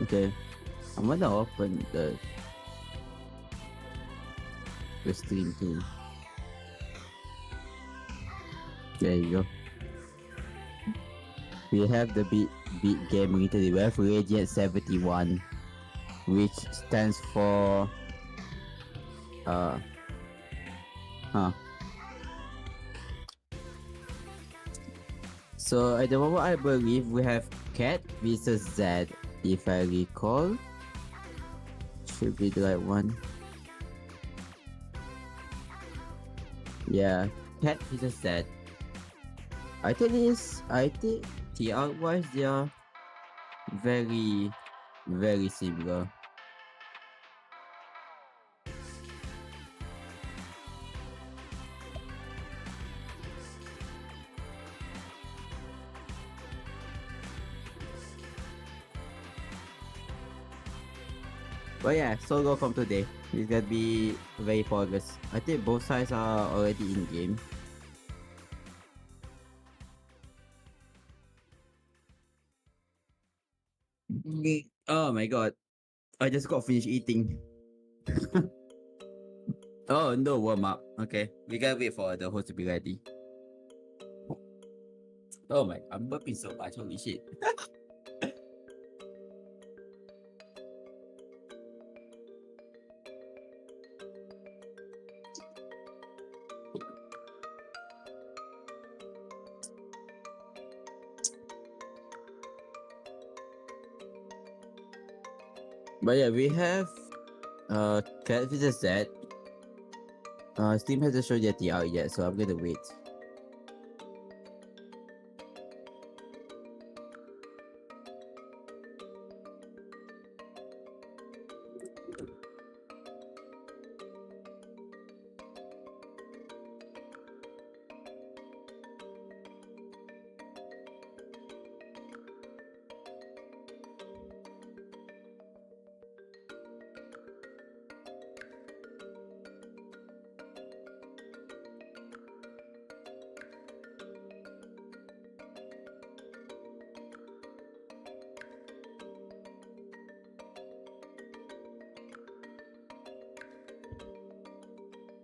Okay, I'm gonna open the stream too. There you go. We have the beat game literally. We have Radiant 71, which stands for uh huh. So at the moment I believe we have Cat versus Z, if I recall. Should be the right one. Yeah, Cat versus Z. I think TR wise they are very very similar. But yeah, solo from today. It's gonna be very focused. I think both sides are already in game. Oh my god. I just got finished eating. Oh no, warm up. Okay. We gotta wait for the host to be ready. Oh my, I'm burping so much, holy shit. But yeah, we have Cat vs Z. Steam hasn't shown yet the out yet, so I'm gonna wait.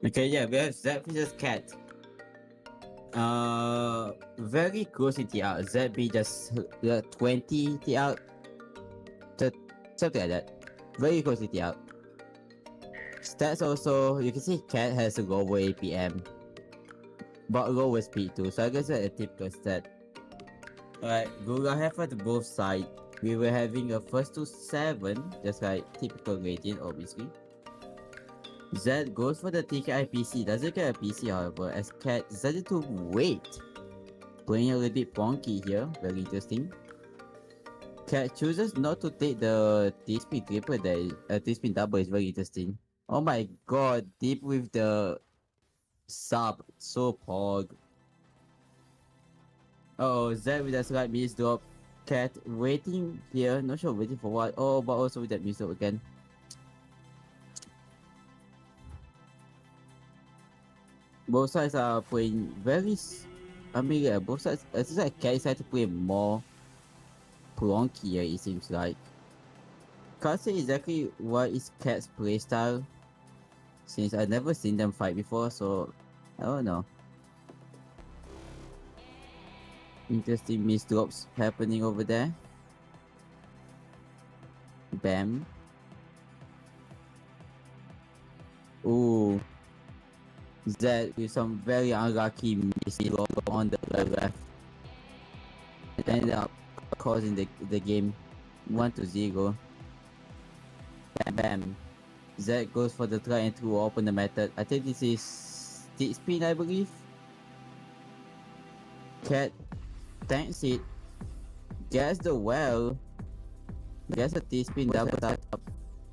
Okay, yeah, we have Z vs Cat. Very close in TR. ZB just 20 TR, something like that. Very close in TR. Stats also, you can see Cat has a lower APM, but lower speed too, so I guess that's a typical stat. Alright, Google have at both sides. We were having a first to 7, just like typical Radiant, obviously. Z goes for the TKI PC, doesn't get a PC however, as Cat decided to wait. Playing a little bit wonky here, very interesting. Cat chooses not to take the T-spin triple that T-spin double is very interesting. Oh my god, deep with the sub, so pog. Oh, Zed with that slight miss drop. Cat waiting here, not sure waiting for what. Oh, but also with that miss drop again. Both sides are playing very. I mean, yeah, both sides. It seems like Cat decided to play more plonkier, it seems like. Can't say exactly what is Cat's playstyle, since I've never seen them fight before, so I don't know. Interesting miss drops happening over there. Bam. Ooh. Zed with some very unlucky miss drop on the left. It ended up causing the game 1-0. Bam bam. Zed goes for the try and to open the method. I think this is stick spin, I believe. Cat tanks it. Gets the well. Gets a T-spin double tap.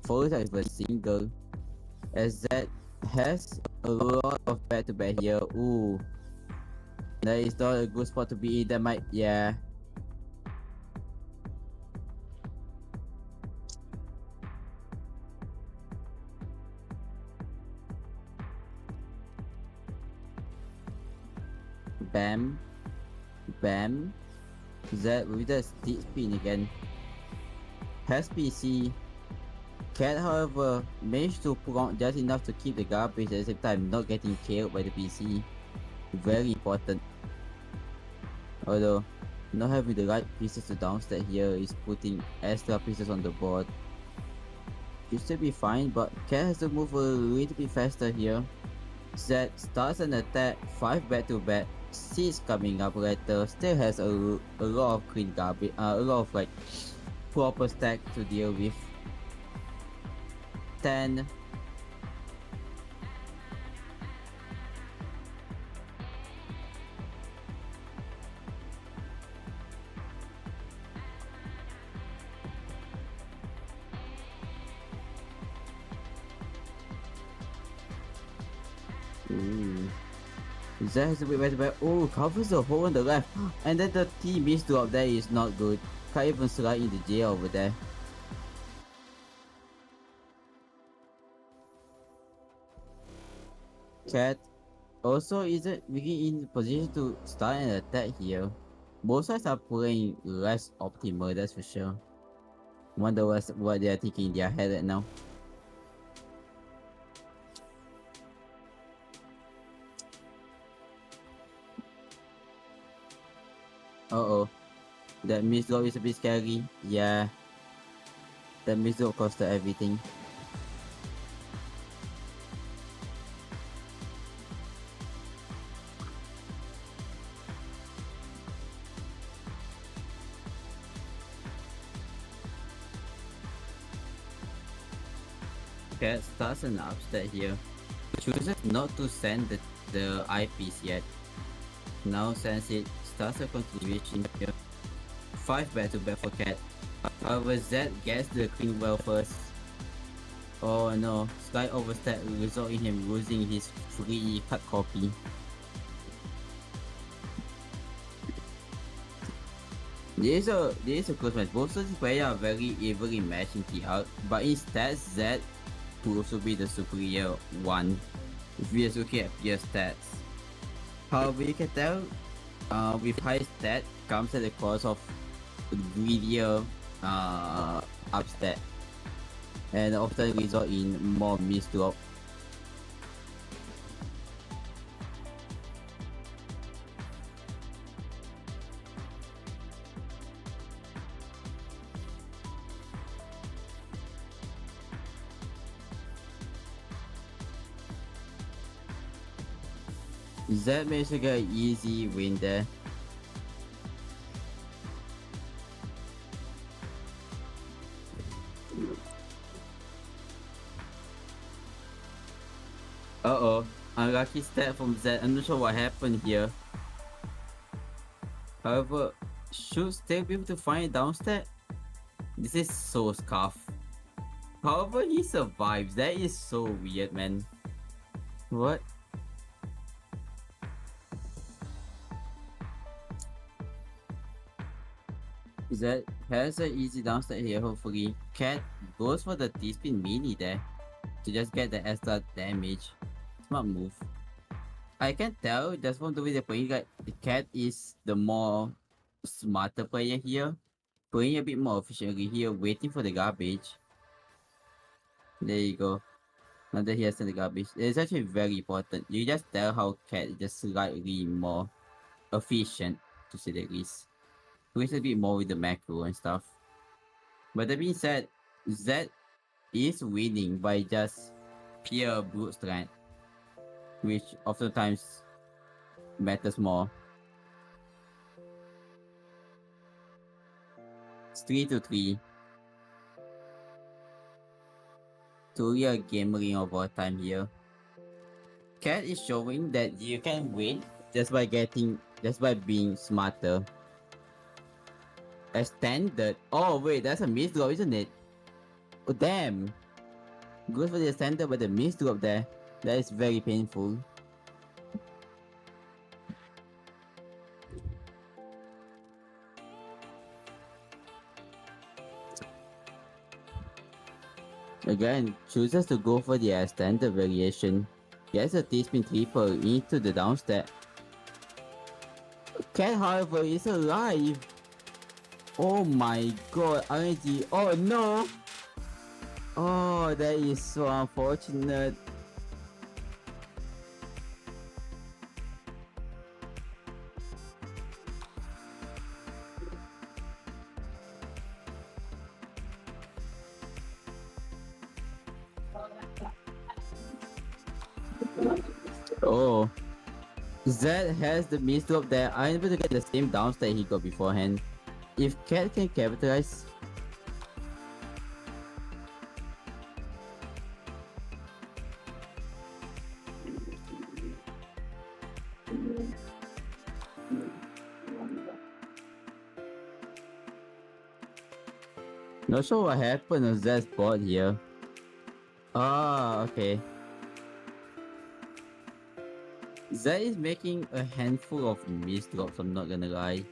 Follows up with a single. As that has a lot of back-to-back here. Ooh. That is not a good spot to be in. That might, yeah. Bam. Bam. That with the steep spin again. has PC. Cat, however, managed to pull on just enough to keep the garbage at the same time, not getting killed by the PC. Very important. Although, not having the right pieces to downstep here is putting extra pieces on the board. Should still be fine, but Cat has to move a little bit faster here. Z starts an attack, 5 back to back. 6 coming up later, still has a lot of clean garbage, a lot of like proper stack to deal with. 10. Ooh. Zed has a bit better back. Oh, covers the hole on the left. And then the T miss drop there is not good. Can't even slide into jail over there. Cat also isn't really in position to start an attack here. Both sides are playing less optimal, that's for sure. Wonder what they are thinking in their head right now. Uh-oh. That miss drop is a bit scary. Yeah. That miss drop costed everything. Cat starts an upset here. Chooses not to send the eyepiece yet. Now sends it, starts a continuation here. 5 back to back for Cat. However, Zed gets the clean well first. Oh no, slight overstep will result in him losing his free cut copy. This is a close match. Both of these players are very evenly matched in TR, but instead Zed proves to be the superior one if we are looking at pure stats. However, you can tell with high stat comes at the cost of greedier upstat and often result in more miss drop. Zed managed to get an easy win there. Uh-oh, unlucky stat from Zed. I'm not sure what happened here. However, should still be able to find a down stat. This is so scuff. However, he survives. That is so weird, man. What? Zed has an easy down stat here, hopefully. Cat goes for the T-spin mini there to just get the extra damage. Smart move. I can tell just from the way they're playing that the Cat is the more smarter player here. Playing a bit more efficiently here, waiting for the garbage. There you go. Now that he has sent the garbage. It's actually very important. You just tell how Cat is just slightly more efficient, to say the least. Plays a bit more with the macro and stuff. But that being said, Zed is winning by just pure brute strength, which oftentimes matters more. It's 3-3. Truly a game winning over time here. Cat is showing that you can win just by being smarter. Extended. Oh wait, that's a miss drop, isn't it? Oh damn. Good for the extended, but the miss drop there. That is very painful. Again, chooses to go for the extended variation. Gets a T-spin triple into the downstep. Cat, however, is alive. Oh my god, RNG. Oh no! Oh, that is so unfortunate. Oh, Zed has the missed drop there. I'm able to get the same down stat he got beforehand. If Cat can capitalize. Not sure what happened on Zed's board here. Ah, okay. Zed is making a handful of missed drops, I'm not gonna lie.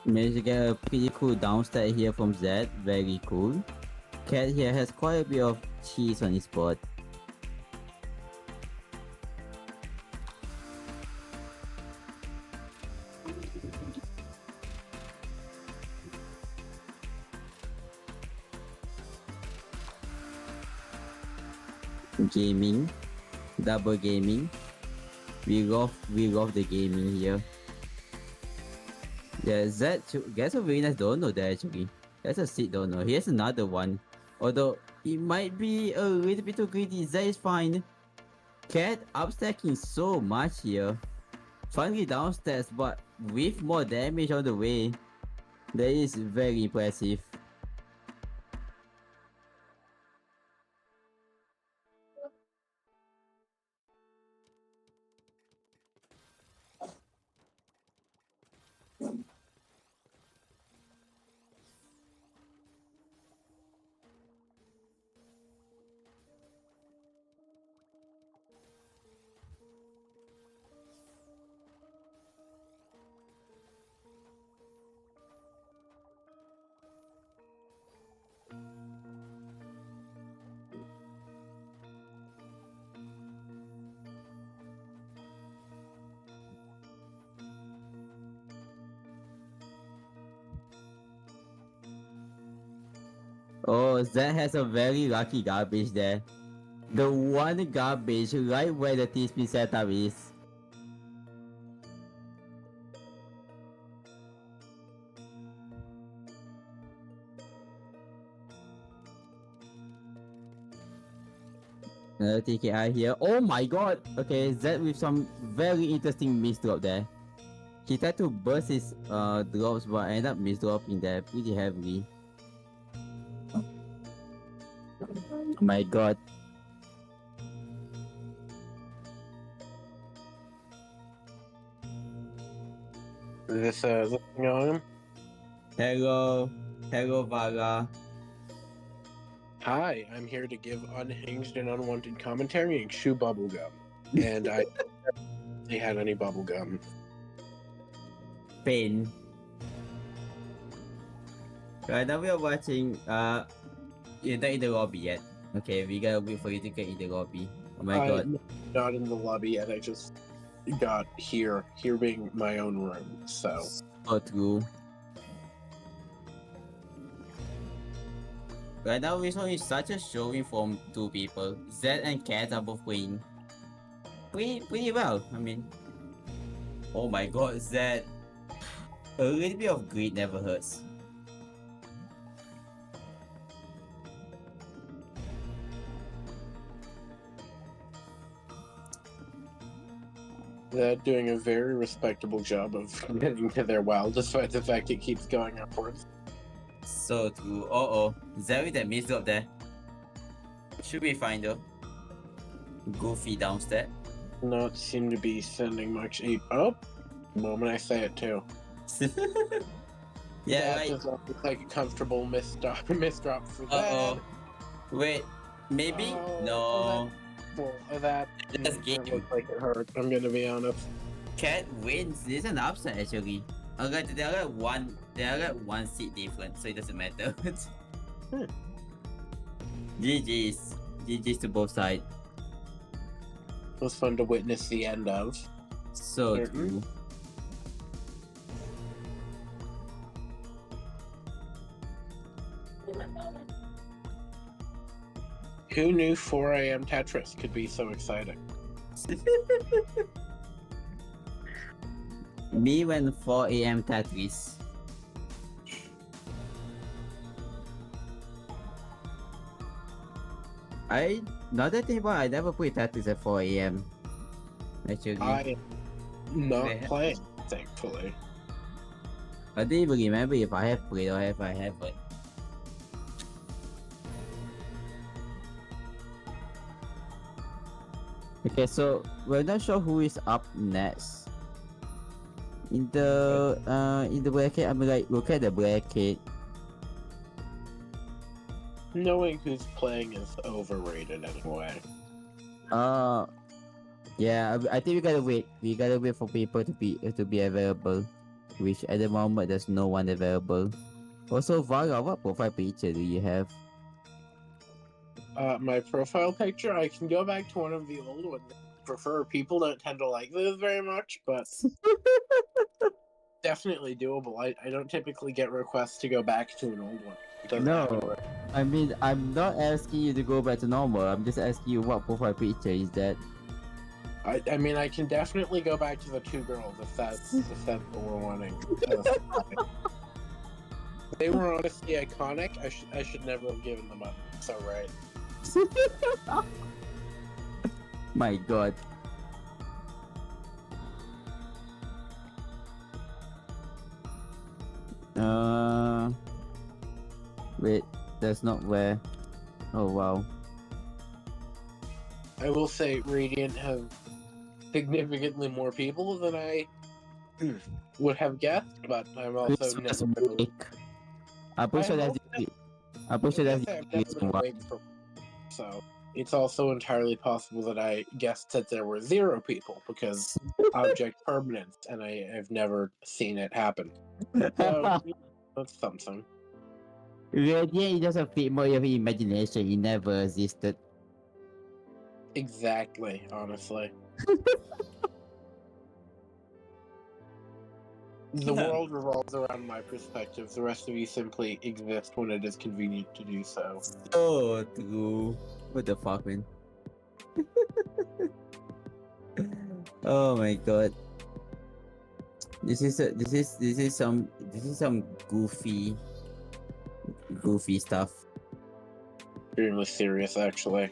Managed to get a pretty cool down stat here from Zed, very cool. Cat here has quite a bit of cheese on his board. Gaming, double gaming. We love the gaming here. Yeah, Zed gets a very nice dono there actually. That's a seed dono. Here's another one. Although it might be a little bit too greedy, Zed is fine. Cat upstacking so much here. Finally downstairs, but with more damage on the way. That is very impressive. Oh, Zed has a very lucky garbage there. The one garbage right where the TSP setup is. Another TKI here. Oh my god! Okay, Zed with some very interesting miss drop there. He tried to burst his drops but ended up miss dropping there pretty heavily. Oh my god. Is this thing on? Hello. Hello, Vaga. Hi, I'm here to give unhinged and unwanted commentary and chew bubblegum. And I they had any bubblegum. Pain. Right now we are watching you're not in the lobby yet. Okay, we gotta wait for you to get in the lobby. Oh my god. I'm not in the lobby yet, I just got here being my own room, so So true. Right now we're showing such a showing from two people. Zed and Cat are both playing pretty well. I mean, oh my god, Zed. A little bit of greed never hurts. they're doing a very respectable job of getting to their well, despite the fact it keeps going upwards. So true. Uh-oh. Zed with that miss drop there. Should be fine though. Goofy downstairs. Not seem to be sending much ape up. Moment I say it too. Yeah, that right. does not look like a comfortable misdrop for that. Uh-oh. Wait, maybe? No. That That's game. looks like it hurt. I'm gonna be honest. Cat wins. This is an upset actually. Okay, they are like one seat different, so it doesn't matter. GG's. GG's to both sides. It was fun to witness the end of. So Mhm. true. Who knew 4 a.m. Tetris could be so exciting? Me when 4 a.m. Tetris. Not that thing about I never play Tetris at 4 a.m. Actually. I am not Yeah. playing, thankfully. I don't even remember if I have played or if I haven't. Okay, so we're not sure who is up next. In the bracket, I'm like look at the bracket. Knowing who's playing is overrated anyway. Yeah, I think we gotta wait. We gotta wait for people to be available, which at the moment there's no one available. Also, Vara, what profile picture do you have? My profile picture, I can go back to one of the old ones. Prefer people don't tend to like this very much, but definitely doable. I don't typically get requests to go back to an old one. It doesn't happen. No, I mean I'm not asking you to go back to normal. I'm just asking you what profile picture is that. I mean, I can definitely go back to the two girls if that's what we're wanting. They were honestly iconic. I should never have given them up. It's alright. My God. Wait, that's not where. Oh wow. I will say Radiant have significantly more people than I would have guessed, but I'm also Christmas never break. I'm pretty sure that's I'm pretty sure that's the I've never reason been why. awake for, so it's also entirely possible that I guessed that there were 0 people because object permanence, and I've never seen it happen. So that's something. Radiant is just a bit more of your imagination. It never existed. Exactly, honestly. The world revolves around my perspective. The rest of you simply exist when it is convenient to do so. So true. What the fuck, man? Oh my God. This is some goofy stuff. Extremely serious, actually.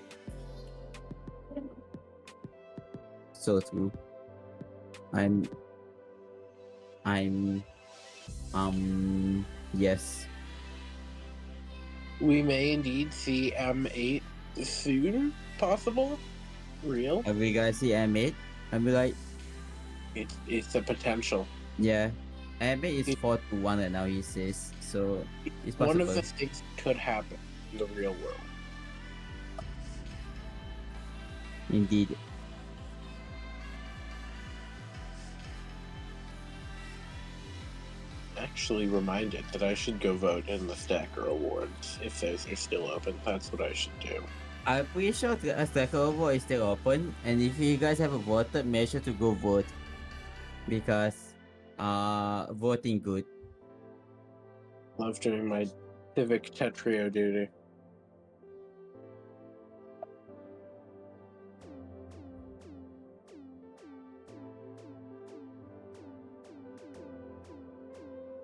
So true. I'm yes. We may indeed see M8 soon, possible? Real? Have you guys see M8? I'm like, It's a potential. yeah. M8 is It- 4-1 right now, he says. So it's One possible. of the things could happen in the real world. Indeed. Actually reminded that I should go vote in the Stacker Awards if those are still open. That's what I should do. I'm pretty sure the Stacker Award is still open, and if you guys haven't voted, make sure to go vote. Because voting good. Love doing my civic tetrio duty.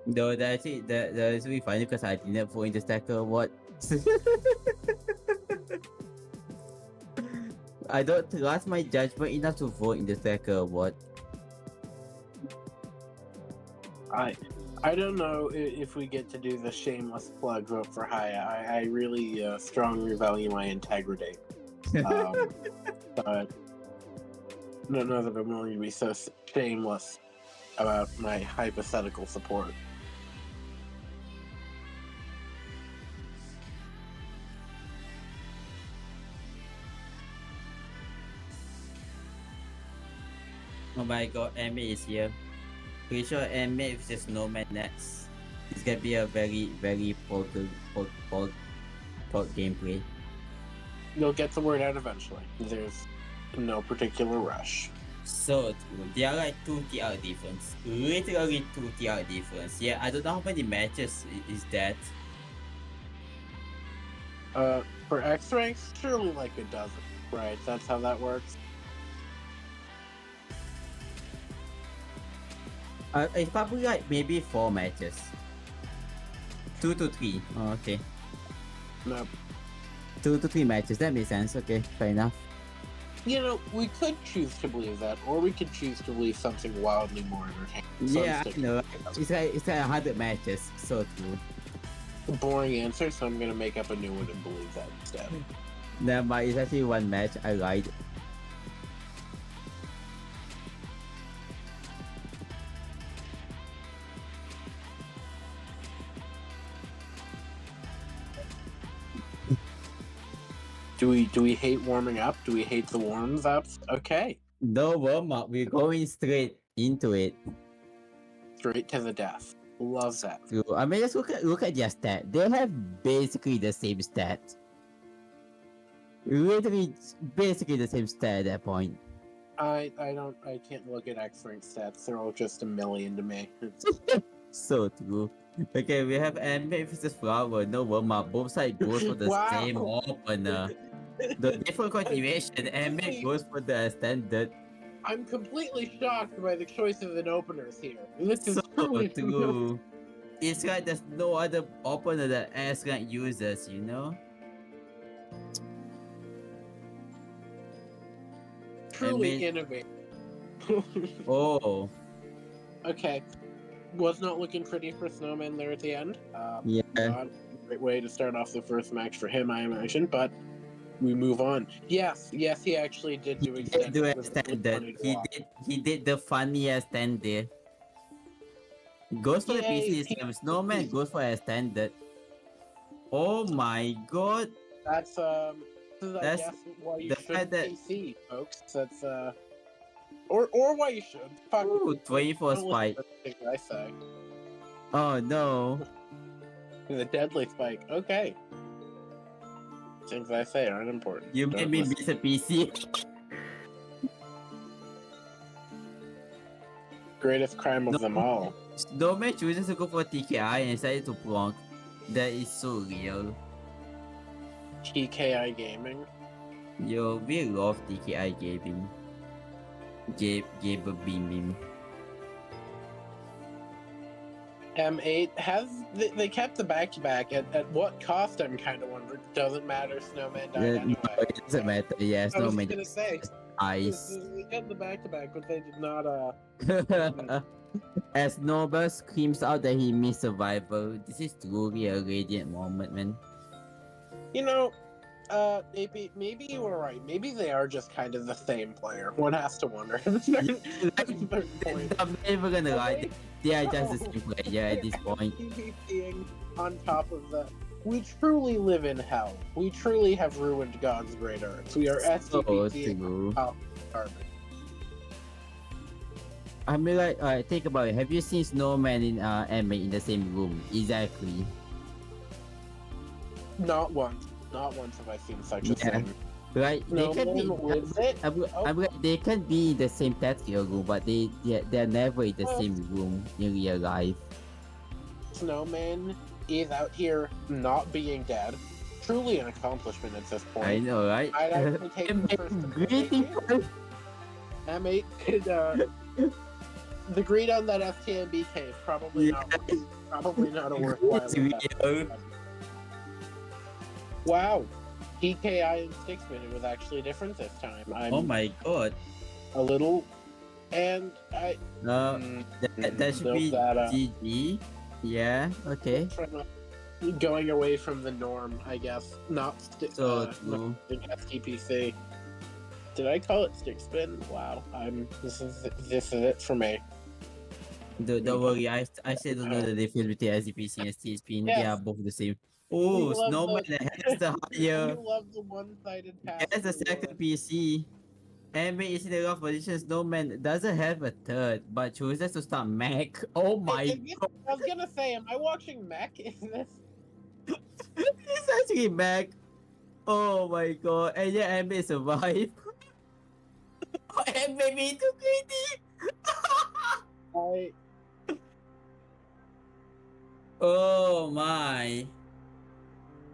Though that's it, that's really funny because I didn't vote in the Stacker Award. I don't trust my judgment enough to vote in the Stacker Award. I don't know if we get to do the shameless plug vote for Haya. I really strongly value my integrity. But I don't know that I'm willing to be so shameless about my hypothetical support. Oh my God, Emma is here. Pretty sure Emma is just Snowman next. It's gonna be a very, very poor gameplay. You'll get the word out eventually. There's no particular rush. So true. They are like 2 TR difference. Literally 2 TR difference. Yeah, I don't know how many matches is that. For X ranks, surely like a dozen, right? That's how that works. It's probably like maybe 4 matches. 2 to 3. Oh, okay. No, 2 to 3 matches. That makes sense. Okay, fair enough. you know, we could choose to believe that, or we could choose to believe something wildly more entertaining. So I'm Yeah, I sticking know. with It's like 100 matches. So true. a boring answer, so I'm gonna make up a new one and believe that instead. Never mind. It's actually one match. I lied. Do we hate warming up? Do we hate the warms ups? Okay, No warm up. We're going straight into it. straight to the death. Love that. True. I mean, just look at their stat. They have basically the same stat. Literally, basically the same stat at that point. I can't look at X rank stats. They're all just a million to me. So true. Okay, we have Anime versus Flower. No warm up. Both sides goes for the Wow. same opener. The different continuation. Anime goes for the standard. I'm completely shocked by the choices in openers here. This is So truly true. It's like there's no other opener that S rank uses, you know? truly mean- innovative. Oh, Okay, was not looking pretty for Snowman there at the end. yeah. Not a great way to start off the first match for him, I imagine, but we move on. Yes, he actually did He do did extended. do It a was really standard. funny to watch. He did the funniest standard. Goes for the Yay, PC system. Snowman goes for a standard. Oh my god. That's I That's guess why you the should fact that- PC, folks. That's or why you should. Fuck Ooh, it. 24 Don't listen spike. to the things I say. Oh no. The deadly spike. Okay. Things I say aren't important. You Don't made me listen. miss a PC. Greatest crime of No. them all. Snowman chooses to go for TKI and decided to plonk. That is so real. TKI Gaming. Yo, we love TKI gaming. Gabe beaming. M8 has they kept the back to back at what cost? I'm kind of wondering. Doesn't matter. Snowman died No, anyway. it doesn't matter. Yeah, I was Snowman gonna just say ice. they kept the back to back, but they did not. As Nobel screams out that he missed survival, this is truly a radiant moment, man. You know, maybe you were right. Maybe they are just kind of the same player. One has to wonder. Their point. I'm never gonna lie, they are just the same player at this point. Being on top of that, we truly live in hell. We truly have ruined God's great earth. We are So SCP true. garbage. I mean, like, think about it. Have you seen Snowman in anime in the same room? Exactly. Not once. Not once have I seen such a Yeah. thing. Right? No They can be. one lives it. I'm like, they can be in the same tactical room, but they're never in the Well- same room in real life. Snowman is out here not being dead. Truly an accomplishment at this point. I know, right? I'd actually take the first Greeting first. M8 could, the greed on that FTMBK is probably not a worthwhile It's investment. real. Wow. TKI and Sticksman, it was actually different this time. I'm Oh my god. a little, and I No, that should built be that up. GG. Yeah, okay. Going away from the norm, I guess. Not So true. STPC. Did I call it Stickspin? Wow. This is it for me. Don't worry, I still don't know the difference between SCPC and STSP. They Yes. are both the same. Oh, We love Snowman has the higher. You love the one-sided pass. Has the second PC. Anime is in the wrong position. Snowman doesn't have a third, but chooses to start Mac. Oh my god. I was gonna say, am I watching Mech? Is this? It's actually Mac. Oh my god. And yeah, Embe survived. Oh, Embe me too greedy. I Oh my.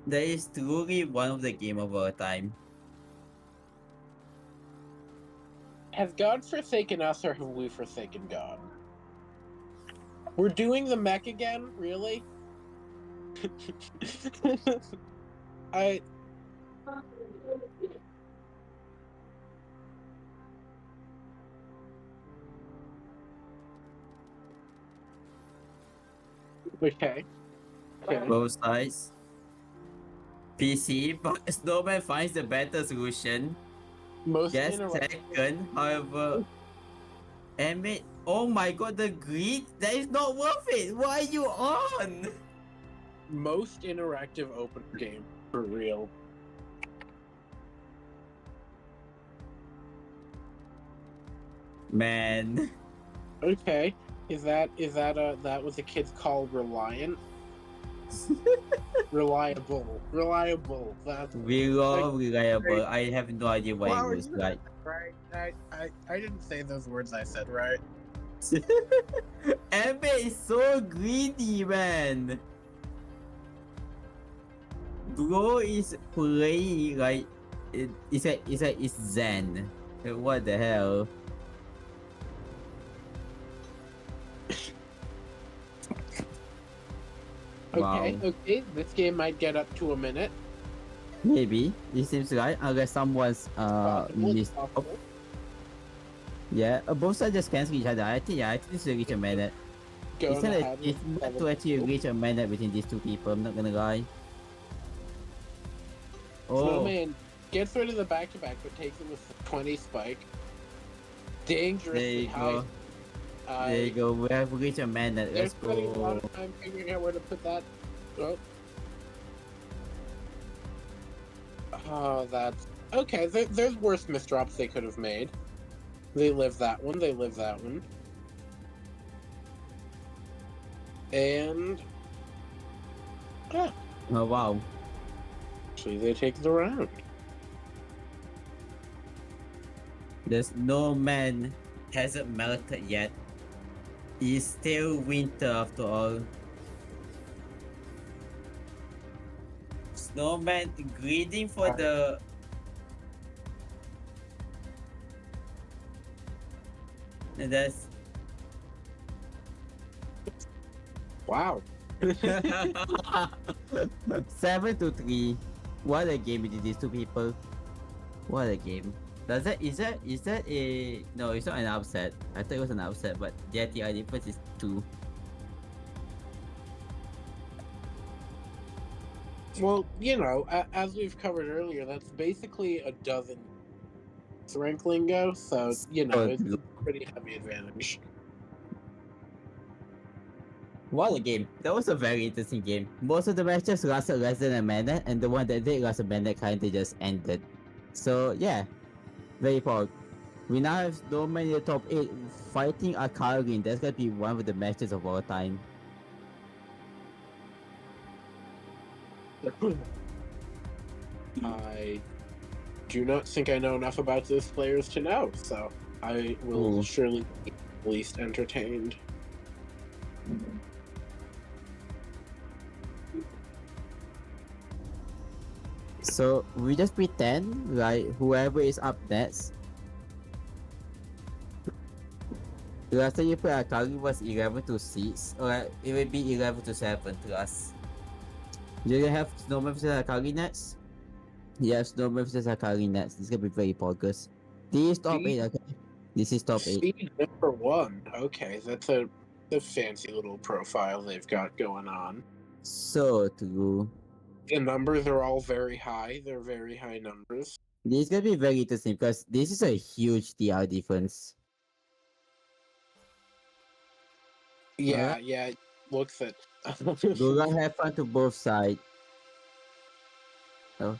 That is truly one of the game of our time. has God forsaken us, or have we forsaken God? We're doing the mech again, really? I okay. Okay. Both sides. PC, but Snowman finds the better solution. Most Yes, interactive. second, however, Embe. Oh my god, the greed? That is not worth it. Why are you on? Most interactive open game for real. Man. Okay. That what the kids call reliant? Reliable. That's We like love reliable. great. I have no idea what it Wow, was you like. right. I didn't say those words I said, right? Embe is so greedy, man. Bro is playing like it's Zen. What the hell? Okay, Wow. okay. This game might get up to a minute. Maybe it seems like unless someone's Possible, it's missed. Oh, possible. yeah, both sides just cancel each other. I think this will reach a minute. Going ahead with It's not level to actually 2. reach a minute between these two people. I'm not gonna lie. Oh, Snowman gets rid of the back-to-back, but takes it with the 20 spike. there Dangerously you high. go. There you go. We have reached a minute. They're Let's spending a lot go. of time figuring out where to put that. Oh, that's okay. There's worse misdrops they could have made. They live that one. They live that one. And Oh wow. actually, they take the round. There's no man hasn't melted yet. It's still winter after all. Snowman greeting for Alright. the and that's Wow. 7-3. What a game between these two people. What a game. Is that a no? It's not an upset. I thought it was an upset, but the TI difference is 2. Well, as we've covered earlier, that's basically a dozen Rankling go, so Oh, it's a pretty heavy advantage. what a game. That was a very interesting game. Most of the matches lasted less than a minute, and the one that did last a minute kinda just ended. So yeah, very proud. We now have Snowman in the top 8 fighting Akari. That's gonna be one of the matches of all time. I do not think I know enough about those players to know, so I will Ooh. surely be at least entertained. So we just pretend like whoever is up next. Last time you put Akari was 11-6, or it will be 11-7 to us. Do you have Snowman versus Akari next? Yes, Snowman versus Akari next. This is gonna be very focused. This is top 8, okay? This is top 8. Seed number 1. Okay, that's a fancy little profile they've got going on. So true. The numbers are all very high. They're very high numbers. This is gonna be very interesting because this is a huge TR difference. Yeah, yeah. Looks it. Good luck, have fun to both sides. Oh.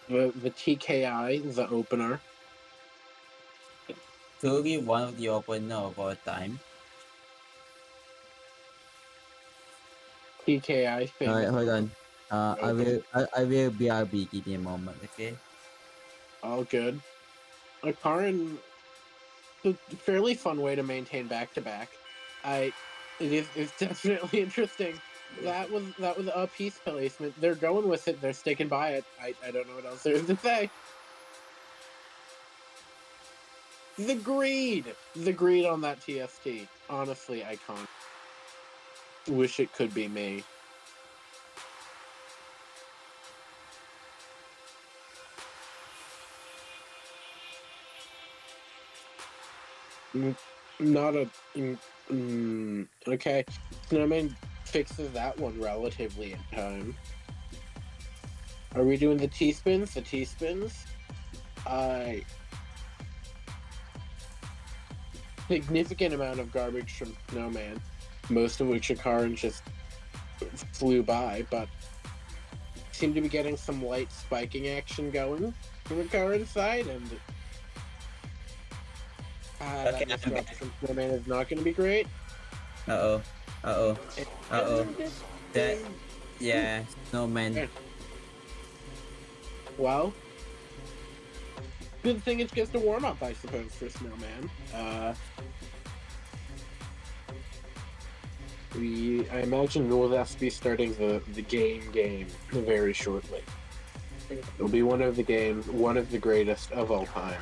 the TKI, the opener. Truly one of the opener of all time. TKI Alright, famous. hold on. Okay. I will BRB. Give me a moment, okay? All good. A Karin, a fairly fun way to maintain back to back. It's definitely interesting. That was a piece placement. They're going with it. They're sticking by it. I don't know what else there is to say. The greed on that TST. Honestly, iconic. Wish it could be me. Mm, Not a. Okay. Snowman fixes that one relatively in time. Are we doing the T spins? The T spins? I significant amount of garbage from Snowman, most of which Akaran just flew by, but seem to be getting some light spiking action going from Akaran's side, and Okay, that I'm misdrop back. from Snowman is not going to be great. Uh-oh. Uh-oh. Uh-oh. And That, yeah, snowman. eh, well, good thing it's just a warm up, I suppose, for Snowman. I imagine we'll have to be starting the game very shortly. It'll be one of the greatest of all time.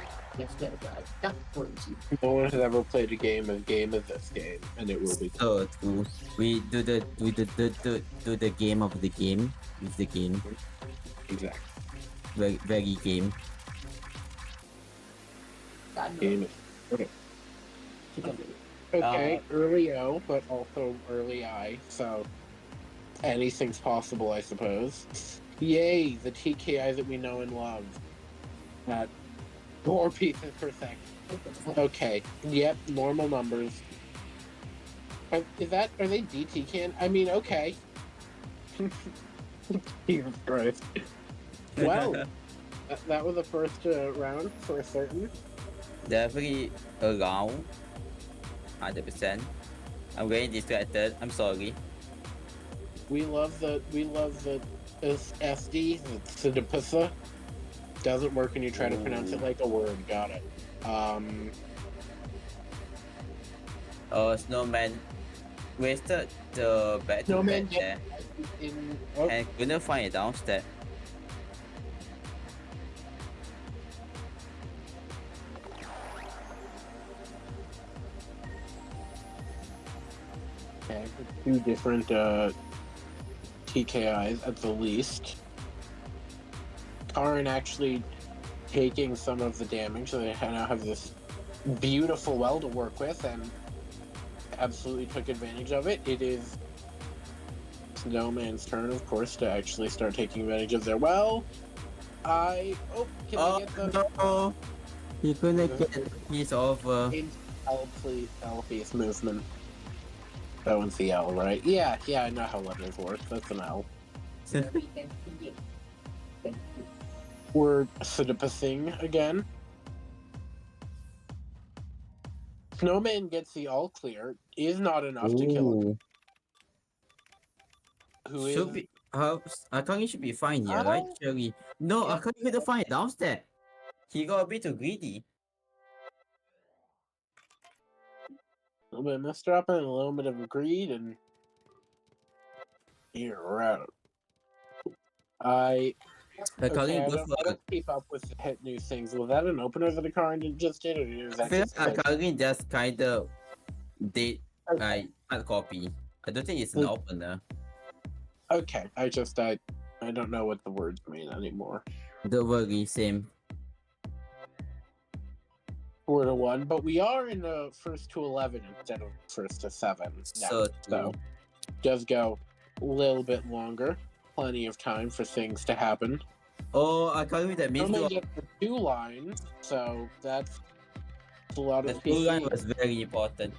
No one has ever played a game of this game, and it will be. So true. We do the game of the game with the game. Exactly. Very game. Game. Okay. Okay, early O, but also early I, so anything's possible, I suppose. Yay, the TKI that we know and love. At 4 pieces per second. Okay, yep, normal numbers. Are they DT can? I mean, okay. Jesus Christ. Well, that was the first round for certain. Definitely around 100%. I'm getting distracted. I'm sorry. We love the SD, the Sidipasa. Doesn't work when you try to pronounce it like a word. Got it. Oh, snowman wasted the back to Snowman back there in and couldn't find a downstep. okay, 2 different TKIs at the least. Karin actually taking some of the damage, so they now have this beautiful well to work with, and absolutely took advantage of it. It is Snowman's turn, of course, to actually start taking advantage of their well. Can I get the no! You couldn't get a piece of. L piece movement? That one's the L, right? Yeah, I know how letters work. That's an L. We're Sidipasing again. Snowman gets the all clear. Is not enough to kill him. Who is? Should be. Akagi should be fine here, right? Oh. Surely. No, Yeah. Akagi couldn't find a downstep. He got a bit too greedy. A little bit of misdropping and a little bit of greed, and you're out. Akagi I goes for. don't keep up with the hit news things. Was that an opener that Akaran just did, or is I that feel just like Akagi just kind of did like hard copy. I don't think it's an opener. Okay, I don't know what the words mean anymore. Don't worry, same. 4-1, but we are in the first to 11 instead of first to 7 now. So does go a little bit longer. Plenty of time for things to happen. Oh, Akagi that means Snowman gets the 2 lines, so that's a lot the of 2 line was very important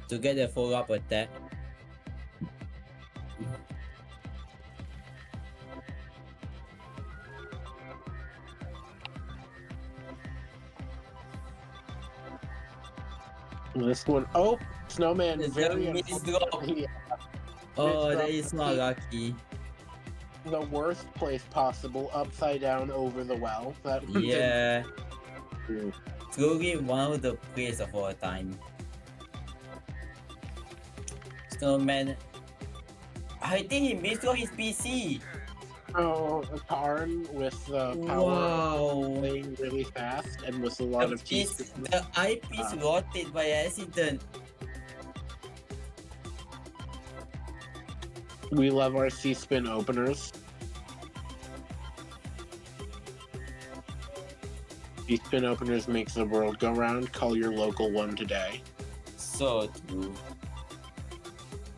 to get the follow-up attack. This one, oh, Snowman It's very a misdrop. unfortunately Oh, that dropped is the not T- lucky. the worst place possible, upside down over the well. That didn't. Yeah, truly one of the plays of all time. Snowman, I think he missed on his PC. Oh, a Karn with the power of Wow. playing really fast and with a lot The of piece, teeth. the eyepiece rotated by accident. We love our C-spin openers. C-spin openers makes the world go round. Call your local one today. So true.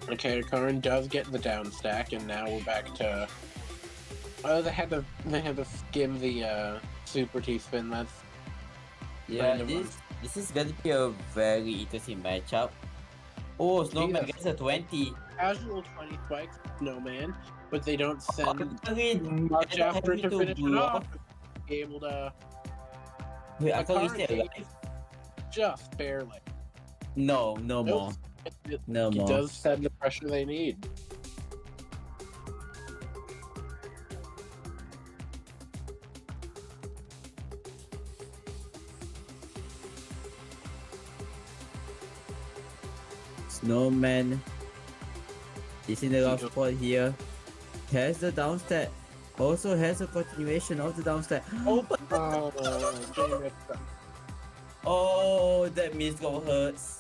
Okay, Karn does get the down stack, and now we're back to. Oh, they had to skim the super T-spin. That's Yeah, kind of this is gonna be a very interesting matchup. Oh, Snowman Jesus. gets a 20. Casual 20 spikes, Snowman, but they don't send Akarin, much after happy to to finish it block. off. Be able to. Wait, The Akarin Karn still takes alive? just barely. No, no Nope. more. No It more. does send the pressure they need. Snowman is in the rough spot here. Has the downstep. Also has a continuation of the downstep. Oh, Jay missed them. Oh, that missed goal hurts.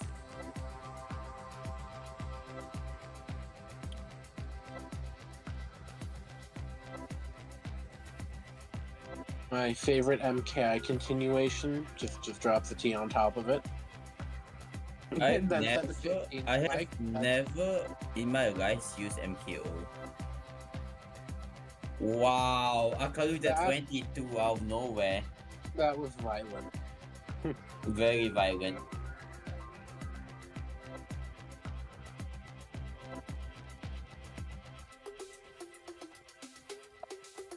My favorite MKI continuation. Just drop the T on top of it. I've Then never, send the 15 I have spike. never in my life used MKO. Wow, Akaru with a That- 22 out of nowhere. That was violent. Very violent.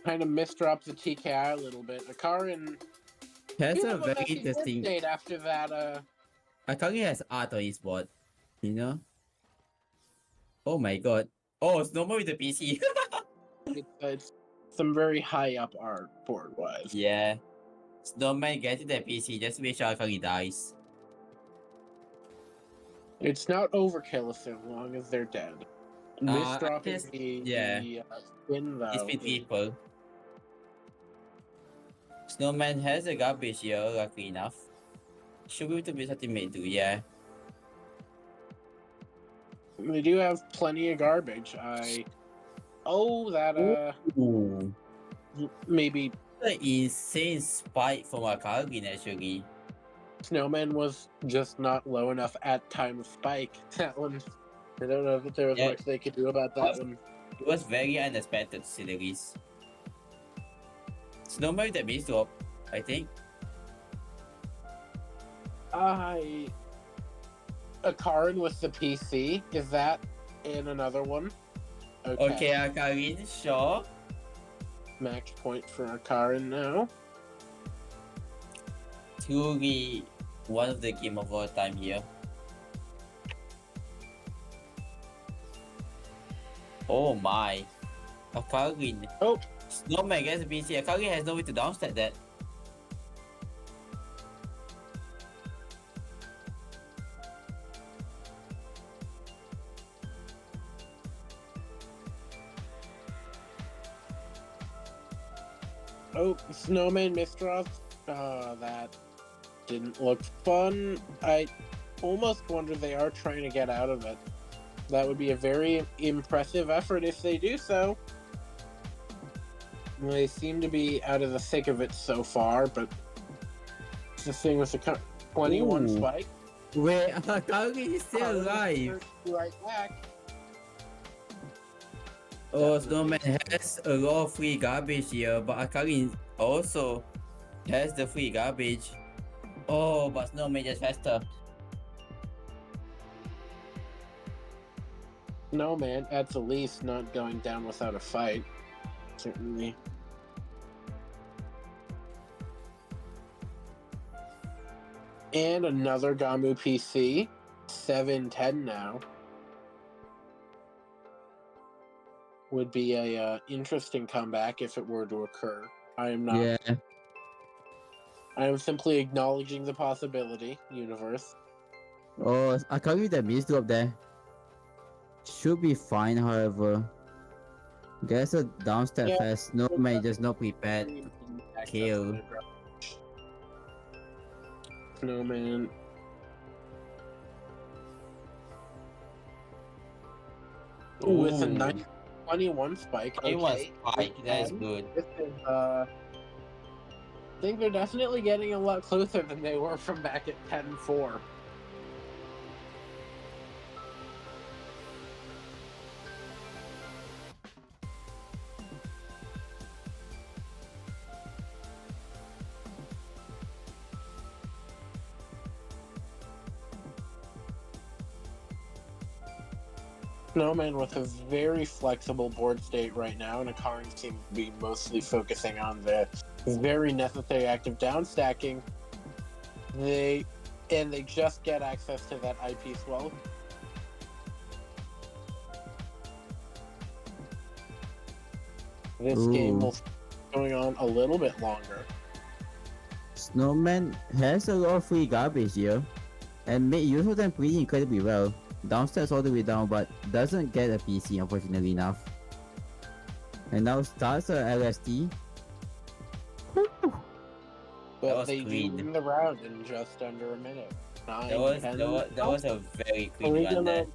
Kind of misdropped the TKI a little bit. Akarin. Has you a have very messy interesting. birthday after that. Akaru has art on his board. You know? Oh my god. Oh, Snowman with the PC. It's some very high up art board wise. Yeah. Snowman gets the PC just to make sure Akari dies. It's not overkill as long as they're dead. Misdropping guess- yeah. the spin though. It's with is- people. Snowman has a garbage here, luckily enough. Should be able to be something may do, yeah. They do have plenty of garbage. Ooh. Maybe An insane spike from Akari actually. Snowman was just not low enough at time of spike. That one, I don't know if there was Yeah. much they could do about that one. It was very unexpected to say the least. Snowman with the base drop, I think. Akarin with the PC, is that in another one? Okay, Akarin, sure. Max point for Akarin now. Truly one of the game of all time here. Oh my. Akarin. Oh. Snowman gets the PC. Akarin has no way to downstep that. Oh, Snowman misdraws. That didn't look fun. I almost wonder they are trying to get out of it. That would be a very impressive effort if they do so. They seem to be out of the thick of it so far, but the thing with the 21 Ooh. spike. Wait, Akari is still Akarin alive. Right back. Oh, Snowman has a lot of free garbage here, but Akari also has the free garbage. Oh, but Snowman just faster. No, man, at the least not going down without a fight. Certainly. And another Gamu PC. 7-10 now. would be a interesting comeback if it were to occur. I am not. Yeah. I am simply acknowledging the possibility, universe. Oh, I can't read the mist up there. Should be fine, however. There's a downstep Yeah. fast. Snowman just not prepared. Kill. Snowman. With a Ooh. 21 spike. It was Okay. spike. That is And good. This is, I think they're definitely getting a lot closer than they were from back at 10-4. Snowman with a very flexible board state right now, and Akarin seems to be mostly focusing on the very necessary active down stacking. They just get access to that IP swell. This game Ooh. will be going on a little bit longer. Snowman has a lot of free garbage here, and made use of them pretty incredibly well. Downstairs all the way down, but doesn't get a PC unfortunately enough. And now starts a LST. But was they clean. do win the round in just under a minute. That was a very clean run there.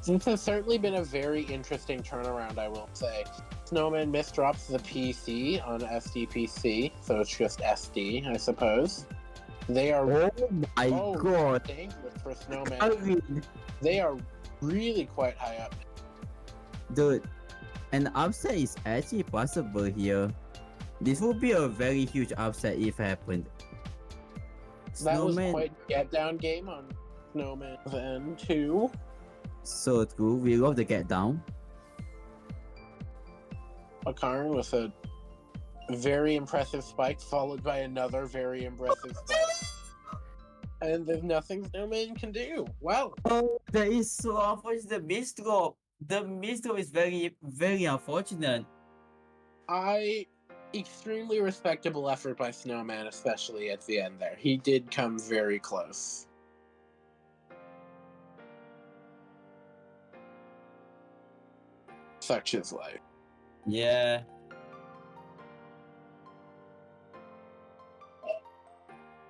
This has certainly been a very interesting turnaround, I will say. Snowman misdrops the PC on SDPC, so it's just SD, I suppose. They are Oh my god. dangerous for Snowman. Akarin. They are really quite high up. Dude, an upset is actually possible here. This would be a very huge upset if happened. That was Snowman, quite a get down game on Snowman's end too. so true. We love the get down. Akarin with a very impressive spike, followed by another very impressive spike. And there's nothing Snowman can do. Wow. Oh, that is so unfortunate. The mist drop. The mist drop is very, very unfortunate. Extremely respectable effort by Snowman, especially at the end there. He did come very close. Such is life. Yeah.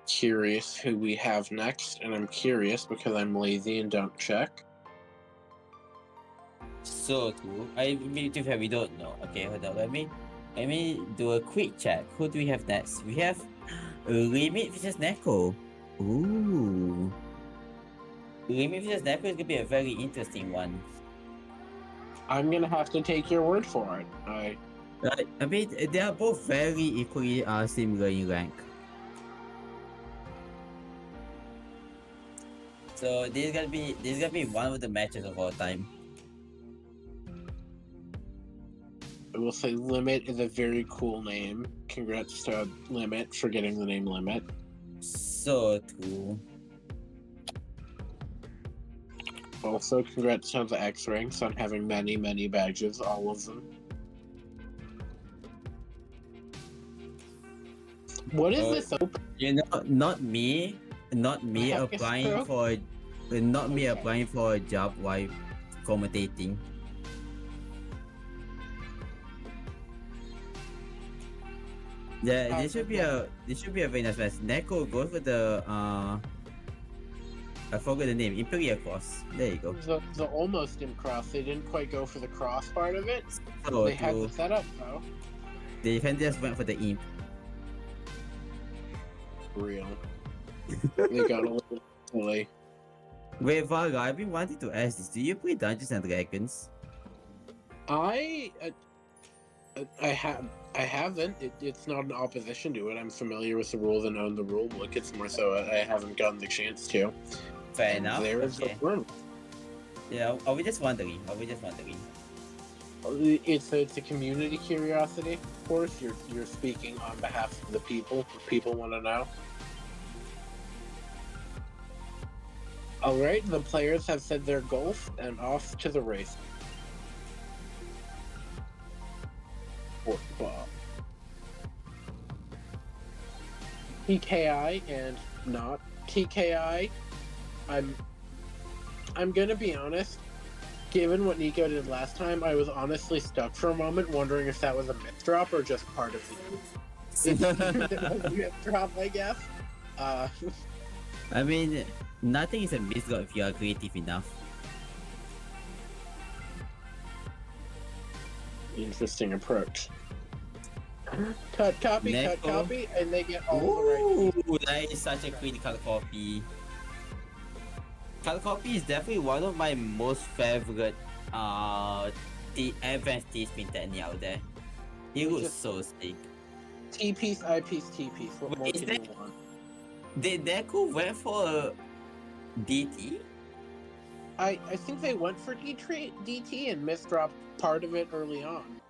Curious who we have next, and I'm curious because I'm lazy and don't check. So true. I mean, to be fair, we don't know. Okay, hold on. Let me do a quick check. Who do we have next? We have Limit versus Neko. Ooh. Limit versus Neko is gonna be a very interesting one. I'm gonna have to take your word for it. I mean, they are both very equally similar in rank. So this is gonna be one of the matches of all time. I will say Limit is a very cool name. Congrats to Limit for getting the name Limit. So true. Also, congrats to the X ranks on having many, many badges, all of them. What is this open? You know, not me Hack applying stroke? for, not me Okay. applying for a job while commentating. Yeah, this should be a very nice match. Neko goes for the I forgot the name. Imperial Cross. There you go. The almost in cross. They didn't quite go for the cross part of it. So They had true. the setup though. The defenders went for the imp. Real. They got a little silly. Wait, Varga, I've been wanting to ask this. Do you play Dungeons and Dragons? I haven't. It's not an opposition to it. I'm familiar with the rules and own the rule book. It's more so I haven't gotten the chance to. Fair And enough. There's Okay. the room. Yeah. Are we just wondering? It's a community curiosity, of course. You're speaking on behalf of the people. People want to know. All right, the players have said their goals and off to the race. Football. TKI and not TKI. I'm gonna be honest. Given what Nico did last time, I was honestly stuck for a moment, wondering if that was a myth drop or just part of the myth drop, I guess. I mean, nothing is a misgod if you are creative enough. Interesting approach. Cut copy, cut Neko. copy, and they get all the right. Ooh, that is such a critical copy. Cut copy is definitely one of my most favorite the advanced T-spin technique out there. It It's looks just- so sick. T piece, I piece, T piece. What Wait, more is can that- you want? Did Deku went for a DT? I think they went for DT and misdropped part of it early on,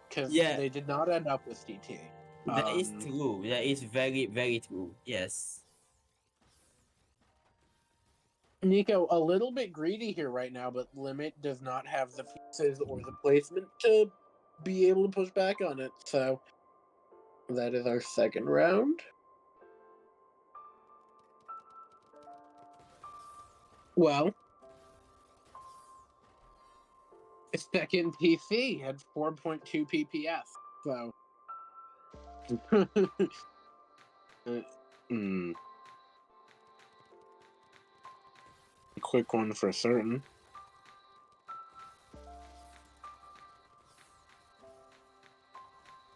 because Yeah. they did not end up with DT. That is Um, true. That is very, very true. Yes. Nico, a little bit greedy here right now, but Limit does not have the pieces or the placement to be able to push back on it. So that is our second round. Well, second PC had 4.2 PPS. So. Hmm. A quick one for certain.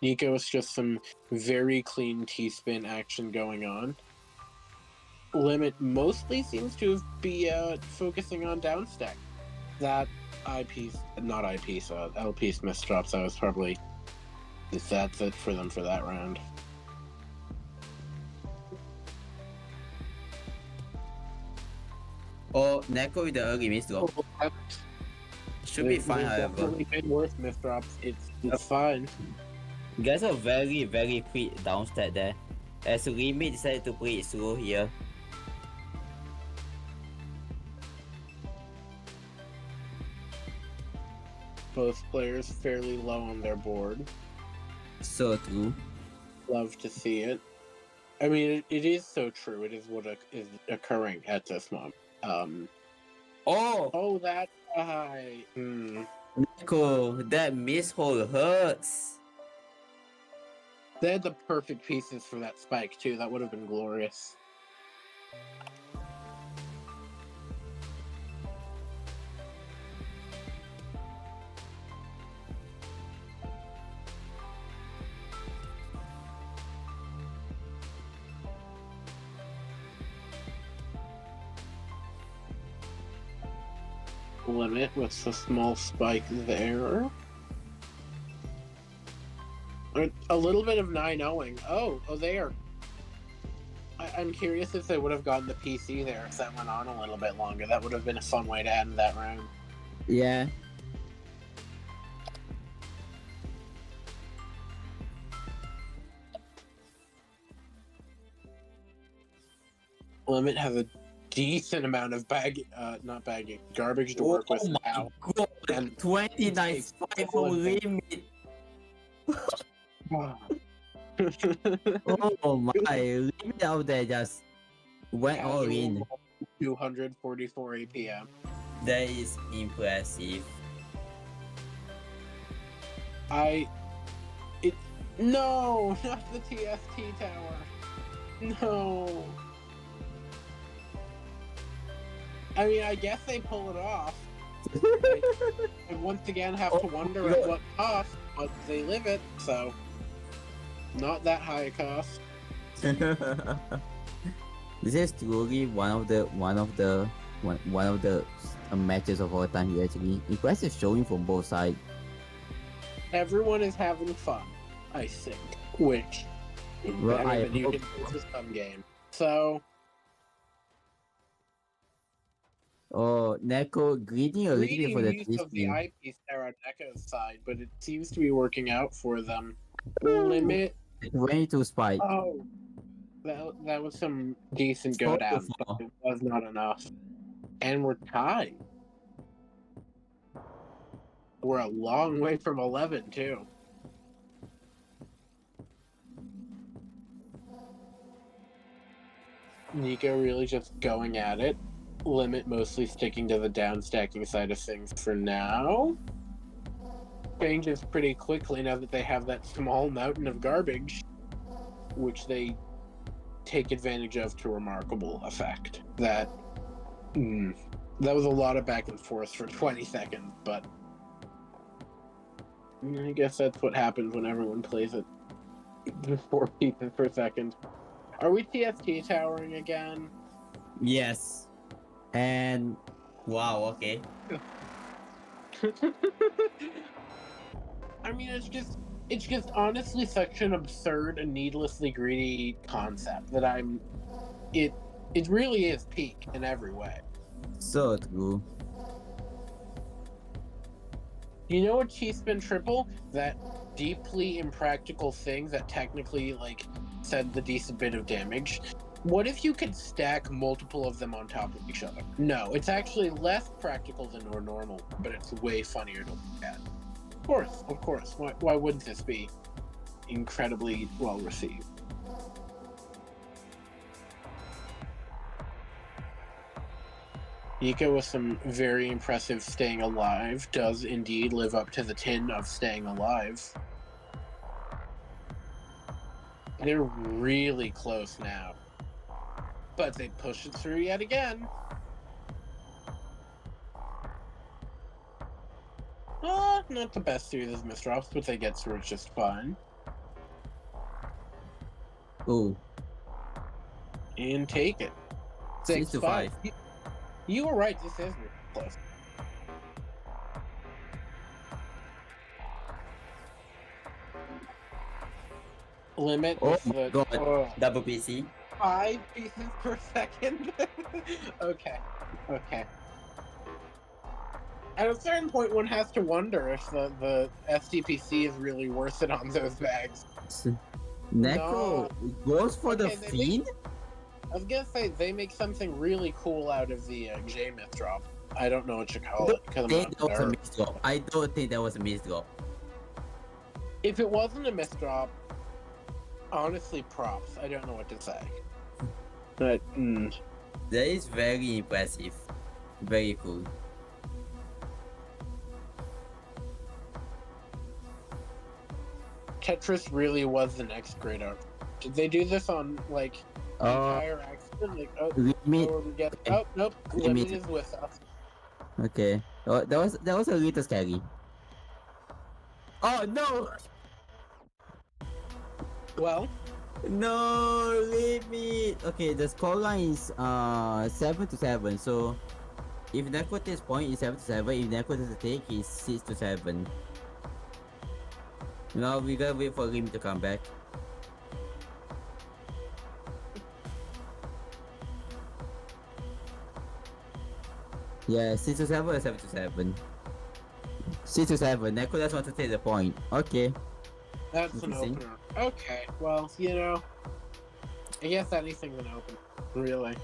Nico, it's just some very clean T-spin action going on. Limit mostly seems to be focusing on downstack. That eyepiece, not eyepiece, L-piece misdrops, that was probably... That's it for them for that round. Oh, Neko with the early miss drop. Should be fine, There's however. definitely been worse misdrops. It's fine. Guys are very, very quick downstat there. As Limit decided to play it slow here. Both players fairly low on their board. So true. Love to see it. I mean, it is so true. It is what is occurring at this moment. Oh! That guy. Neko, that miss hole hurts. They had the perfect pieces for that spike too. That would have been glorious. Limit with the small spike there. A little bit of 9-0ing. Oh, they are. I'm curious if they would have gotten the PC there if that went on a little bit longer. That would have been a fun way to end that round. Yeah. Limit has a decent amount of garbage to work with Oh my now. god! And 29 takes spike full hole advantage. limit. Oh my, Limit out there just went all in. 244 APM. That is impressive. No, not the TST tower. No. I mean, I guess they pull it off. I once again have to wonder at what cost, but they live it, so not that high a cost. This is truly one of the matches of all time here. Actually, impressive showing from both sides. Everyone is having fun, I think. Which Well, better I than you hope- can do to some game. So Oh, Neko greeting a little bit for the greedy use of the TSP. eyepiece there on Echo's side, but it seems to be working out for them. Limit. 22 spike. Oh, that was some decent go down, but 4-4. it was not enough. And we're tied. We're a long way from 11, too. Nico really just going at it. Limit mostly sticking to the down stacking side of things for now. Changes pretty quickly now that they have that small mountain of garbage, which they take advantage of to remarkable effect. That was a lot of back and forth for 20 seconds, but I guess that's what happens when everyone plays it 4 pieces per second. Are we TST towering again? Yes. And Wow, okay. I mean, it's just honestly such an absurd and needlessly greedy concept that it really is peak in every way. so true. You know a T-spin triple? That deeply impractical thing that technically said the decent bit of damage. What if you could stack multiple of them on top of each other? No, it's actually less practical than normal, but it's way funnier to look at. Of course. Why wouldn't this be incredibly well received? Nico with some very impressive staying alive does indeed live up to the tin of staying alive. They're really close now. But they push it through yet again. Not the best series of misdrops, but they get through it just fine. Oh, And take it. 6 to 5. You were right, this is close. Limit Oh with my the God. Double PC. 5 pieces per second. Okay. At a certain point, one has to wonder if the SDPC is really worth it on those bags. Neko goes for the Okay, they fiend? I was gonna say they make something really cool out of the J myth drop. I don't know what you call it because I'm think not that was a nerd. misdrop. I don't think that was a misdrop. If it wasn't a myth drop, honestly, props. I don't know what to say. But That is very impressive. Very cool. Tetris really was the next great art. Did they do this on the entire accident? Limit. Oh nope, Limit. Limit is with us. Okay. Oh, that was a little scary. Oh no! Well, No, limit. Okay, the scoreline is 7 to 7. So if Neko takes point, it's 7 to 7. If Neko doesn't take, it's 6 to 7. Now we gotta wait for Lim to come back. Yeah, 6 to 7 or 7 to 7? 6 to 7. Neko just wants to take the point. Okay. that's an Interesting. opener. Okay, well, I guess anything's an opener, really.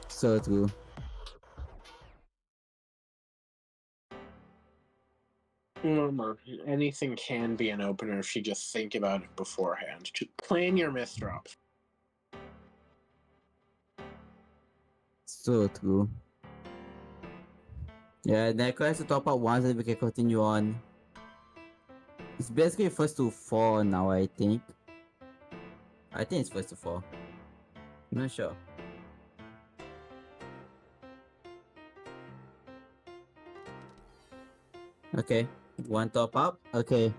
So true. Remember, anything can be an opener if you just think about it beforehand. Just plan your misdrops. So true. Yeah, Neko has to top up once and we can continue on. It's basically first to 4 now, I think. I think it's first to 4. I'm not sure. Okay, one top up. Okay.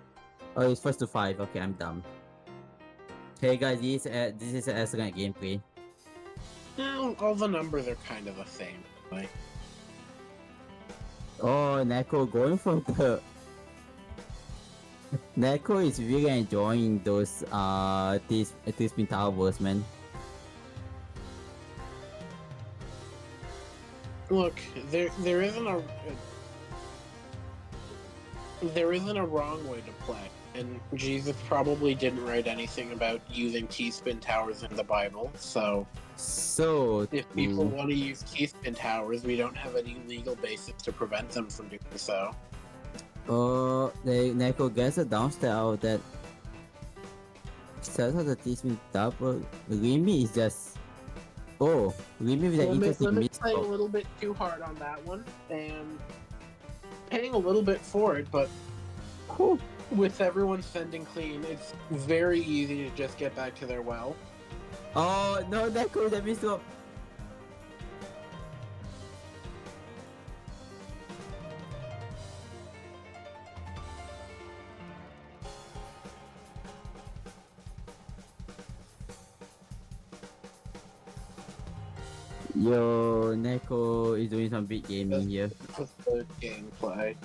Oh, it's first to 5. Okay, I'm dumb. Hey guys, this is an excellent gameplay. All the numbers are kind of the same. Oh, Neko going for the. Neko is really enjoying those T-spin towers, man. Look, there isn't a wrong way to play. and Jesus probably didn't write anything about using T-spin towers in the Bible. So So if people true. want to use T-spin towers, we don't have any legal basis to prevent them from doing so. The Neko gets a downstairs out that sets out the teaspoon double. Rimi is just Rimi with an interesting Limit's playing a mix. little bit too hard on that one, and paying a little bit for it, but Whew. with everyone sending clean, it's very easy to just get back to their well. Oh no, Neko, that missed up. Yo, Neko is doing some big gaming here. Just the gameplay.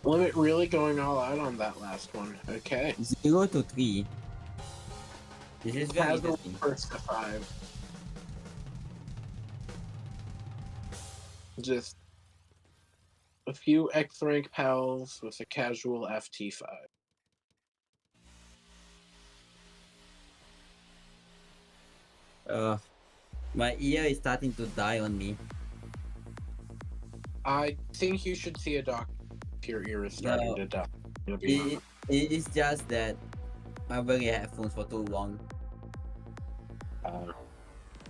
Limit really going all out on that last one. Okay. 0 to 3. This is very Casual interesting. first to 5. Just a few X rank pals with a casual FT5. My ear is starting to die on me. I think you should see a doctor if your ear is starting No. to die. To be honest. It is just that I'm wearing headphones for too long.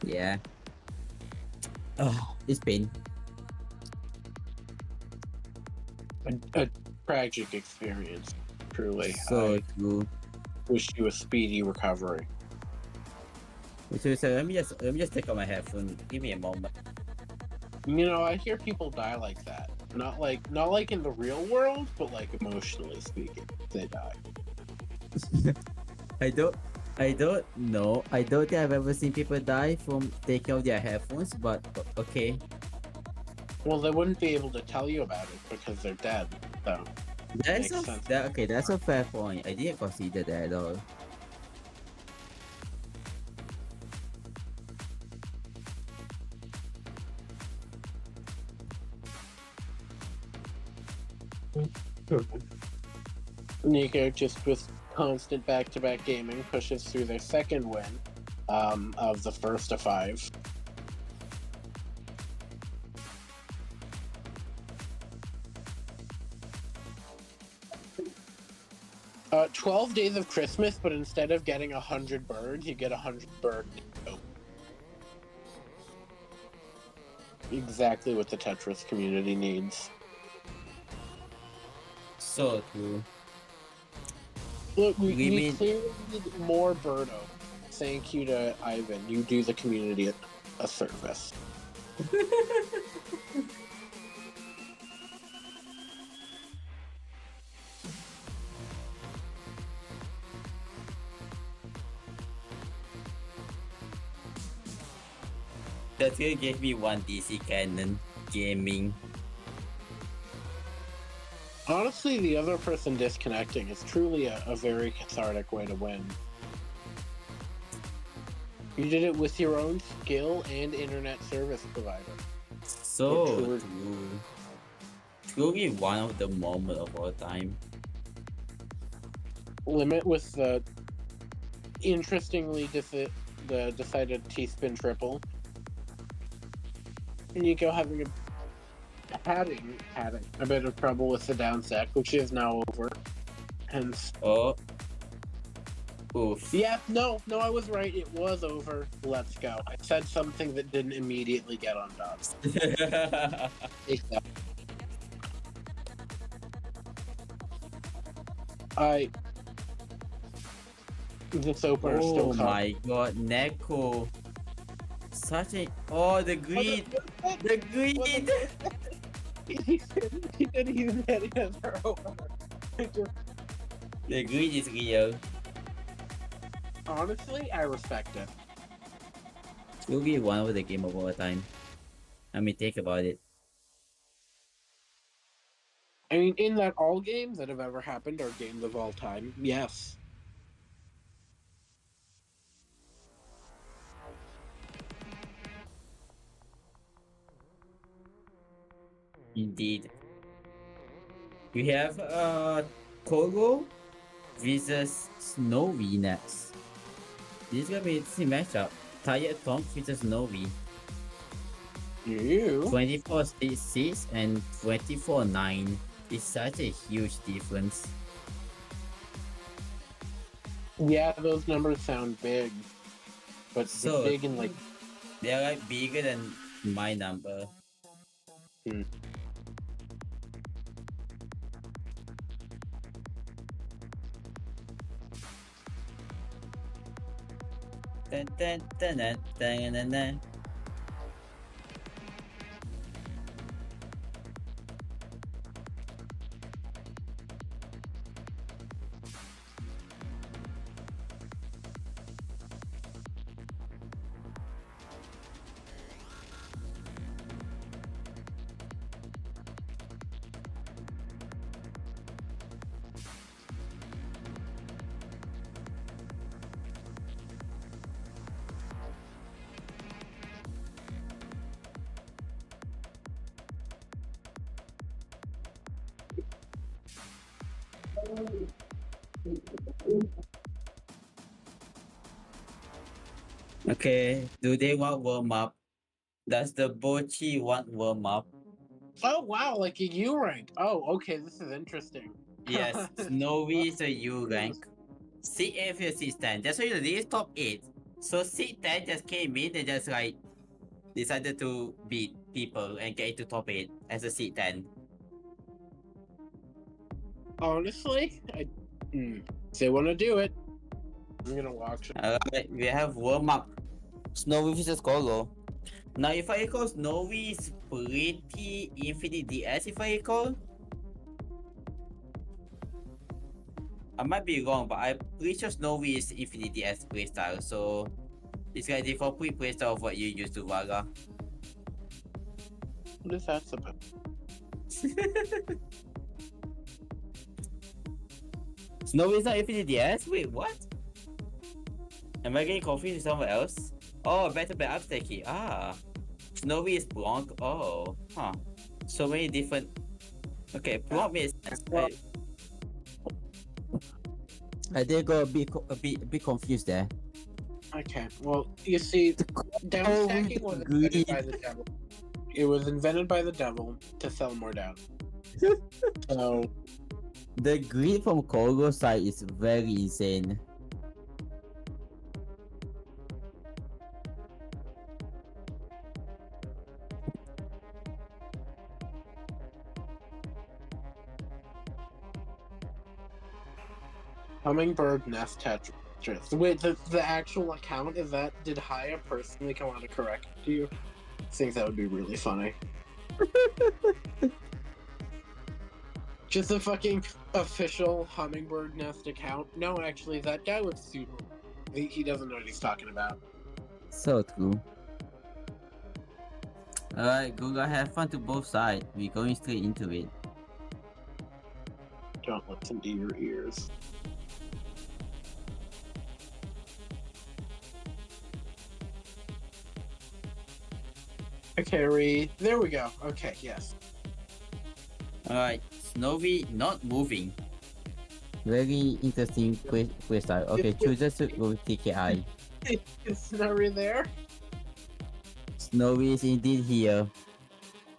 Yeah. It's pain. A tragic experience, truly. So I true. wish you a speedy recovery. So let me just take out my headphone. Give me a moment. You know, I hear people die like that. Not like in the real world, but like emotionally speaking, they die. I don't know. I don't think I've ever seen people die from taking out their headphones, but okay. Well, they wouldn't be able to tell you about it because they're dead. So That's Makes sense. that's a fair point. I didn't consider that at all. Nico, just with constant back-to-back gaming, pushes through their second win of the first of 5. 12 days of Christmas, but instead of getting 100 birds, you get 100 bird Nico. Exactly what the Tetris community needs. So true. Look, we mean- clearly need more Birdo. Thank you to Ivan. You do the community a service. That's gonna give me one DC cannon gaming. Honestly, the other person disconnecting is truly a very cathartic way to win. You did it with your own skill and internet service provider. So True. true. Truly one of the moment of all time. Limit with the interestingly the decided T-spin triple. Nico having a bit of trouble with the down set, which is now over. Hence, Oh. Oof. yeah, no, I was right. It was over. Let's go. I said something that didn't immediately get undone. Exactly. This opener still Oh my god, Neko. Such a the greed. The greed. He didn't even hit it as her opener. The greed is real. Honestly, I respect it. Truly one of the game of all time. I mean, think about it. I mean, in that all games that have ever happened are games of all time. Yes. Indeed. We have Koro versus Snowy next. This is gonna be an interesting matchup. Tired Tonk versus Snowy. You? 24-6 and 24-9 is such a huge difference. Yeah, those numbers sound big, but So big and like. they're like bigger than my number. Hmm. Dun, dun, dun, dun, dun, dun, dun. Okay, do they want warm up? Does the Bochi want warm up? Oh wow, like a U rank. Oh, okay, this is interesting. Yes, Snowy is a U rank. Seed 8 for Seed 10. That's why this is top 8. So Seed 10 just came in and just like decided to beat people and get into top 8 as a Seed 10. Honestly, if they want to do it, I'm gonna watch it. Alright, we have warm up. Snowy versus Kolo. Now, if I recall, Snowy is pretty Infinite DS, if I recall. I might be wrong, but I'm pretty sure Snowy is Infinite DS playstyle, so it's gonna differ playstyle of what you used to Vaga. What is that about? Snowy is not Infinite DS? Wait, what? Am I getting confused with someone else? Oh, better bet Upstacky. Ah. Snowy is Blanc. Oh. Huh. So many different. Okay, Blanc makes sense. Well- I did go a bit confused there. Okay, well, you see, downstacking was invented by the devil. It was invented by the devil to sell more down. So, The greed from Kolo's side is very insane. Hummingbird Nest Tetris. Wait, the actual account is that? Did Haya personally come out to correct you? I think that would be really funny. Just a fucking official Hummingbird Nest account. No, actually, that guy would sue him. He doesn't know what he's talking about. So true. Alright, Google, have fun to both sides. We're going straight into it. Don't listen to your ears. Okay, Reed. There we go. Okay, yes. Alright, Snowy not moving. Very interesting playstyle. Okay, chooses to go with TKI. Is Snorri there? Snowy is indeed here.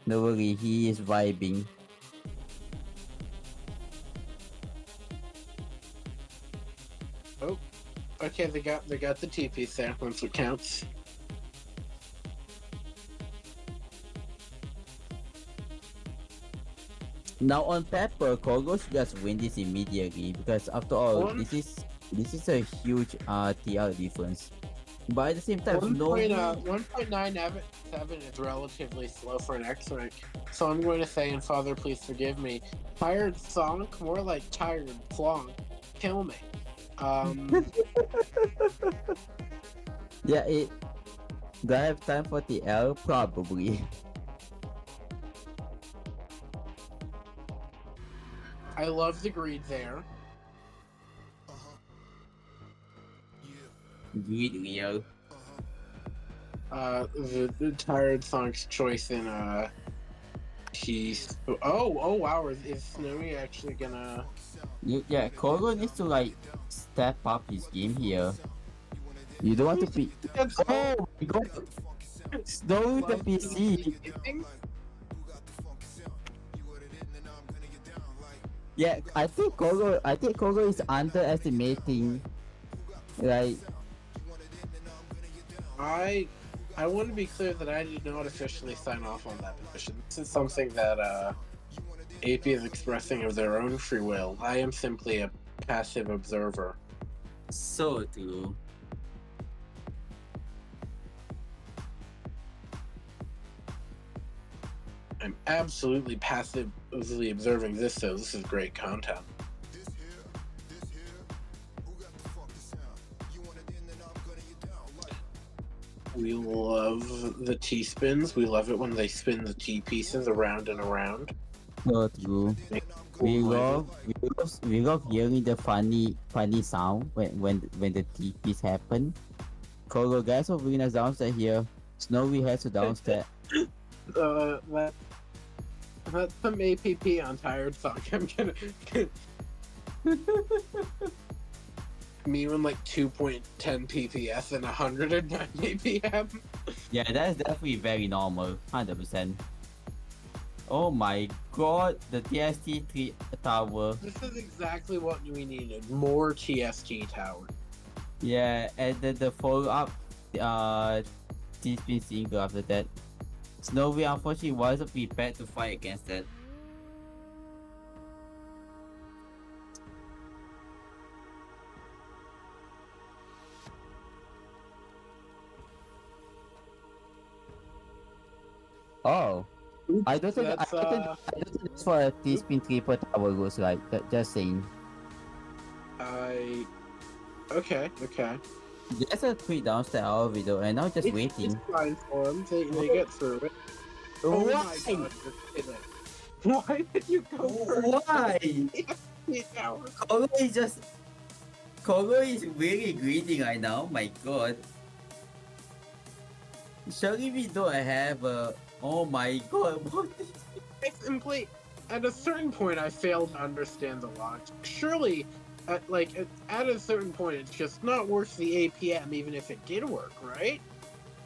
No worry, he is vibing. Okay, they got the TP there. That's what counts. Now on paper, Kogo should just win this immediately because after all, One- this is a huge TR difference. But at the same time, Snowy 1.977 is relatively slow for an X rank. So I'm going to say, and Father, please forgive me, tired Sonic, more like tired Plonk. Kill me. yeah, it. Do I have time for TL? Probably. I love the greed there. Greed Leo. The tired Sonic's choice in He's oh wow, is Snowy actually gonna Yeah, Kogo needs to like step up his game here. You don't want to be. That's Oh my god! Snow with the PC. Yeah, I think Kogo is underestimating. Like, I want to be clear that I did not officially sign off on that position. This is something that AP is expressing of their own free will. I am simply a passive observer. So true. I'm absolutely passively observing this, so this is great content. We love the T spins. We love it when they spin the T pieces around and around. so true. We Cool we love hearing the funny sound when the TPs happen. Kogo, guys will bring us downstairs here. Snowy has to downstairs. That's some APP on Tired Song. I'm gonna. Me when like 2.10 PPS and 109 APM. Yeah, that is definitely very normal, 100%. Oh my god, the TST tower. This is exactly what we needed. More TST tower. Yeah, and then the follow up T-spin single after that. Snowy unfortunately wasn't prepared to fight against that. Oh, I don't think That's, I don't think that's for a T-spin triple tower goes like that. Just saying. Okay. There's a quick downstairs hour video, and now just waiting. It's fine for them. They get through it. Oh my god, you're kidding. Why did you go for Why? TST tower? Kogo is really greedy right now. My god. Surely we don't have a. Oh my god, what is I simply, at a certain point, I failed to understand the logic. Surely, at a certain point, it's just not worth the APM, even if it did work, right?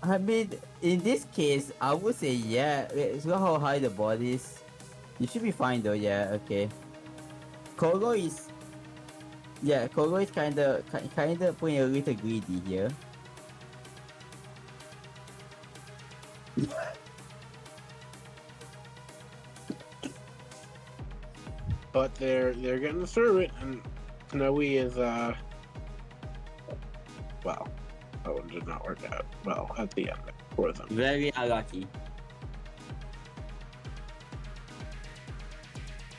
I mean, in this case, I would say yeah. It's not how high the body is. You should be fine though. Yeah, okay. Kogo is kinda putting a little greedy here. But they're getting through it, and Snowy is well, that one did not work out well at the end for them. Very unlucky.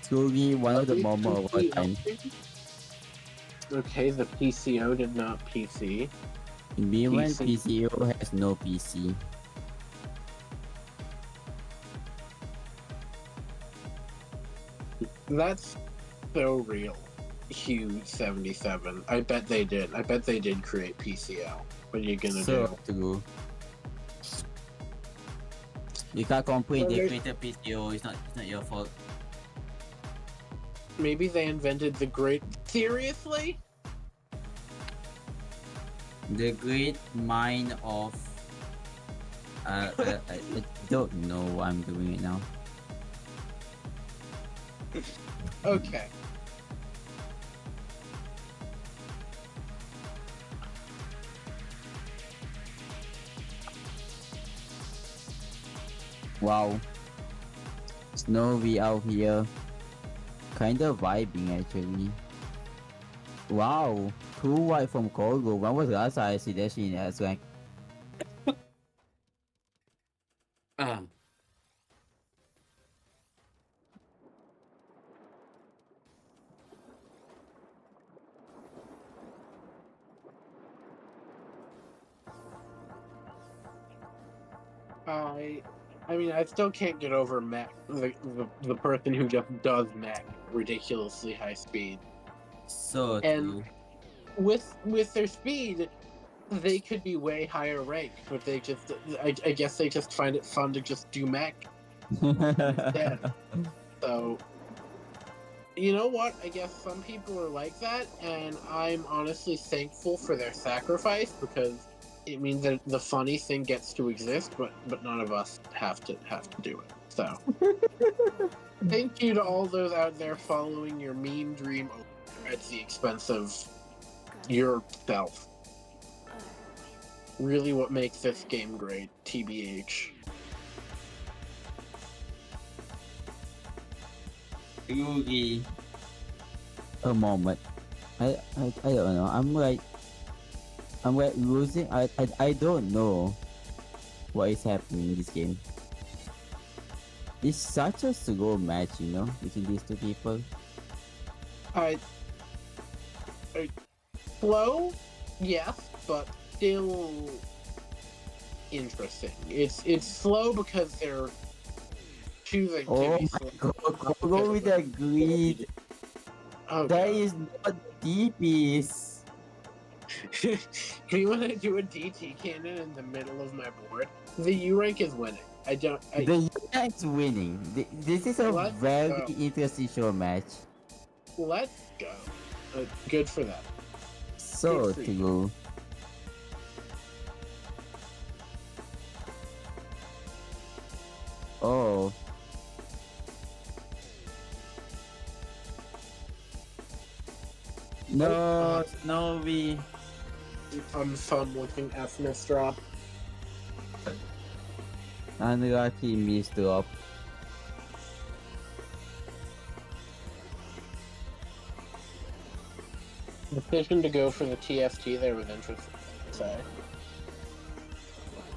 Truly one of the moments of our time. Okay, the PCO did not PC. B1 PC. PCO has no PC. That's so real. Huge 77. I bet they did. I bet they did create PCL. What are you gonna So do? true. You can't complain. Well, They there's- created PCO. It's not your fault. Maybe they invented the great. Seriously? The great mind of. I don't know what I'm doing right now. Okay. Wow. Snowy out here. Kinda vibing actually. Wow. 2 white from Kogo. When was the last time I see that shit in S rank? Ah. I mean, I still can't get over Mac, the person who just does Mac ridiculously high speed. So And- true. With their speed, they could be way higher ranked, but they just, I guess they just find it fun to just do Mac instead. So, you know what? I guess some people are like that, and I'm honestly thankful for their sacrifice because it means that the funny thing gets to exist, but none of us have to do it. So, thank you to all those out there following your meme dream at the expense of yourself. Really, what makes this game great, TBH. Yugi. A moment. I don't know. I'm like losing. I don't know what is happening in this game. It's such a slow match, between these two people. I slow, yes, but still interesting. It's slow because they're choosing to Oh be my slow. god, go with the greed. Oh, That God. is not DPs. Do you want to do a DT cannon in the middle of my board? The U rank is winning. The Unite's winning. This is a Let's very go. interesting show match. Let's go. Good for them. So Good for you. true. Oh. No, Snowy. Fun looking F miss drop. Unlucky miss drop. Decision to go for the TFT there was interesting, I'd say.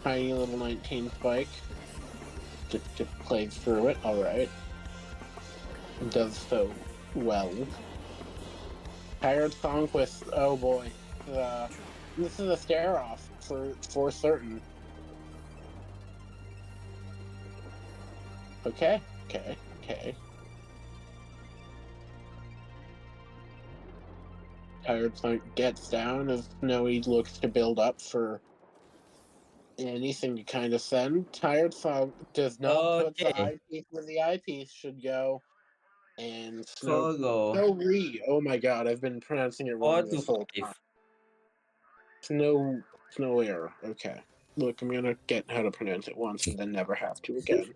Tiny little 19 spike. Just plays through it, alright. Does so well. Tired Songquist, oh boy. This is a stare off for certain. Okay. Tired Song gets down as Snowy looks to build up for anything to kind of send. Tired Song does not put the Okay. eyepiece where the eyepiece should go. And Kogo. Snowy. Oh my god, I've been pronouncing it 4 wrong to this whole 5. time. Snow error. Okay. Look, I'm gonna get how to pronounce it once and then never have to again.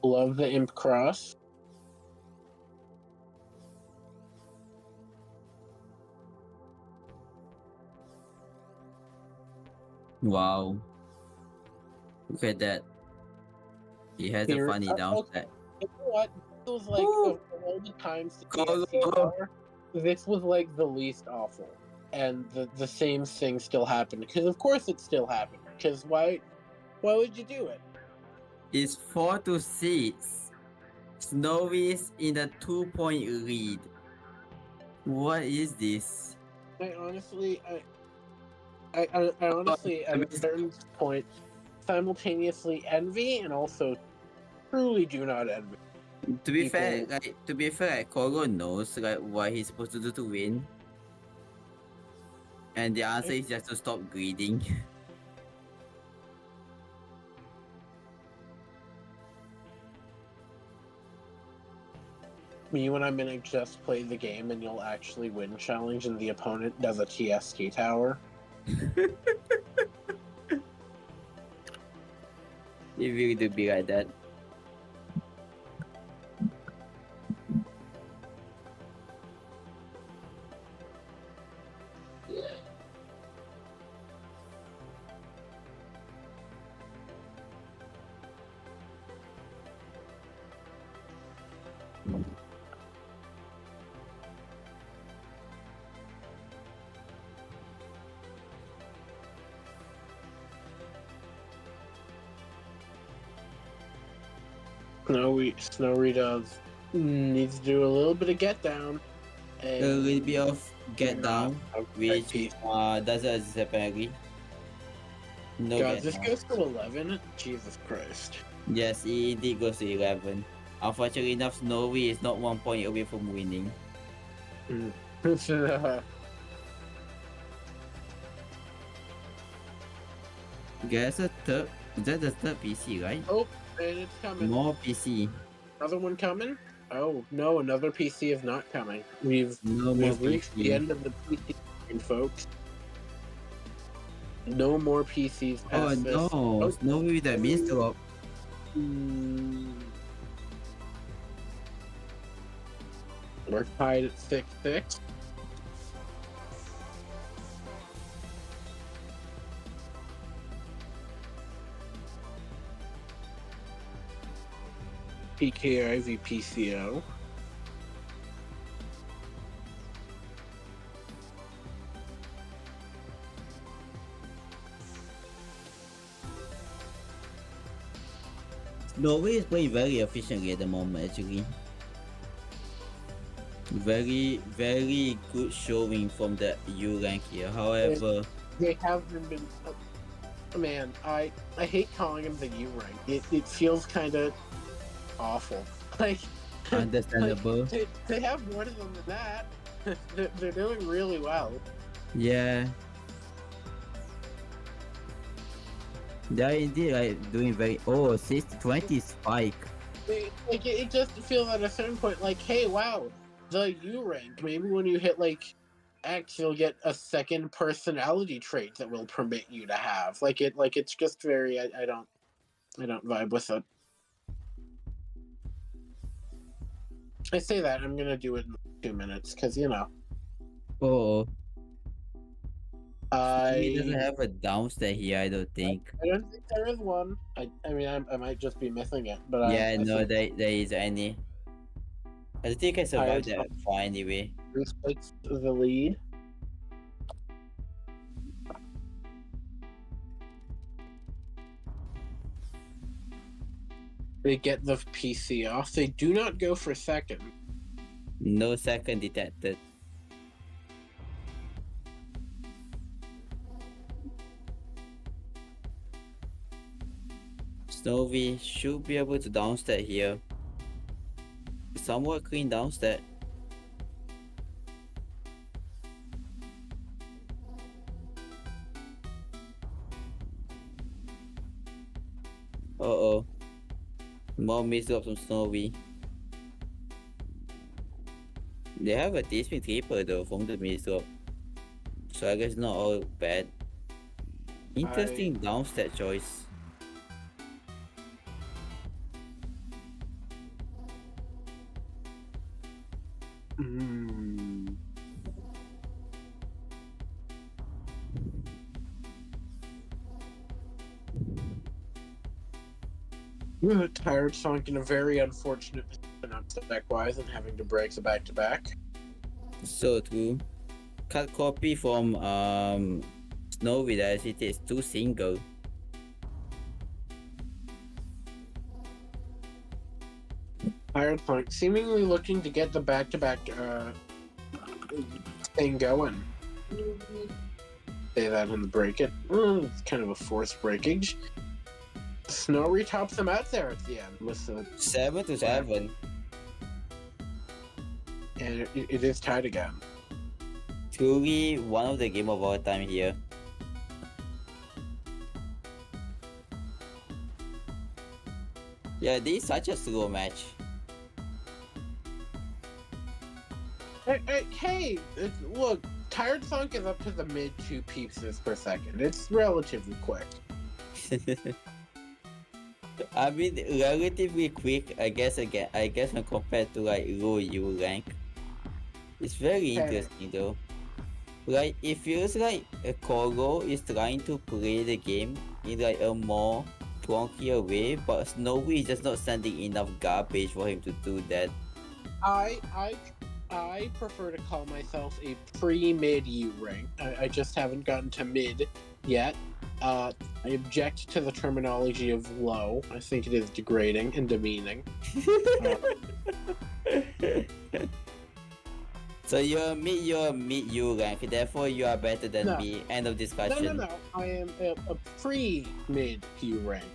Love the Imp Cross. Wow. Look at that. He has a Here- funny downstep. You know what? This was like, Woo! of all the times Go, the TFC go. tower, this was like the least awful. And the same thing still happened. Because of course it still happened. Because why would you do it? It's 4 to 6. Snowy's in a 2-point lead. What is this? I honestly at a certain point simultaneously envy and also truly do not envy. To be People- fair, Kogo knows what he's supposed to do to win. And the answer is just to stop greeding. Me when I'm gonna just play the game and you'll actually win challenge and the opponent does a TST tower. It really do be like that. Snowy does needs to do a little bit of get down. A little bit of get down, which Piece. doesn't exist apparently. No God, get this down. goes to 11. Jesus Christ. Yes, it indeed goes to 11. Unfortunately enough, Snowy is not 1 point away from winning. Guess a third. That's the third PC, right? Oh, and it's coming. More PC. Another one coming? Oh no, another PC is not coming. We've No more reached the PC. end of the PC line, folks. No more PCs Oh past this. no! Snowy with that means to Mm. We're tied at 6-6. PKI v PCO. Norway is playing very efficiently at the moment, actually. Very good showing from the U rank here. However, They haven't been. Man, I hate calling them the U rank. It feels kind of awful. Like understandable. they have more to them than that. They're doing really well. Yeah. They're indeed like doing very. Oh, 60-20 spike. It just feels at a certain point like, hey, wow, the U rank. Maybe when you hit like X, you'll get a second personality trait that will permit you to have. It's just very. I don't vibe with it. I say that I'm gonna do it in 2 minutes because Oh, he doesn't I have a downstairs here. I don't think. don't think there is one. I mean I might just be missing it, but Yeah, I no, think there is any. I think I survived Tired that far anyway. Bruce takes the lead. They get the PC off. They do not go for second. No second detected. Snowy should be able to downstep here. Somewhat clean downstep. Uh-oh. More mix-up from Snowy. They have a decent keeper though from the mix-up. So I guess not all bad. Interesting downstep choice. Tired sunk in a very unfortunate position on spec-wise and having to break the back-to-back. So true. Cut copy from Snowy as it is 2 single. Tired sunk, seemingly looking to get the back-to-back thing going. Say that in the break it. It's kind of a forced breakage. Snowy tops them out there at the end with the 7-7. and it is tied again. Truly one of the game of all time here. Yeah, this is such a slow match. Hey, look, Tired Thunk is up to the mid 2 pieces per second. It's relatively quick. I mean, relatively quick, I guess when compared to like low U rank. It's very interesting though. Like, it feels like Koro is trying to play the game in like a more clunkier way, but Snowy is just not sending enough garbage for him to do that. I prefer to call myself a pre-mid U rank. I just haven't gotten to mid yet. I object to the terminology of low. I think it is degrading and demeaning. So you're mid U rank, therefore you are better than No. me. End of discussion. No. I am a pre-mid U rank.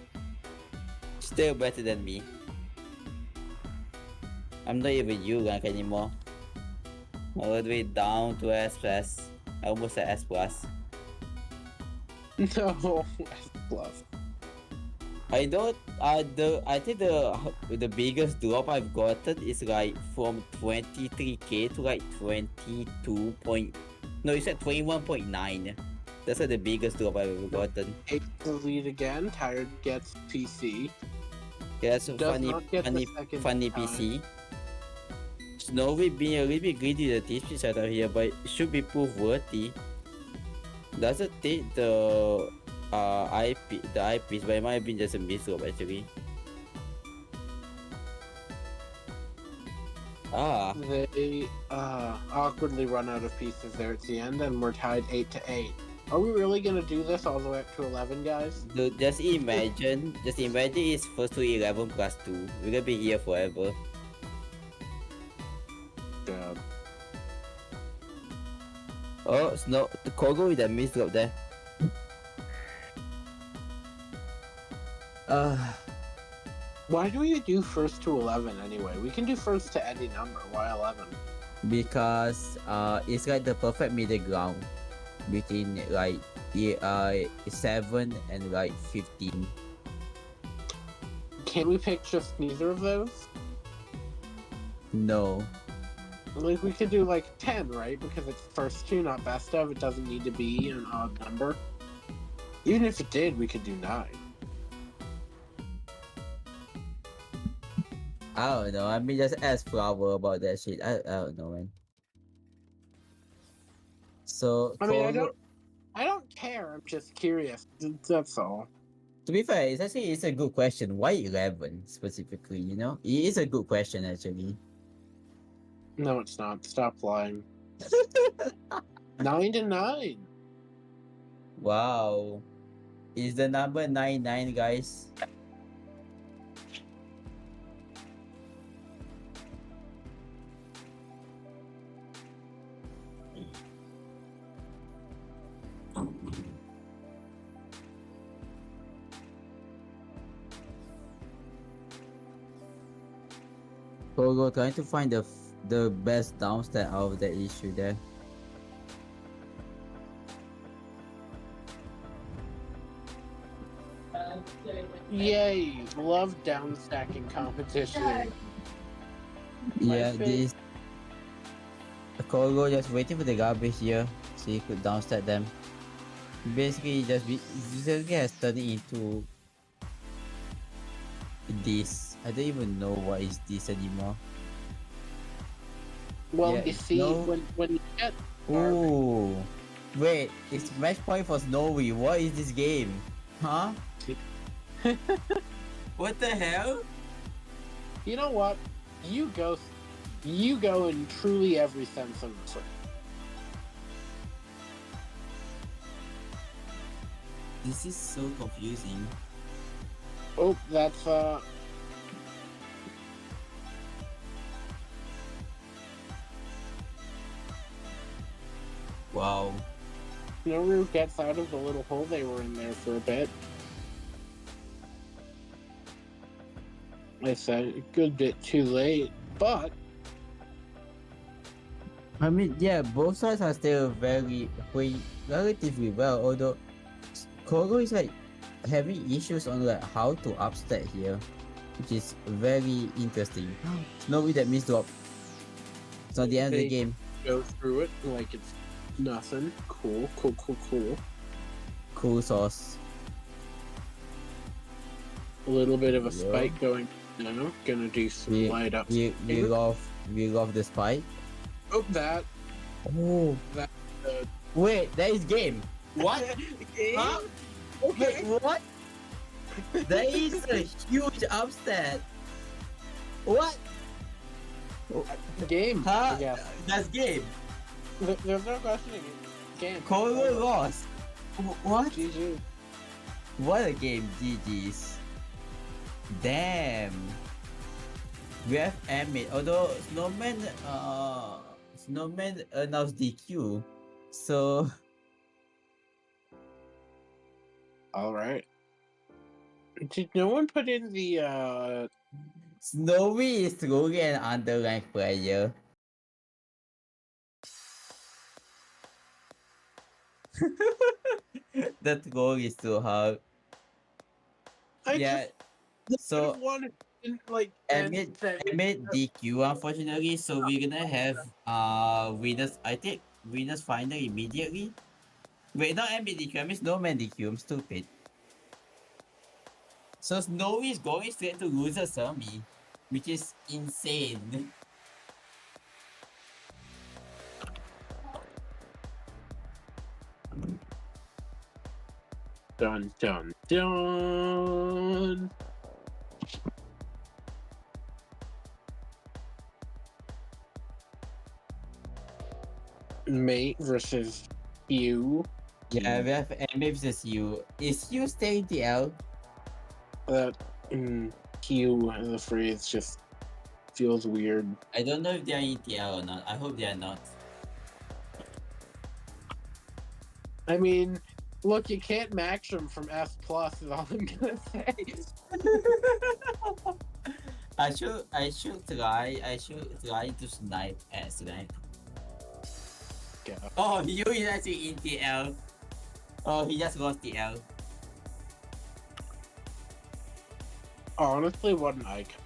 Still better than me. I'm not even U rank anymore. All the way down to S plus. Almost at S plus. No, Love. I don't. I think the biggest drop I've gotten is like from 23k to like 22 point. No, it's at 21.9. That's like the biggest drop I've ever gotten. Takes the lead again. Tired gets PC. Yeah, that's a Does funny, not get funny, the second funny time. PC. Snowy being a little bit greedy with the TP setup here, but it should be proof worthy. Doesn't take the IPs, but it might have been just a misdrop actually. Ah, They awkwardly run out of pieces there at the end, and we're tied 8-8. Are we really gonna do this all the way up to 11, guys? dude, just imagine it's first to 11 plus 2. We're gonna be here forever. God. Oh, Snow, the Kogo with that misdrop there. Why do we do first to 11 anyway? We can do first to any number. Why 11? Because it's like the perfect middle ground between like 7 and like 15. Can we pick just neither of those? No. Like, we could do like 10, right? Because it's first to, not best of. It doesn't need to be an odd number. Even if it did, we could do 9. I don't know. I mean, just ask Flower about that shit. I don't know, man. So, I mean, Kogo, I don't care. I'm just curious. That's all. to be fair, it's a good question. Why 11 specifically? You know, it is a good question actually. No, it's not. Stop lying. 9-9. Wow, is the number 99, guys? Kogo trying to find the best downstat out of the issue there. Yay! Love downstacking competition. Yeah, favorite- this Kogo just waiting for the garbage here so he could downstat them. Basically, just has turned it into this. I don't even know what is this anymore. Well, Yeah, you see, no- when you get Ooh, wait, it's match point for Snowy. What is this game? Huh? What the hell? you know what, you go in truly every sense of the word. This is so confusing. Oh, that's Wow. Noru gets out of the little hole they were in there for a bit. It's a good bit too late, but I mean, yeah, both sides are still playing relatively well. Although Kogo is like having issues on like how to upstat here, which is very interesting. Snowy that misdrop. It's not the end of the They- game. go through it like it's nothing. Cool. Cool sauce. A little bit of a Yeah. spike going now. Gonna do some We light up. we love the spike. Oh, that. Oh, uh, wait, that is game. What? Huh? Okay. Wait, what? That is a huge upset. What? Game. Huh? I guess. That's game. There's no questioning it. Game. Kogo lost. What? GG. What a game, GG's. Damn. We have Amit, although Snowman announced DQ. So All right. Did no one put in the Snowy is truly an underranked player. That goal is too hard. I Yeah. just could So have won it. Didn't like and Emit then Emit DQ unfortunately. So we're gonna have winners. I think winners final immediately. Wait, not Emit DQ. I mean Snowman DQ. I'm stupid. So Snowy is going straight to loser zombie, which is insane. dun dun dun. Mate versus you. Yeah, we have Emit versus you. Is you staying TL? That Q as a phrase just feels weird. I don't know if they are in TL or not. I hope they are not. I mean, look, you can't max them from S plus. Is all I'm gonna say. I should try to snipe and snipe. Yeah. Oh, you is actually in TL. Oh, he just lost TL. Honestly, what an icon.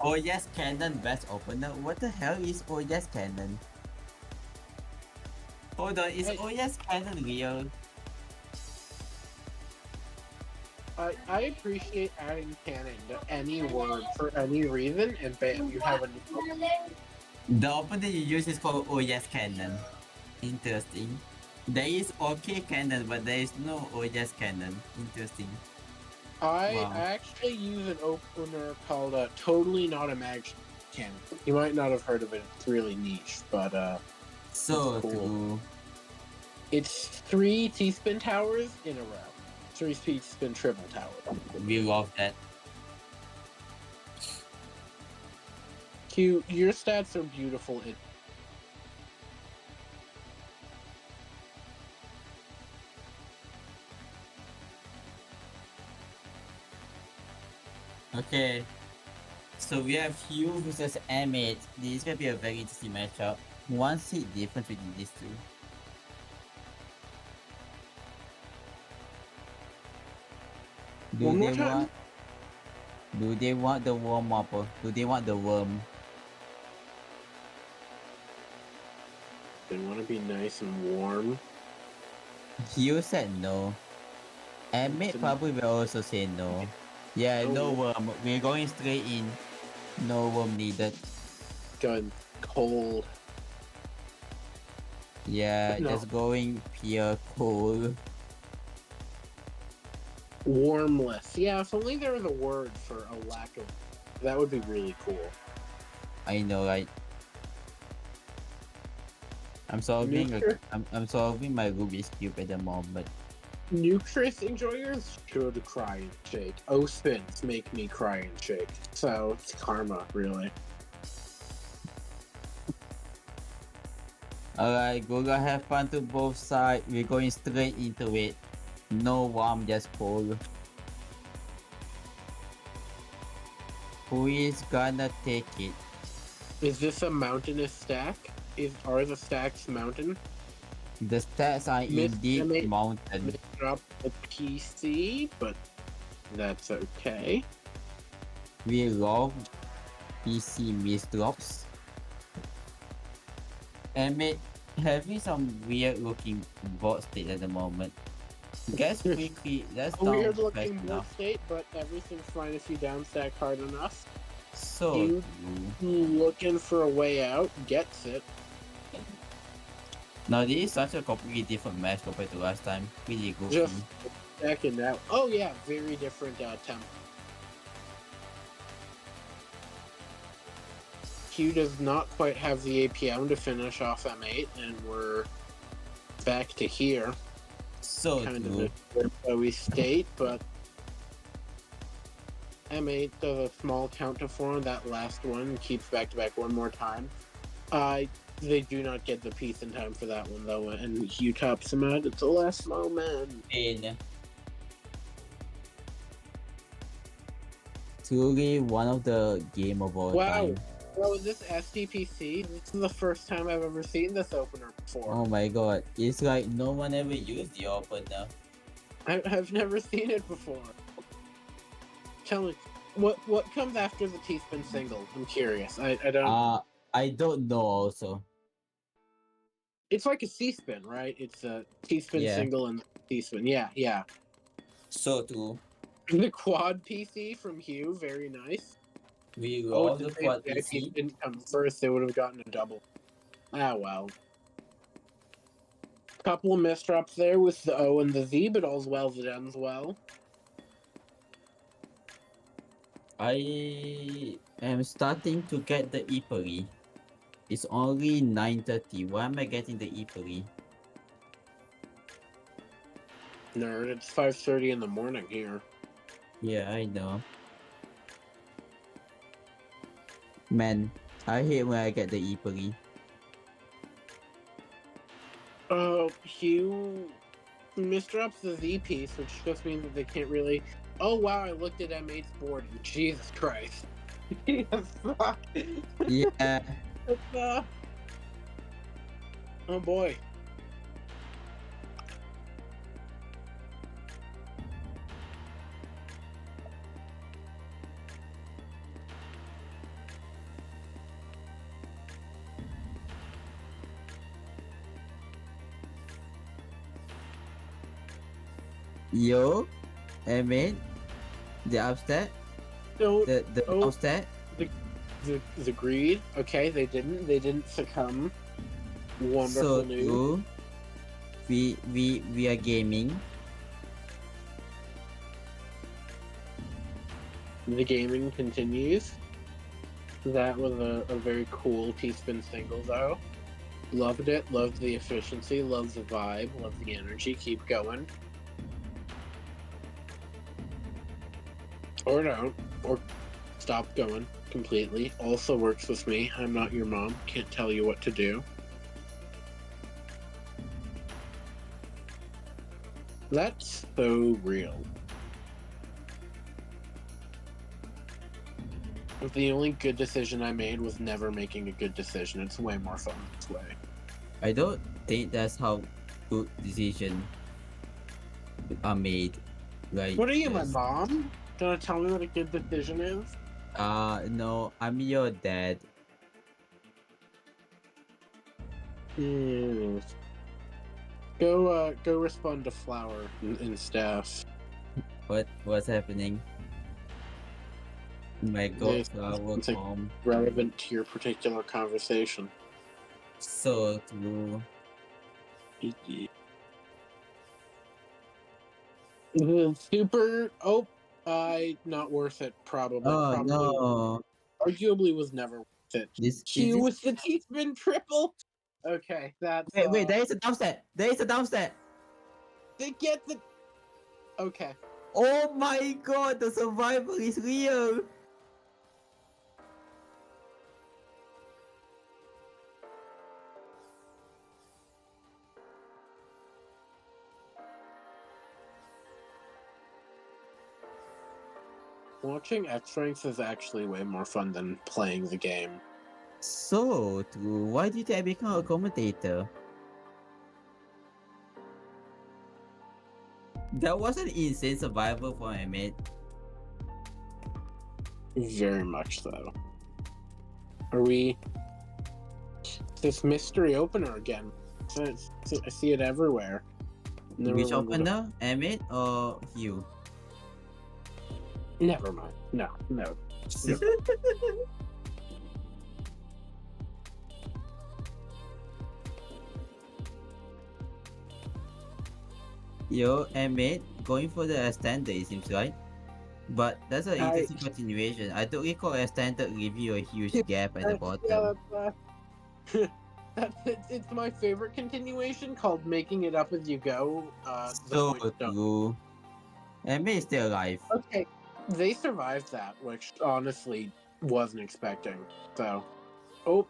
Oh yes, Cannon best opener. What the hell is Oh yes Cannon? Hold on, is Hey. Oh yes Cannon real? I appreciate adding canon to any word for any reason, and bam, you have a new. The opener you use is called Oh yes Cannon. Interesting. There is OK Cannon, but there is no Oh yes Cannon. Interesting. I Wow. actually use an opener called Totally Not a Mag Cannon. You might not have heard of it. It's really niche, but So It's cool. true. it's 3 T-spin towers in a row. 3 T-spin triple tower. We love that. Q, your stats are beautiful. Okay. So we have Hugh versus Emmett. This is gonna be a very interesting matchup. One seed difference between these two. Do One more they time? want? Do they want the worm up or do they want the worm? They want to be nice and warm. Hugh said no. Emmett Didn't- probably will also say no. Yeah, no No. worm. We're going straight in. No worm needed. Done. Cold. Yeah, No. just going pure cool. Warmless. Yeah, if only there was a word for a lack of. That would be really cool. I know, right? I'm solving. Nuclear- I'm solving my Rubik's cube at the moment. Nutrith enjoyers should cry and shake. O-spins make me cry and shake. So it's karma, really. Alright, Google, have fun to both sides. We're going straight into it. No warm, just cold. Who is gonna take it? Is this a mountainous stack? Are the stacks mountain? The stats are Miss indeed Emmett- mountain. Drop the PC, but that's okay. We love PC misdrops. Emmett, having some weird looking board state at the moment. Guess quickly, that's A not weird fast looking board enough. state, but everything's fine if you downstack hard enough. So You- true. Looking for a way out, gets it. Now this is such a completely different match compared to last time. Really good. Just stacking that. Oh yeah, very different tempo. Q does not quite have the APM to finish off M8, and we're back to here. So Kind true. of a flowy state, but M8 does a small count to 4 on that last one, keeps back to back one more time. They do not get the piece in time for that one though, and Hugh tops him out at the last moment. In truly one of the game of all Wow. time. Bro, is this SDPC? This is the first time I've ever seen this opener before. Oh my god. It's like no one ever used the opener. I've never seen it before. Tell me, what comes after the T-spin single? I'm curious. I don't. I don't know also. It's like a C-spin, right? It's a T-spin Yeah. single and T-spin. Yeah, yeah. So true. The quad PC from Hugh, very nice. We Oh, love the the quad VIP PC. didn't come first. They would have gotten a double. Ah, well. Couple of misdrops there with the O and the Z, but all's well that ends well. I am starting to get the Ipari. It's only 9:30. Why am I getting the Ipari? Nerd, it's 5:30 in the morning here. Yeah, I know. Man, I hate when I get the Ipari. Hugh misdrops the Z piece, which just means that they can't really. Oh wow! I looked at M8's board. And Jesus Christ! Fuck. Yeah. Oh boy. Yo, Emmett, the upstep, So the Oh. upstep. the greed. Okay, they didn't succumb. Wonderful So news. true. We are gaming. The gaming continues. That was a very cool T-spin single though. Loved it. Loved the efficiency. Loved the vibe. Loved the energy. Keep going. Or don't. Or stop going completely. Also works with me. I'm not your mom. Can't tell you what to do. That's so real. The only good decision I made was never making a good decision. It's way more fun this way. I don't think that's how good decisions are made. Like What are you, my just- mom? Gonna tell me what a good decision is? No, I'm your dad. Go respond to Flower and staff. What's happening? My god, There's flower something- home. Relevant to your particular conversation. So true. Super. Oh, not worth it. Probably. Oh Probably. no. Arguably was never worth it. This Q is with the T-spin triple. Okay, that's. wait, there is a downstep. There is a downstep. They get the. Okay. Oh my god, the survival is real. Watching X ranks is actually way more fun than playing the game. So true. Why did I become a commentator? That was an insane survival for my mate. Very much so. Are we? This mystery opener again. I see it everywhere. Never Which mind what it- opener? Emmett or you? Never mind. No. Yo, Emmett, going for the standard it seems right. But that's an interesting continuation. I don't recall a standard give you a huge gap at the bottom. It's my favorite continuation called Making It Up As You Go. The So point don't- true. Emmett is still alive. Okay, they survived that, which honestly wasn't expecting. So, oh,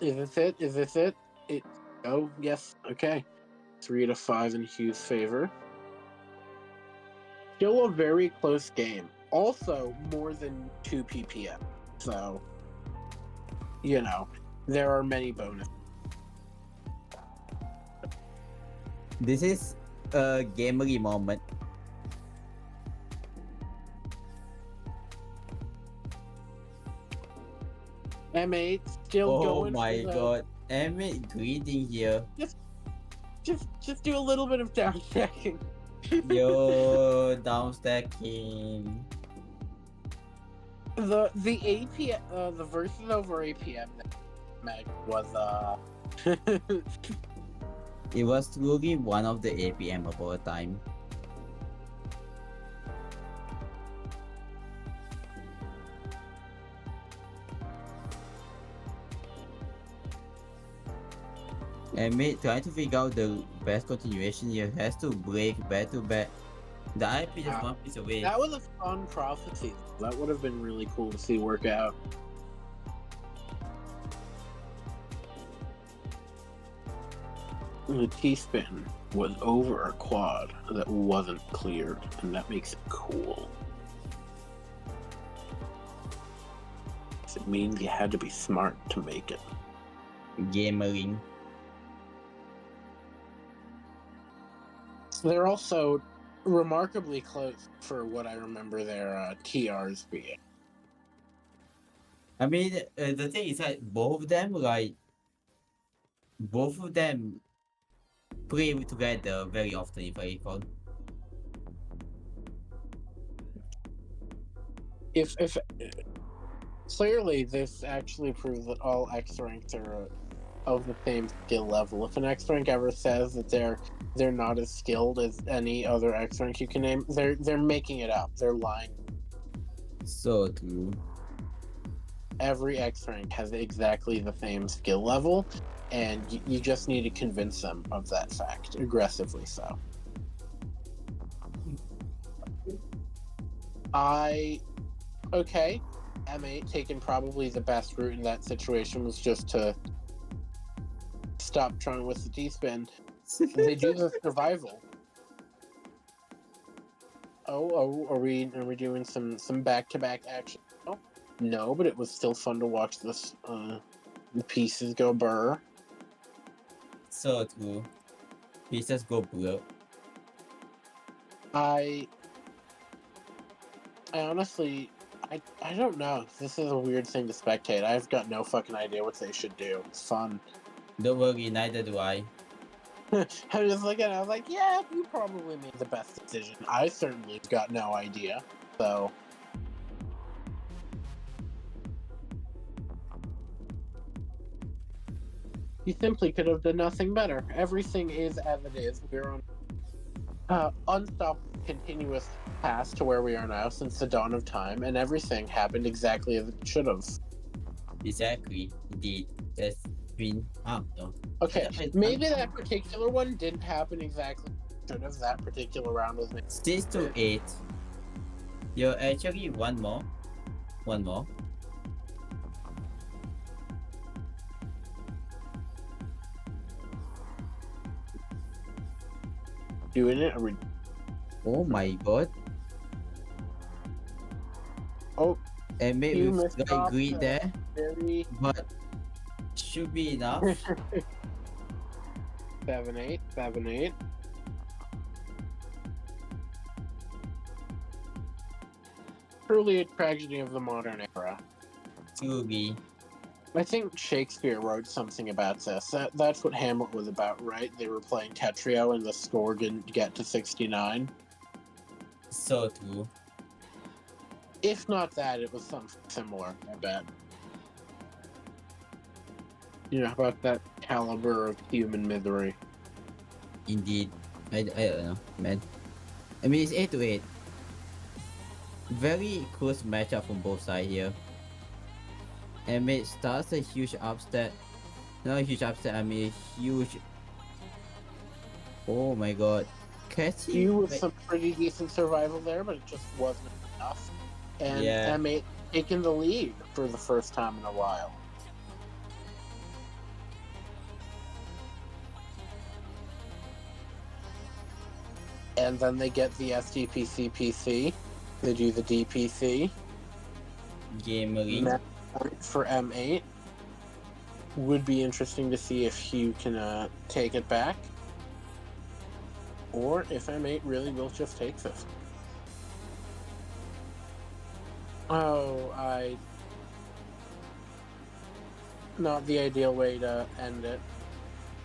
is this it? Is this it? Oh, yes. Okay, 3-5 in Hugh's favor. Still a very close game. Also, more than 2 ppm. So, you know, there are many bonuses. This is a gamery moment. M8 still Oh going. my for the, god. Emmett greeting here. Just do a little bit of down checking. Yo, downstacking. The APM the versus over APM that Meg was It was truly one of the APM of all time. Emmett trying to figure out the best continuation here has to break back to back. The IP just one piece away. that was a fun prophecy. That would have been really cool to see work out. The T-spin was over a quad that wasn't cleared, and that makes it cool. It means you had to be smart to make it. Gamering. They're also remarkably close for what I remember their TRs being. I mean, the thing is that both of them play together very often, if I recall. If clearly this actually proves that all X ranks are of the same skill level. If an X rank ever says that they're not as skilled as any other X rank you can name, they're making it up. They're lying. So true. Every X rank has exactly the same skill level, and you just need to convince them of that fact, aggressively so. Okay, M8 taking probably the best route in that situation was just to stop trying with the D-spin. They do the survival. Are we doing some back-to-back action? No, but it was still fun to watch this the pieces go burr. So true. Pieces go blue. I honestly I don't know. This is a weird thing to spectate. I've got no fucking idea what they should do. It's fun. Don't worry, neither do I. I was just looking, I was like, yeah, you probably made the best decision. I certainly got no idea. So you simply could have done nothing better. Everything is as it is. We're on unstopped continuous path to where we are now since the dawn of time, and everything happened exactly as it should have. Exactly. Indeed. That's been no. Okay, maybe that particular one didn't happen exactly as it should have. That particular round was 6 to 8. You're actually one more. One more. doing it. Oh my god. Oh, And maybe you we missed got off agreed the there, very but should be enough. 7-8, 7-8. Truly a tragedy of the modern era. Truly. I think Shakespeare wrote something about this. That's what Hamlet was about, right? They were playing Tetrio and the score didn't get to 69. So true. If not that, it was something similar, I bet. You know, about that caliber of human misery. Indeed. I don't know, man. I mean, it's 8 to 8. Very close matchup from both sides here. And it starts a huge upset. Not a huge upset, I mean a huge. Oh my god. Catchy. You with some pretty decent survival there, but it just wasn't enough. And Yeah. M8 taking the lead for the first time in a while. And then they get the SDPC PC. They do the DPC. Gamering. Net point for M8. would be interesting to see if Hugh can take it back, or if M8 really will just take this. Oh, not the ideal way to end it.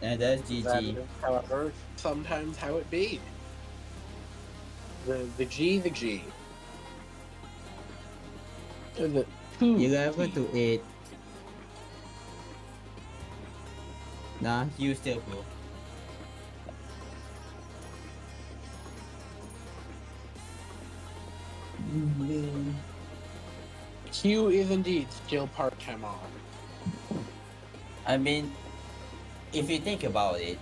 And that's That GG. is, however, sometimes how it be. The G. The 11 to 8. Nah, You still go. Q is indeed still part-time on. I mean, if you think about it,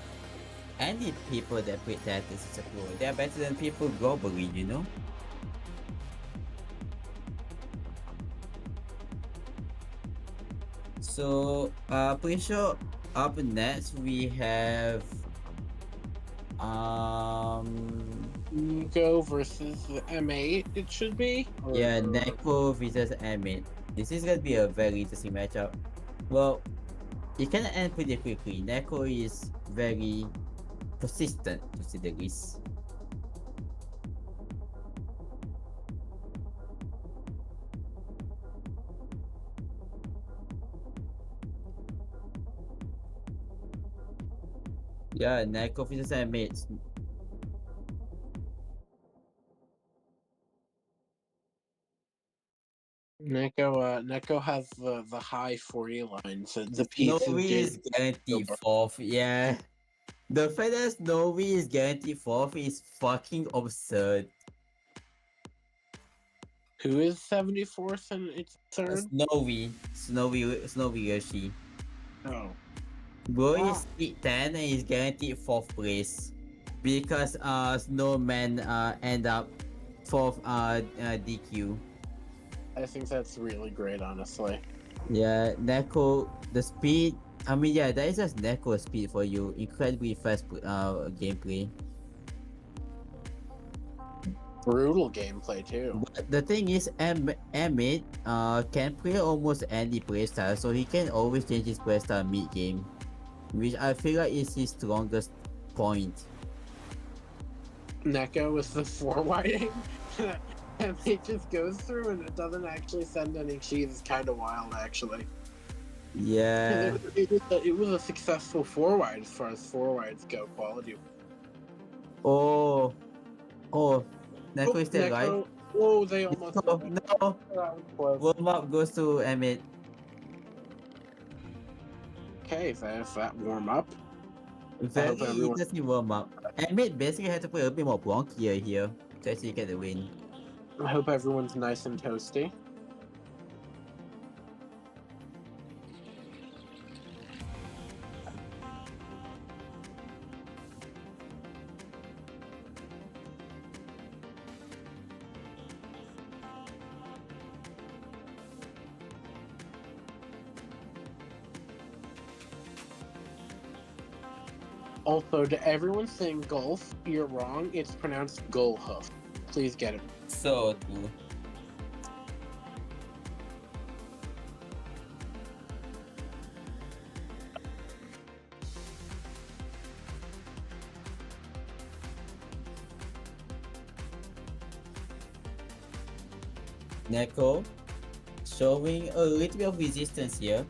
any people that play Tetris as a pro, they're better than people globally, you know? So, pretty sure up next we have Nico versus the M8, it should be? yeah, Or- Neko versus Amit. This is gonna be a very interesting matchup. Well, it can end pretty quickly. Neko is very persistent to say the least. Yeah, Neko versus Amit. Neko has the high 40 line, so the pieces Snowy is did guaranteed over. fourth, yeah. The fact that Snowy is guaranteed fourth is fucking absurd. Who is 74th and it's third? Snowy Yoshi. Oh. Bro Wow. is speed 10 and is guaranteed fourth place. Because Snowman end up fourth DQ. I think that's really great, honestly. Yeah, Neko, the speed. I mean, yeah, that is just Neko speed for you. Incredibly fast gameplay. Brutal gameplay too. But the thing is, Amit can play almost any playstyle, so he can always change his playstyle mid game, which I feel like is his strongest point. Neko with the forwarding, and it just goes through and it doesn't actually send any cheese. It's kind of wild, actually. Yeah. It was a successful forward as far as forwards go, quality. Oh, Neko is still alive. Neko, oh, they almost. No, no. That was close. Warm up goes to Amit. Okay, there's that warm up. Very everyone- interesting warm up. Amit basically had to play a bit more blonkier here to actually get the win. I hope everyone's nice and toasty. Also, to everyone saying golf, you're wrong. It's pronounced Golhoof. Please get it. So true. Neko showing a little bit of resistance here.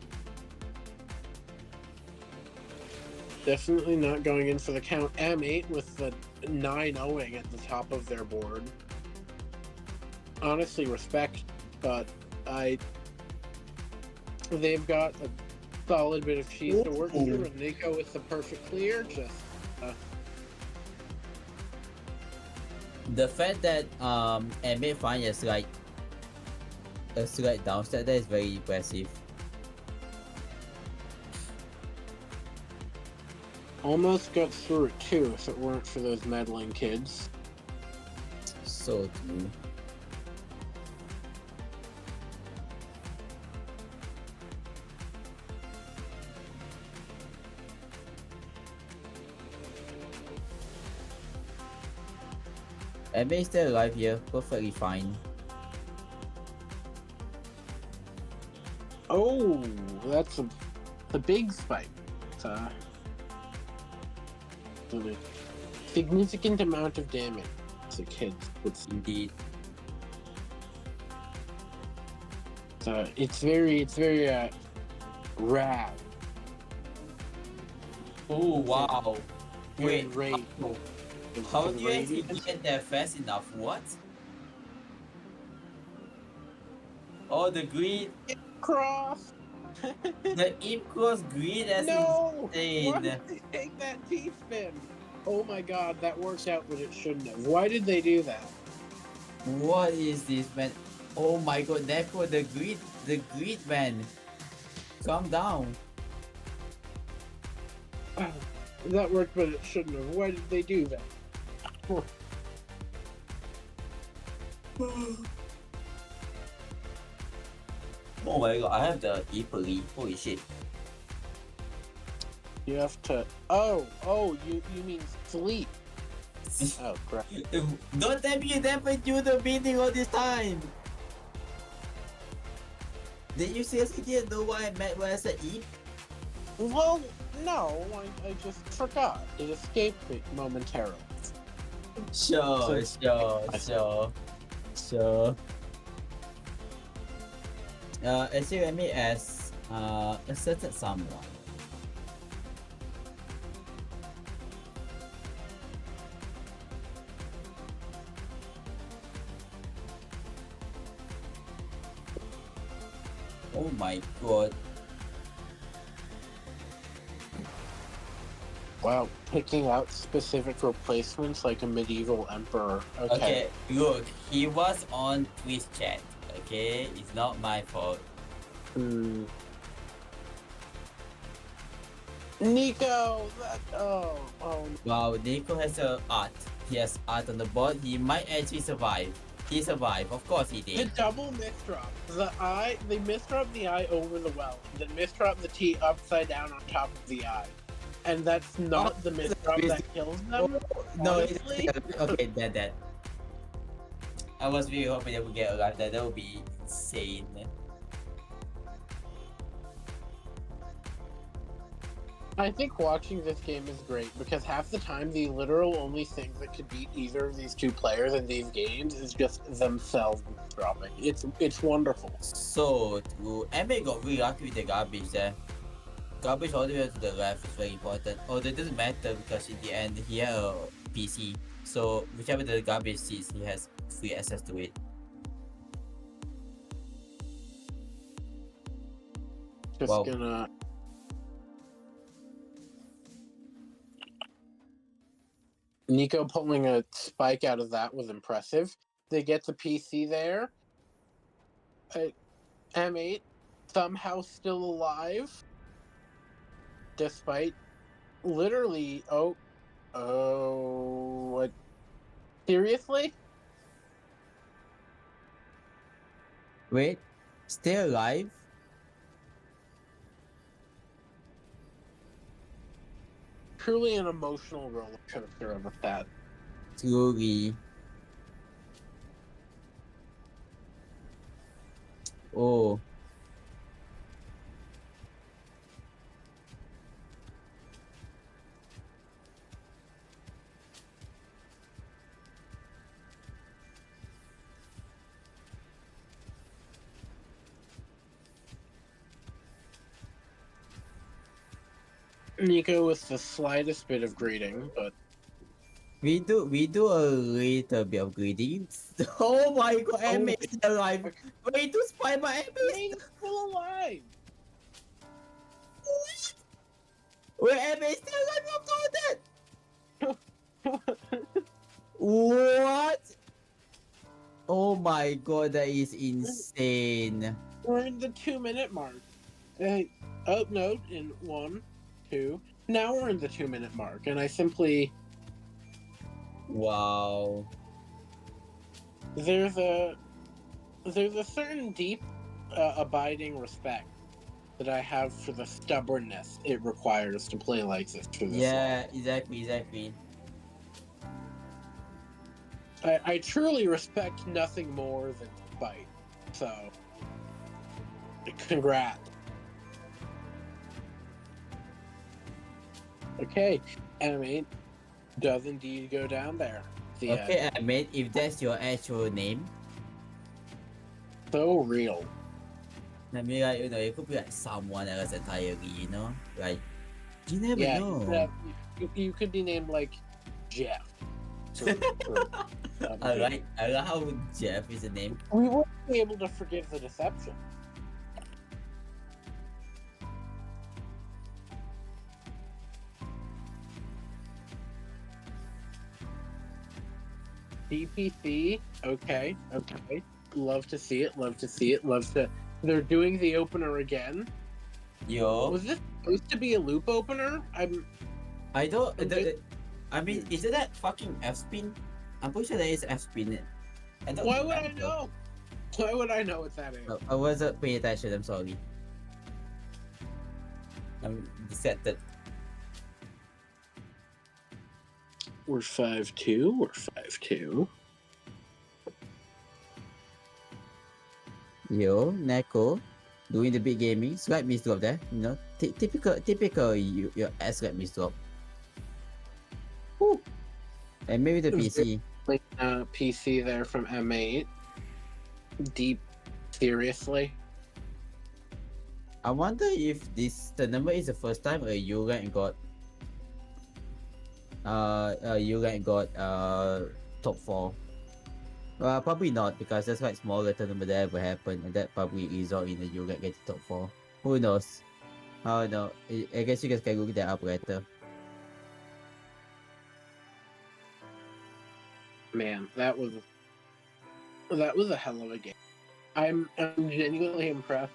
Definitely not going in for the count. M8 with the 9-0ing at the top of their board. Honestly, respect, but they've got a solid bit of cheese to work through, and Nico with the perfect clear. Just The fact that Amit finds a slight downstep, that is very impressive. almost got through it too, if it weren't for those meddling kids. So true. Amit is still alive here, perfectly fine. Oh, that's the big spike. It's a significant amount of damage to kids. Indeed. It's very rad. Oh wow. Very Wait, rage. how do you actually Rage. get there fast enough? What? Oh, the greed, Cross. the Imp Cross greed, that's No! Why insane. did they take that T-spin? Oh my god, that worked out, but it shouldn't have. Why did they do that? What is this, man? Oh my god, Neko, the greed, man. Calm down. That worked, but it shouldn't have. Why did they do that? Oh my god, I have the Ipoli. Holy shit. You have to. Oh, you mean sleep? Oh, crap. Don't tell me you never do the meeting all this time. Did you seriously didn't know what I meant when I said eat? Well, no, I just forgot. It escaped me momentarily. Sure. Assume me as a certain someone. Oh my god. Wow, picking out specific replacements like a medieval emperor. Okay, look, he was on Twitch chat. Okay, it's not my fault. Hmm. Nico! Oh. Wow, Nico has a art. He has art on the board. He might actually survive. He survived. Of course he The did. double misdrop. They misdrop the eye over the well, then misdrop the T upside down on top of the eye. And that's not the misdrop that kills them. No, honestly? okay, that. I was really hoping they would get alive. That would be insane. I think watching this game is great because half the time the literal only thing that could beat either of these two players in these games is just themselves dropping. It's wonderful. So true. Emmett got really lucky with the garbage there. Garbage all the way to the left is very important. Although it doesn't matter because in the end he had a PC. So whichever the garbage sees, he has free access to it. Just Wow. gonna. Nico pulling a spike out of that was impressive. They get the PC there. M8 somehow still alive, despite literally. What? Seriously? Wait, still alive? Truly an emotional roller coaster of a stat. Truly. Oh. Nico with the slightest bit of greeting, but We do a little bit of greeting. Oh my god, Emma is still alive. Wait to spy my Emma. he's still alive. Wait, Emma is still alive. I'm that. What? Oh my god, that is insane. We're in the 2-minute mark. No, in 1, 2. Now we're in the 2-minute mark, and I simply Wow. there's a certain deep, abiding respect that I have for the stubbornness it requires to play like this for this Yeah, exactly. long. I truly respect nothing more than spite. So, congrats. Okay, M8 does indeed go down there. The Okay, mate, if that's your actual name, so real. I mean, like, it could be like someone else entirely, like, you never Yeah, know. you could be named like Jeff. I like how Jeff is a name. We won't be able to forgive the deception. DPC, okay. Love to see it. They're doing the opener again. Yo, Was this supposed to be a loop opener? I don't. Okay. I mean, is it that fucking F spin? I'm pretty sure there is F spin. I don't Why would I remember. know? Why would I know what that is? I wasn't paying attention. I'm sorry. I'm distracted. We're 5-2. We're 5-2. Yo, Neko, doing the big gaming. Slight miss drop there. Typical your ass slight miss drop. Woo. And maybe the PC. Like PC there from M8. Deep, seriously. I wonder if the number is the first time you got top 4. Probably not, because that's quite small tournament that ever happened, and that probably result in the Yuga getting top 4. Who knows? I don't know. I guess you guys can look that up later. Man, that was a hell of a game. I'm genuinely impressed.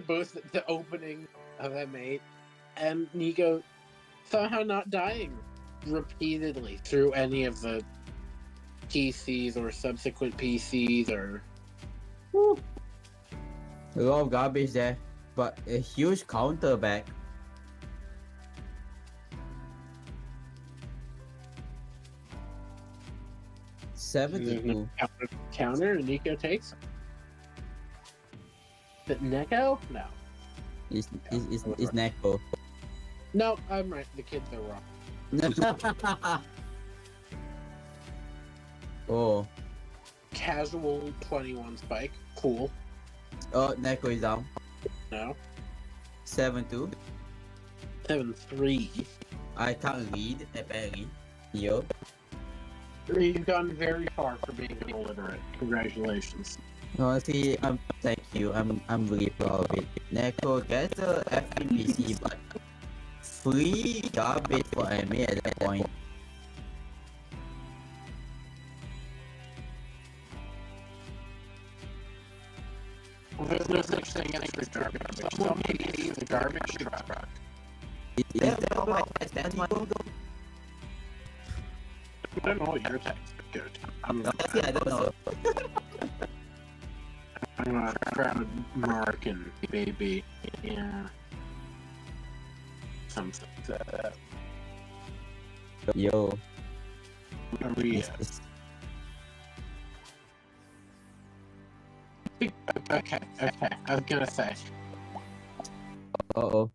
Both the opening of M8 and Nico somehow not dying repeatedly through any of the PCs or subsequent PCs or. Woo. A lot of garbage there, but a huge counter back. Seven to 2. Counter and Nico takes. But Neko? No. Is Neko. No, I'm right. The kids are wrong. Oh. Casual 21 spike. Cool. Oh, Neko is down. No. 7-2. 7-3. I can't read, apparently. Yo. You've gone very far for being illiterate. Congratulations. Honestly, thank you. I'm really proud of it. Neko gets a FPC, but free garbage for MA at that point. There's no such thing as free garbage. Someone pays the garbage truck. Is that how my stand my go? I don't know what your text is good. Honestly, I don't know. I'm a proud American baby. Yeah. Something like that. Yo. Maria. Okay. I was gonna say. Uh-oh.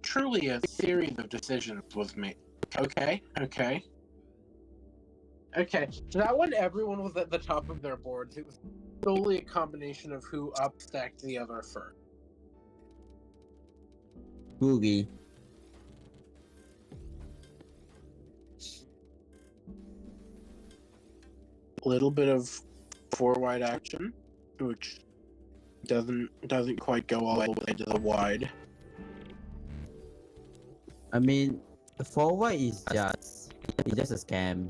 Truly a series of decisions was made. Okay. That one, everyone was at the top of their boards. It was solely a combination of who upstacked the other first. Boogie. Little bit of 4-wide action, which doesn't quite go all the way to the wide. I mean, forward is just a scam.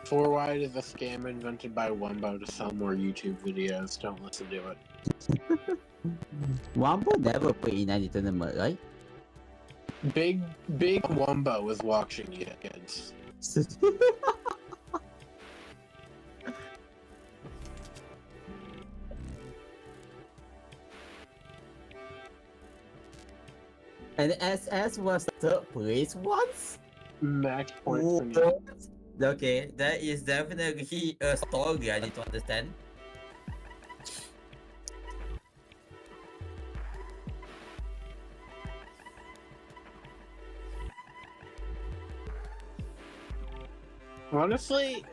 Four wide is a scam invented by Wumbo to sell more YouTube videos. Don't listen to it. Wambo never played in any tournament, right? Big Wumbo is watching you, kids. And SS was third place once? Max point for me. What? Okay, that is definitely a story I need to understand. Honestly,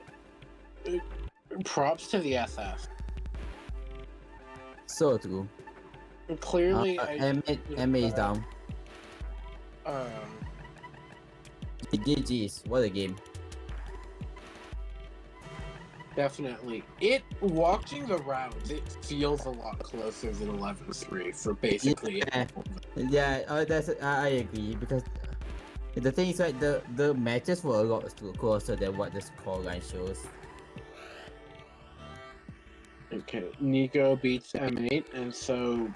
uh, props to the SS. So true. Clearly, MA is down. Um, GG's, what a game. definitely. It watching the rounds, it feels a lot closer than 11-3 for basically. Yeah. Yeah, I agree because the thing is right, the matches were a lot closer than what the scoreline shows. Okay, Nico beats M8 and so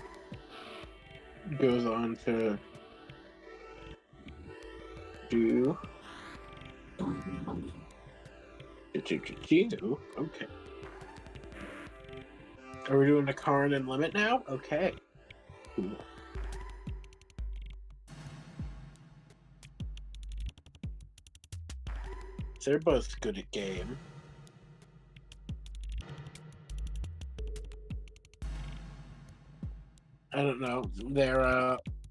goes on to do. Okay. Are we doing the Karn and Limit now? Okay. Cool. They're both good at game. I don't know.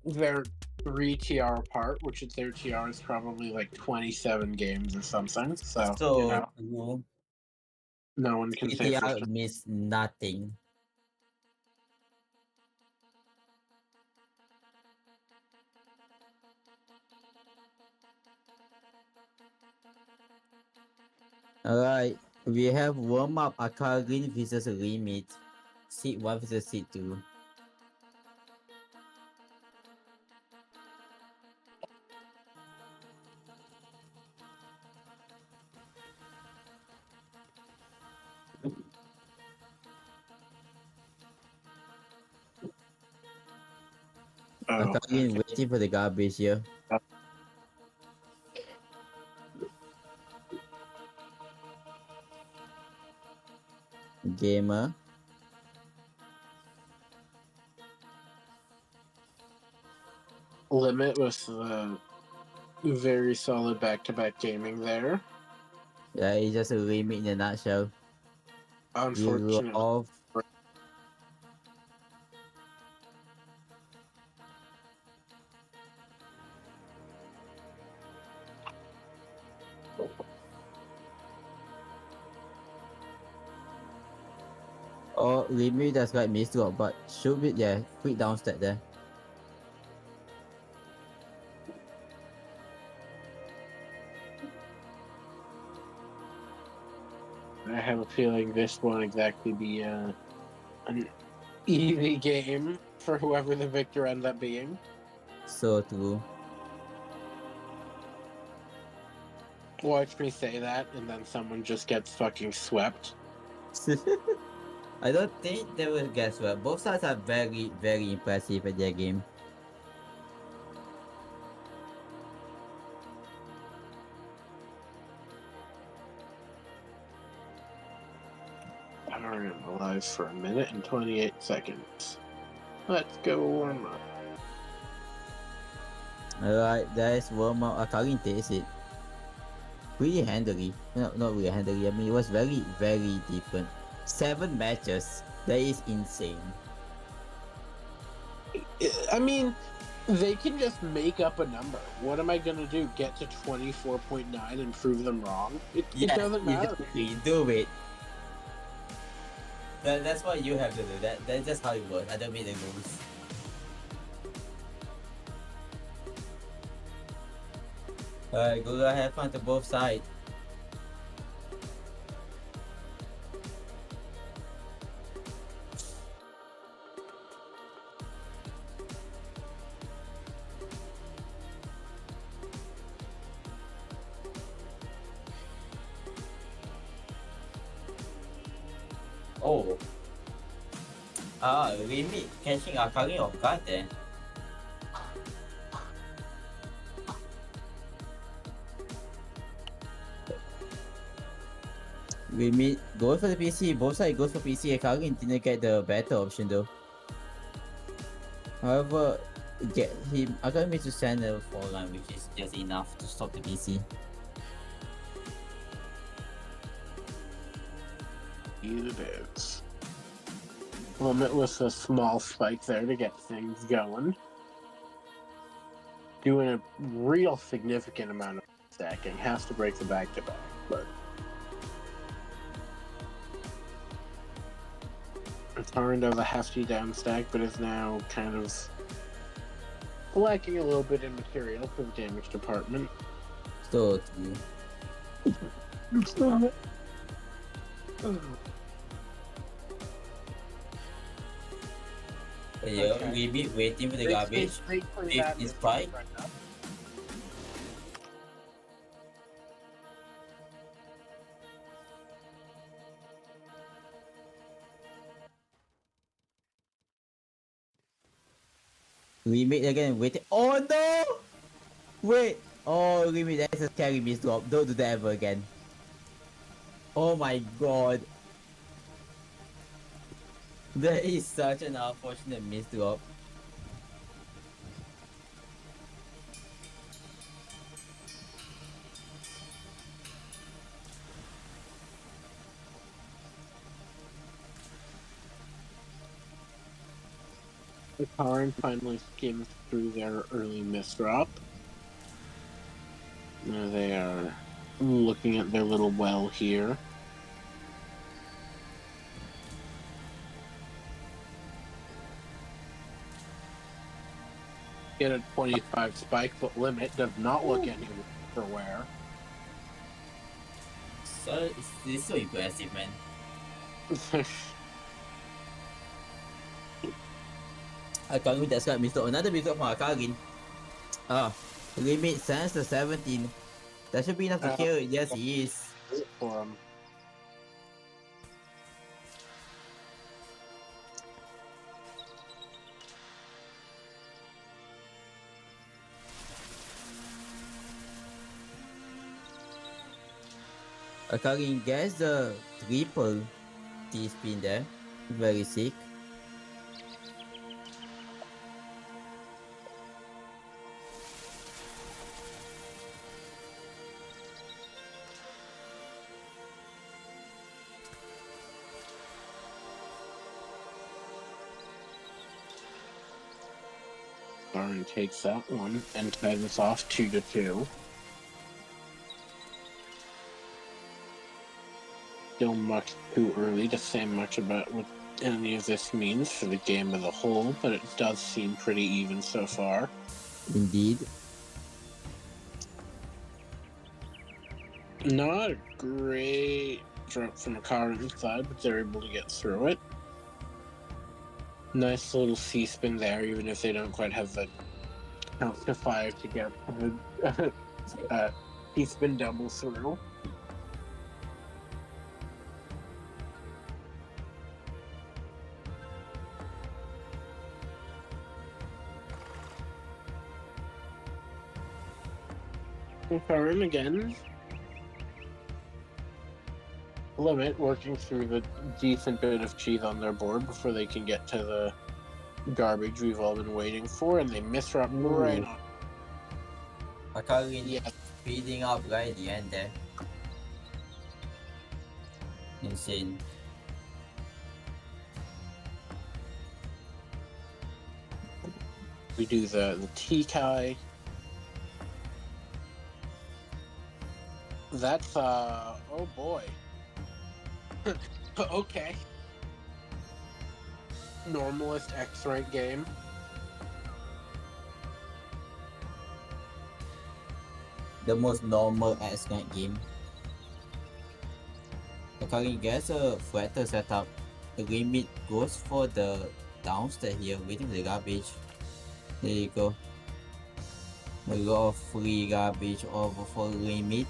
They're 3 TR apart, which is their TR is probably like 27 games or something. So, you know, no one can say for PTR sure. means nothing. Alright, we have warm up Akarin versus Limit. Seed 1 versus Seed 2. Akarin waiting for the garbage here. Gamer. Limit with very solid back-to-back gaming there. Yeah, it's just a Limit in a nutshell. You Unfortunately, off. Oh, Limit does like missed drop, but should be, yeah, quick down step there. I have a feeling this won't exactly be an easy game for whoever the victor ends up being. So true. Watch me say that, and then someone just gets fucking swept. I don't think they will get swept. Both sides are very, very impressive at their game. I am alive for a minute and 28 seconds. Let's go warm up. Alright, there's warm up. Akarin takes it. Pretty handily. No, not really handily. I mean, it was very, very different. 7 matches. That is insane. I mean, they can just make up a number. What am I gonna do? Get to 24.9 and prove them wrong? It doesn't matter. Exactly. Do it. That's what you have to do. That's just how it works. I don't make the rules. Alright, go have fun to both sides. Oh. Limit catching Akarin off guard there. Limit goes for the PC, both sides goes for PC. Akarin didn't get the better option though. However, get him. I got me to send a 4 line, which is just enough to stop the BC. It is. Limit with a small spike there to get things going. Doing a real significant amount of stacking. Has to break the back-to-back, but Taran does a hefty down stack, but is now kind of lacking a little bit in material for the damage department. So, yeah, Okay. we be waiting for the garbage. Thankfully, If that it's is spike. right now. Remake again, wait. Oh no! Wait! Oh, remake, that's a scary miss drop. Don't do that ever again. Oh my god. That is such an unfortunate miss drop. The Taran finally skims through their early misdrop. Now they are looking at their little well here. Get a 25 spike, but Limit does not look anywhere. So, it's so impressive, man. Akagin that's got missed. Another miss from Akagin. Limit sends the 17. That should be enough to kill it. Yes, he is. For him. Akagin gets the triple T-spin there. Very sick. Taran takes that one and ties us off 2-2. Still much too early to say much about what any of this means for the game as a whole, but it does seem pretty even so far. Indeed. Not a great drop from a car inside, but they're able to get through it. Nice little C-spin there, even if they don't quite have the count to 5 to get the C-spin double through. Karin again. Limit working through the decent bit of cheese on their board before they can get to the garbage we've all been waiting for, and they misrep right on. Akagin Yeah, speeding up right at the end there. Insane. we do the T-Kai. That's oh boy. Okay. Normalist X rank game. The most normal X-Rank game. Akagin gets a flatter setup. The limit goes for the downstairs here, waiting for the garbage. There you go. A lot of free garbage over for limit.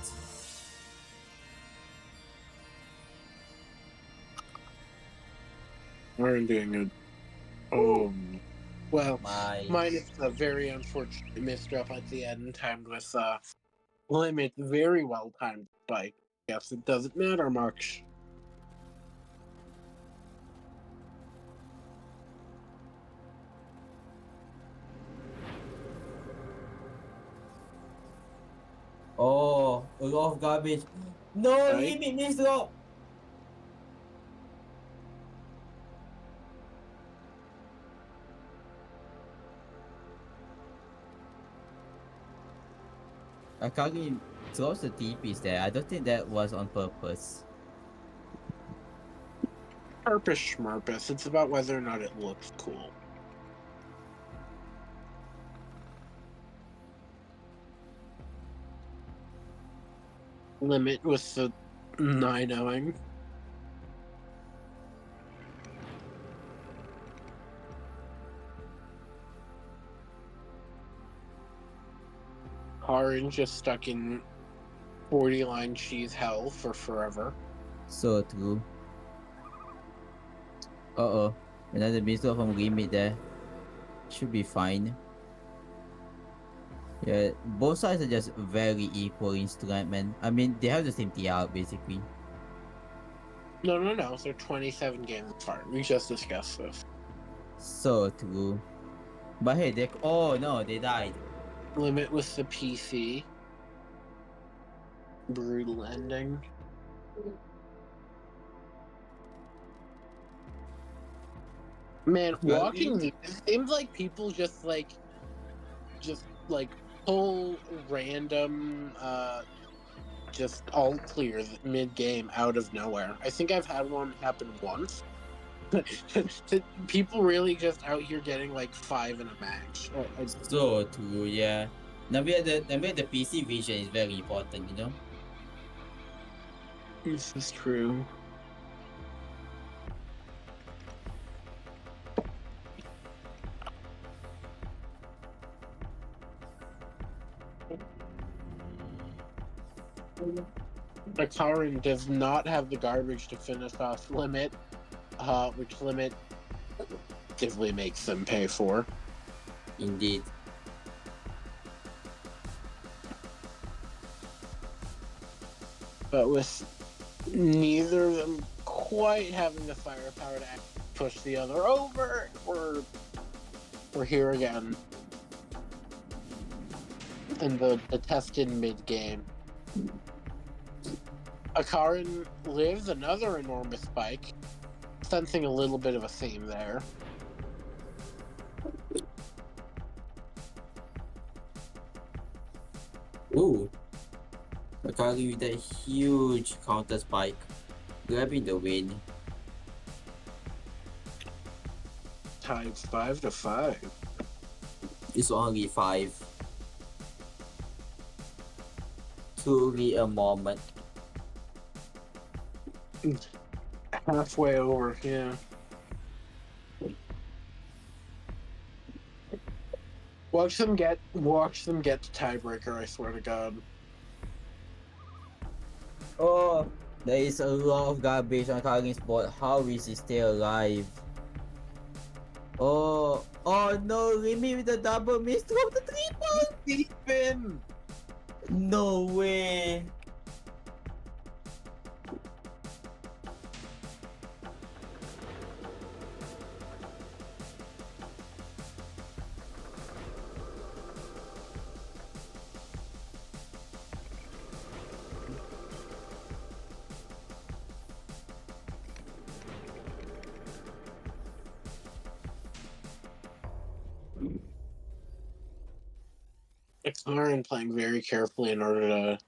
We're doing a well, My minus a very unfortunate misdrop at the end, timed with Limit very well timed spike. Yes, it doesn't matter much. A lot of garbage. No, Right? limit means drop. Akagi throws the TPs there. I don't think that was on purpose. Purpose schmurpus. It's about whether or not it looks cool. Limit with the 9-0ing. Karin just stuck in 40 line cheese hell for forever. So true. Uh-oh. Another missile from limit there. Should be fine. Yeah, both sides are just very equal in strength, man. I mean, they have the same TR basically. No. They're 27 games apart. We just discussed this. So true. But hey, they oh no, they died. Limit with the PC. Brutal ending. Man, walking these, it seems like people just pull random just alt clears mid game out of nowhere. I think I've had one happen once. People really just out here getting like 5 in a match. So true, yeah. Now we had the PC vision is very important, you know? This is true. Akarin does not have the garbage to finish off Limit, which Limit definitely makes them pay for. Indeed. But with neither of them quite having the firepower to push the other over, we're here again. In the tested mid game. Akarin lives another enormous spike, sensing a little bit of a theme there. Ooh. Akagi with a huge counter spike. Grabbing the win. Tied 5-5. It's only 5. Truly a moment. Halfway over, yeah. Watch them get to tiebreaker, I swear to God. Oh, there is a lot of garbage on Kagin's board. How is he still alive? Oh no, Remy with the double miss of the triple! Stephen! No way! Akarin playing very carefully in order to.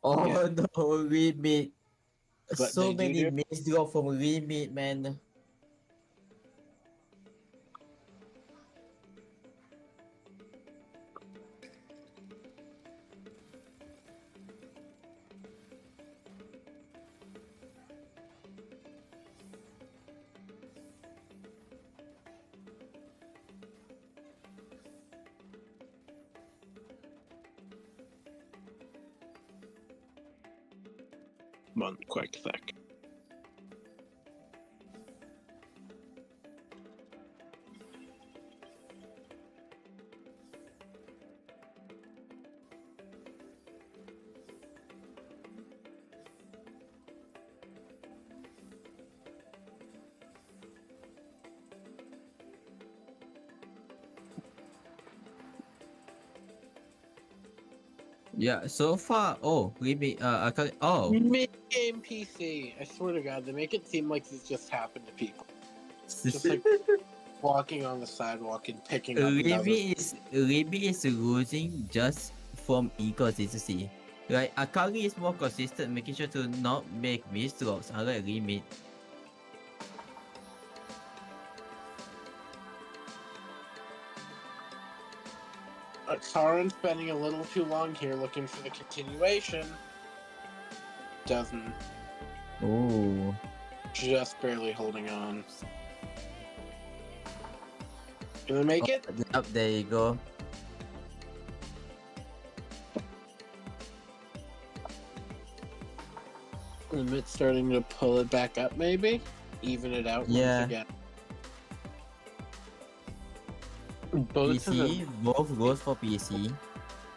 Oh Yeah. no, Remy. But So they many do. miss drop from Remy, man. One quick sec. Yeah, so far, oh, maybe, I can, oh, Mid-game PC. I swear to God, they make it seem like this just happened to people. Just like walking on the sidewalk and picking up another. Libby is losing just from inconsistency. Like, Akali is more consistent, making sure to not make misdrops, unlike Limit. Karin spending a little too long here looking for the continuation. Doesn't. Oh. Just barely holding on. Gonna make it? Yep, there you go. Limit starting to pull it back up, maybe? Even it out Yeah. once again. Both of them, PC, both goes for PC.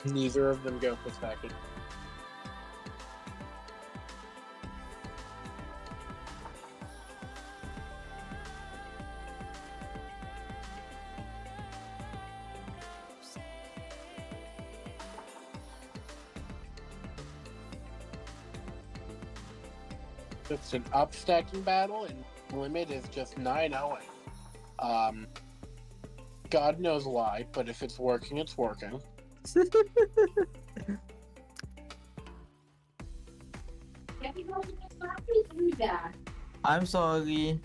neither of them go for second. It's an upstacking battle, and Limit is just 9-0. God knows why, but if it's working, it's working. I'm sorry.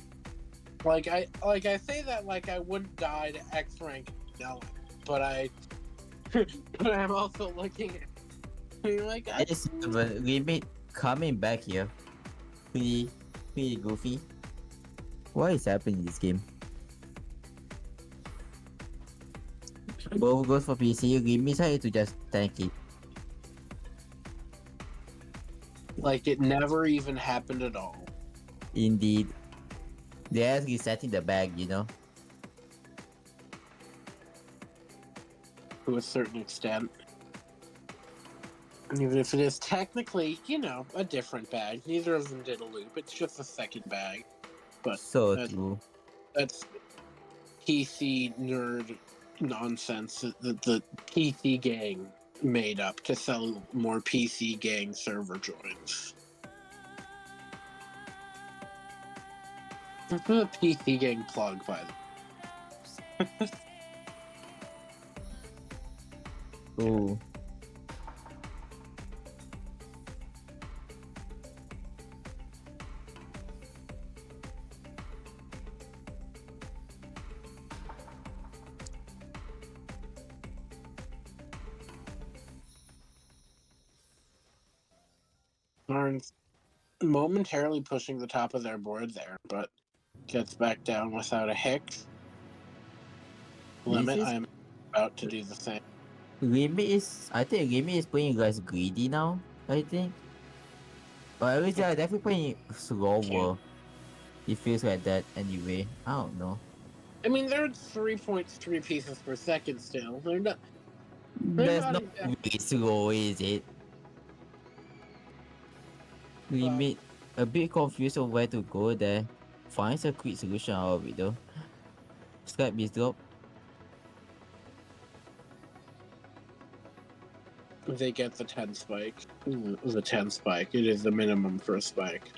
Like I say that like I wouldn't die to X rank no, but but I'm also looking at like I It's but Limit coming back here. Pretty goofy. What is happening in this game? Both goes for PC, Limit try to just tank it. like it never even happened at all. Indeed. They're resetting the bag, you know? To a certain extent. And even if it is technically, a different bag, neither of them did a loop. It's just a second bag. But So that's, true. that's PC nerd nonsense that the PC gang made up to sell more PC gang server joins. This is a PC gang plug, by the way. Oh. Barnes momentarily pushing the top of their board there, but gets back down without a hick. Limit, is- I'm about to do the same. I think Limit is playing less greedy now, I think. Or at least they're definitely playing slower. It feels like that anyway. I don't know. I mean, they're at 3.3 pieces per second still. They're not. That's not not exactly- really slow, is it? Limit a bit confused of where to go there. Finds a quick solution out of it though. Skype is drop. They get the 10 spike. The 10 spike. It is the minimum for a spike.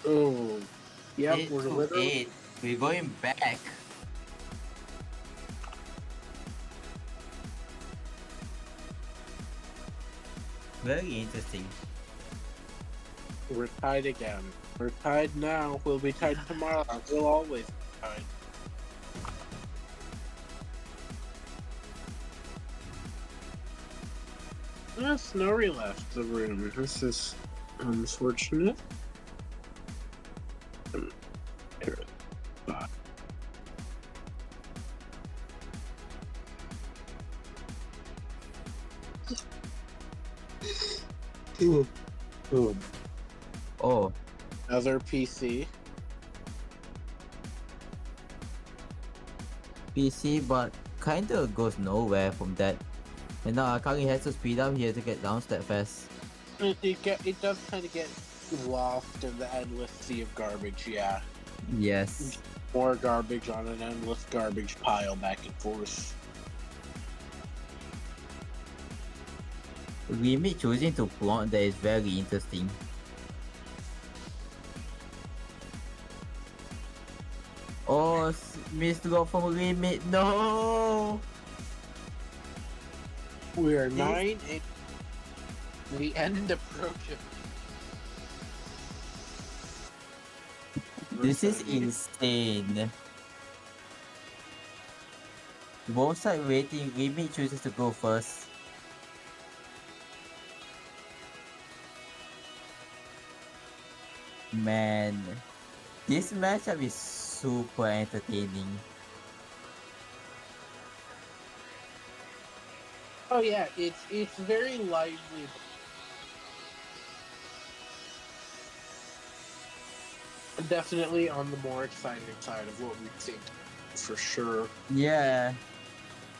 Oh. Yep, Eight we're to literally. 8. We're going back. Very interesting. We're tied again. We're tied now. We'll be tied tomorrow. We'll always be tied. Snorri left the room. This is unfortunate. Ooh. Oh. Another PC. PC, but kinda goes nowhere from that. And now Akagi has to speed up here to get down that fast. It does kind of get lost in the endless sea of garbage. Yeah, Yes. more garbage on an endless garbage pile back and forth. Remy choosing to blonde that is very interesting. Oh, missed drop from Remy. No! We are This- 9 and the end approaches. This is insane. Both side waiting, Remy chooses to go first. Man, this matchup is super entertaining. Oh yeah, it's very lively. Definitely on the more exciting side of what we've seen, for sure. Yeah.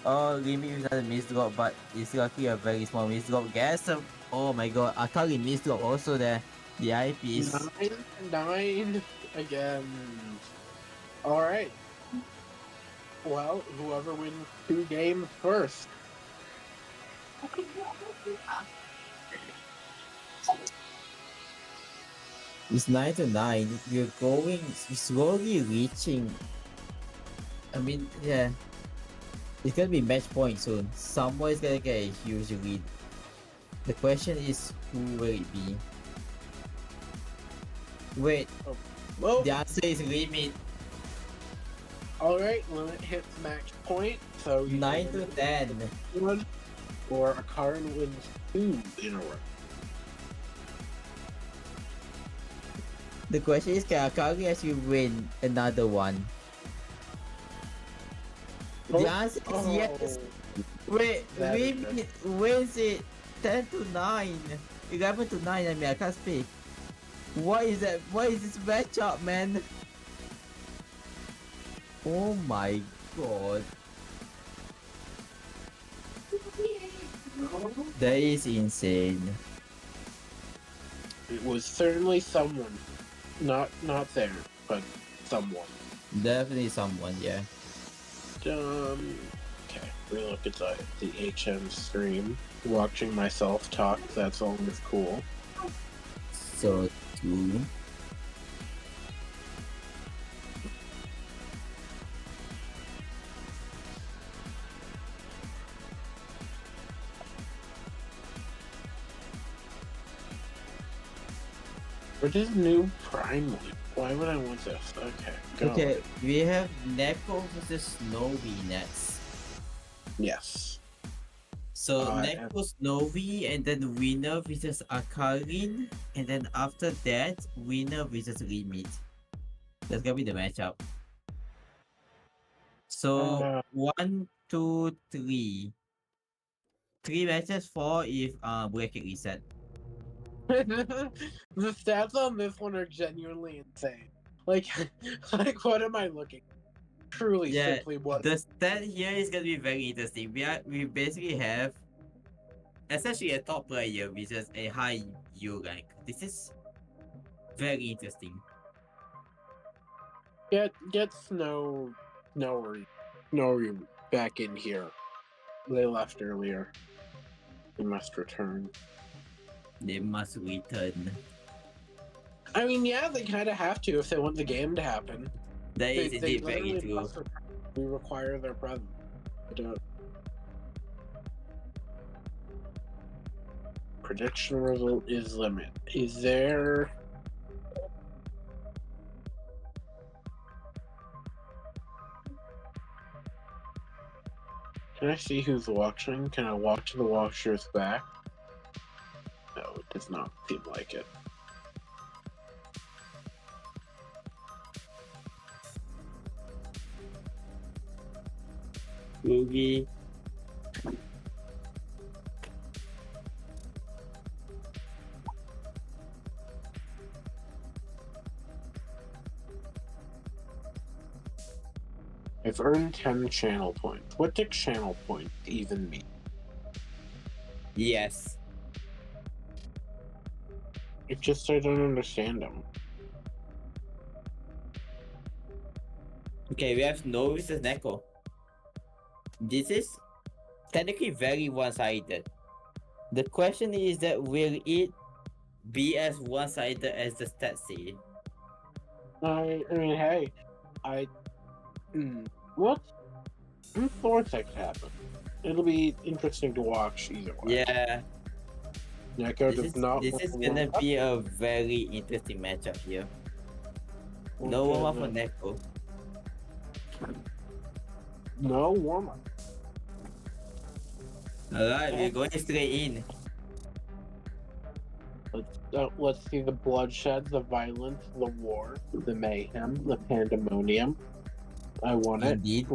Oh, Remy is a missed drop, but it's luckily a very small missed drop. Guess oh my god, Akari missed drop also there. The eyepiece. 9 again. All right. Well, whoever wins 2 games first. It's 9-9. You're going slowly reaching. I mean, yeah. It's gonna be match point soon. Someone is gonna get a huge lead. The question is, who will it be? Wait, Well, the answer is Limit. all right. Limit hits match point, so you 9-10. one, or a card wins 2 in a row. The question is, can Akari actually win another one? Oh, The answer is yes. Wait, That is Limit wins it 10-9. 11-9, I mean, I can't speak. What is that? What is this matchup, man? Oh my god. That is insane. It was certainly someone, not there, but someone. Definitely someone, yeah. Okay, we look at the HM stream. Watching myself talk, that's always cool. So, 2. What is new Prime League? Why would I want this? Okay, go. Okay, we have Neko versus Snowy next. Yes. So Uh, Neko Snowy, and then winner versus Akarin, and then after that, winner versus Limit. That's gonna be the matchup. So Uh, 1, 2, 3. 3 matches, 4 if bracket reset. the stats on this one are genuinely insane. Like, like what am I looking? Truly, Yeah, simply what? the stat here is gonna be very interesting. We basically have essentially a top player with just a high U rank. This is very interesting. Get Snowy back in here. They left earlier. They must return. They must return. I mean, yeah, they kind of have to if they want the game to happen. That is They indeed very literally true. must return. We require their presence. I don't. Prediction result is limit. Is there? Can I see who's watching? Can I watch the watchers back? No, it does not seem like it. Boogie. I've earned 10 channel points. What do channel points even mean? Yes. It's just I don't understand them. Okay, we have Snow versus Neko. This is technically very one-sided. The question is that will it be as one-sided as the stats say? I mean, hey, what? I'm forward that could happen. It'll be interesting to watch either way. Yeah, Neko does not. this is gonna be a very interesting matchup here. No warm up for Neko. No warm up. Alright, we're going straight in. Let's see the bloodshed, the violence, the war, the mayhem, the pandemonium. I want it. Indeed.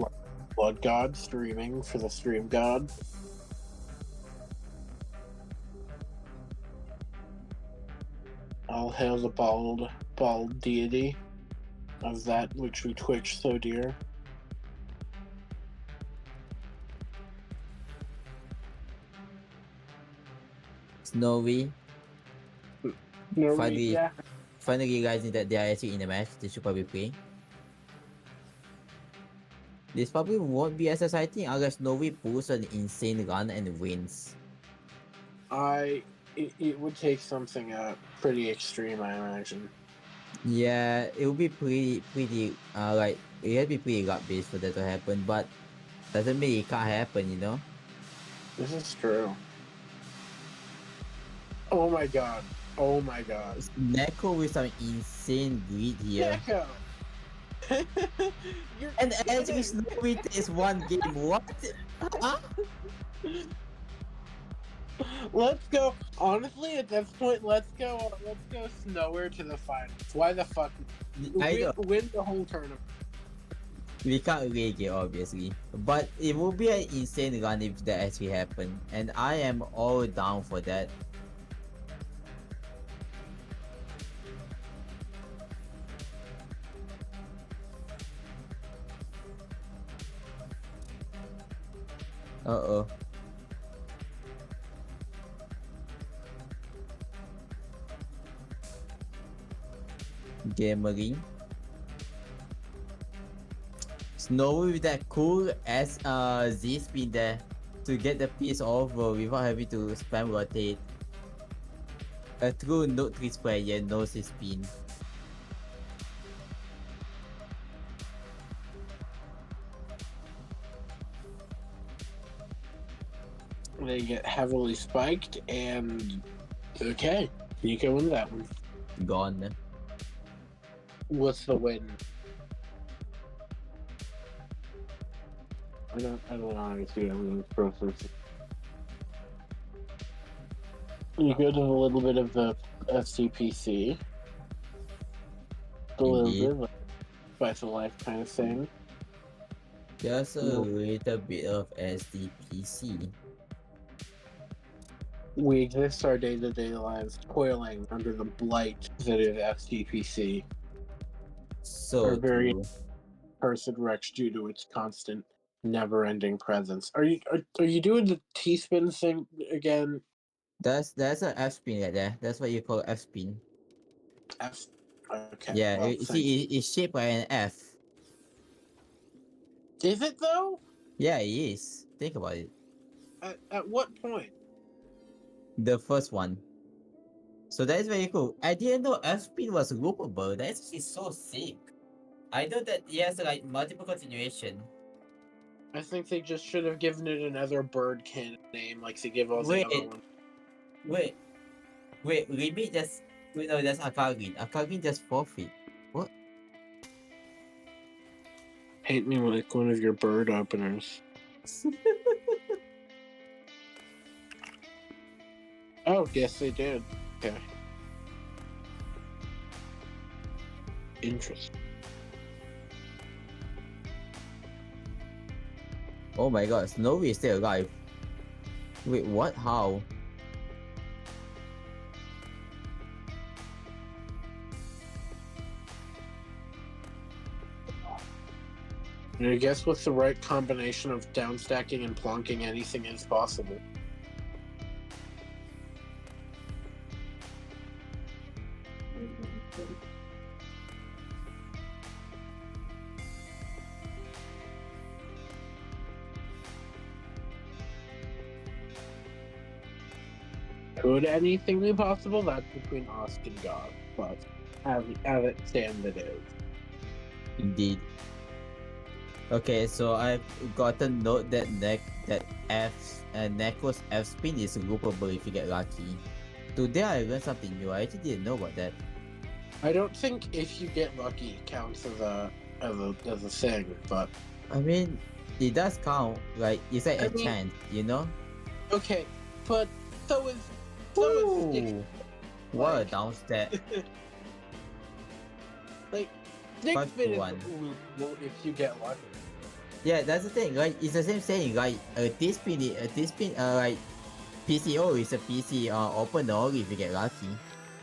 Blood God streaming for the stream god. All hail the bald deity of that which we twitch so dear. Snowy Finally- Yeah. finally realizing that they are actually in the match. They should probably play. This probably won't be as exciting unless Snowy pulls an insane run and wins. It would take something pretty extreme, I imagine. Yeah, it will be pretty like it has to be pretty luck based for that to happen, but doesn't mean it can't happen, you know? This is true. Oh my god. Oh my god. Neko with some insane greed here. Neko! You're And kidding. actually Snowy takes one game. What? Huh? Let's go. Honestly, at this point, let's go Snower to the finals. Why the fuck? I know. Win the whole tournament. We can't rig it obviously. But it will be an insane run if that actually happen. And I am all down for that. Uh-oh. Gamering. Snowy with that cool ass Z spin there to get the piece over without having to spam rotate. A true Note 3 player knows his spin. They get heavily spiked, and okay, you can win that one. Gone. What's the win? I don't know how to see this process. You go to a little bit of the SCPC. A little Indeed. bit like Spice of Life kind of thing. Just a No. little bit of SDPC. We exist our day-to-day lives toiling under the blight that is SCPC. So Are very- true. Cursed Rex due to its constant, never-ending presence. Are you doing the T-spin thing again? That's an F spin right there. That's what you call F spin. F. Okay. Yeah, well, you see, it's shaped by an F. is it though? Yeah, it is. Think about it. At what point? The first one. So that is very cool. I didn't know F spin was loopable. That's actually so sick. I know that it has like multiple continuation. I think they just should have given it another bird canon name, like they give all the Wait. other ones. Wait, Limit just wait no, that's Akagin. Akagin just forfeit. What? Hate me like one of your bird openers. Oh, yes, they did. Okay. Interesting. Oh my god, Snowy is still alive. Wait, what? How? And I guess with the right combination of downstacking and plonking, anything is possible. Could anything be possible? That's between us and God. But as it stands, it is. Indeed. Okay, so I've gotten note that Neko's F spin is loopable if you get lucky. Today I learned something new. I actually didn't know about that. I don't think if you get lucky it counts as a thing, but I mean, it does count. Like it's like I a mean- chance, you know? okay. But so is stick. Ooh, what a Like- downstep. Like stick 5 to spin is 1. loopable if you get lucky. Yeah, that's the thing. Like it's the same saying. Like this spin, like PCO is a PC opener only if you get lucky.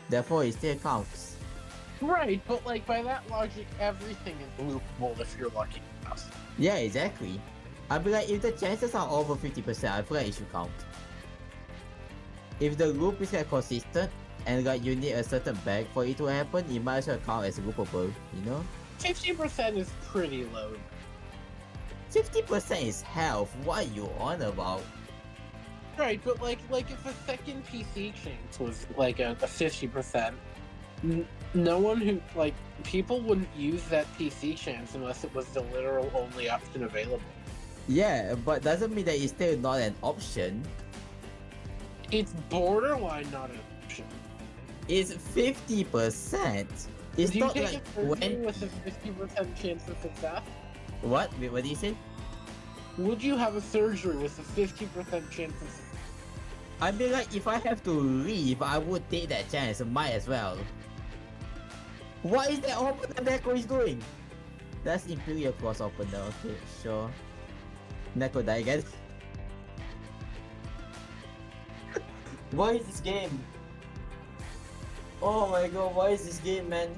Therefore, it still counts. Right, but like by that logic, everything is loopable if you're lucky enough. Yeah, exactly. I'd be like, if the chances are over 50%, I feel like it should count. If the loop is like consistent and like you need a certain bag for it to happen, it might as well count as loopable, you know? 50% is pretty low. 50% is health. What are you on about? Right, but like if a second PC chance was like a 50%, no one who like people wouldn't use that PC chance unless it was the literal only option available. Yeah, but doesn't mean that it's still not an option. It's borderline not an option. It's 50%. It's Do you not take like a surgery when. with a 50% chance of success? What? Wait, what did you say? Would you have a surgery with a 50% chance of success? I mean, like, if I have to leave, I would take that chance. Might as well. What is that opener Neko is doing? That's Imperial Cross opener. Okay, sure. Neko die again. What is this game? Oh my god, what is this game, man?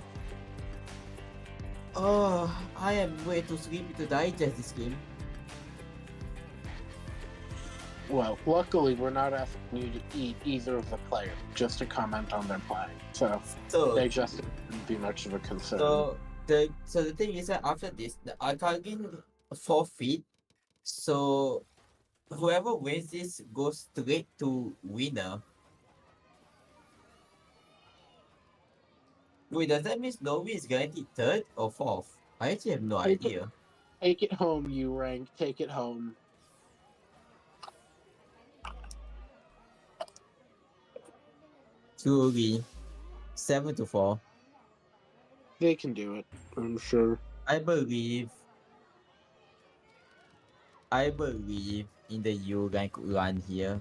Oh, I am way too sleepy to digest this game. Well, luckily we're not asking you to eat either of the players, just to comment on their playing. So So, digestion wouldn't be much of a concern. So the thing is that after this, the Arcadian forfeit. So whoever wins this goes straight to winner. Wait, does that mean Snowy is guaranteed third or fourth? I actually have no Take it- idea. Take it home, you rank. Take it home. Truly, 7-4. They can do it, I'm sure. I believe in the U rank run here.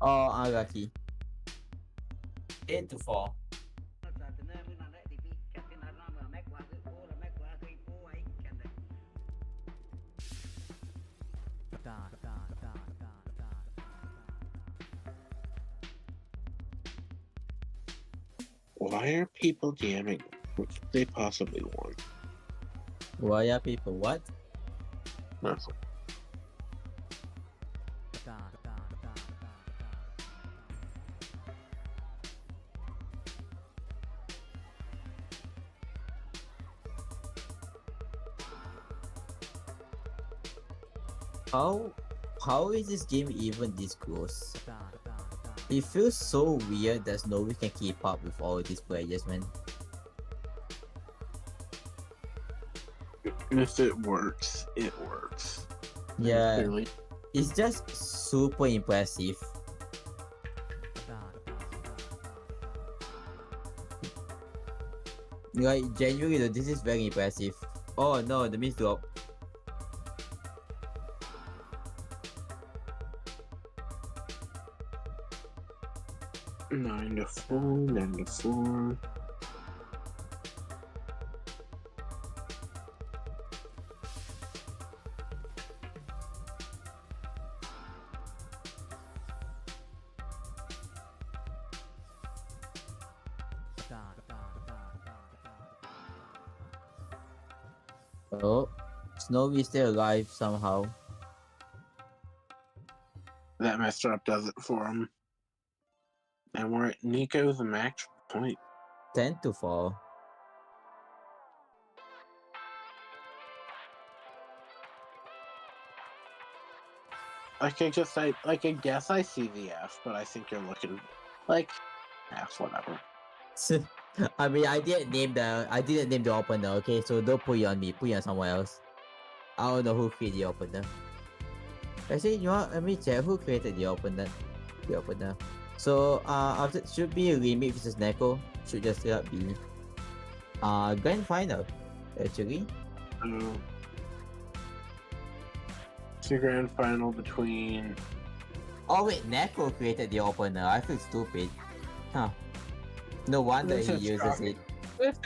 Oh, unlucky. 8-4. Why are people jamming? What could they possibly want? Why are people what? Nothing. How is this game even this close? It feels so weird that Snowy can keep up with all these players, man. If it works, it works. Yeah, Clearly. it's just super impressive. Like genuinely, though, this is very impressive. Oh no, the miss drop. 9 to 4, 9 to 4. Oh, Snowy is still alive somehow. That mess drop does it for him. And we're at Nico's max point. 10 to 4. I guess I see the F, but I think you're looking like F, whatever. I mean, I didn't name the opener. Okay, so don't put it on me. Put it on someone else. I don't know who created the opener. Actually, you know what? Let me check who created the opener. The opener. So after should be Remake versus Neko. Should just straight up be grand final. Actually. So it's a grand final between. Oh wait, Neko created the opener. I feel stupid. Huh. No wonder This he is uses shocking. it.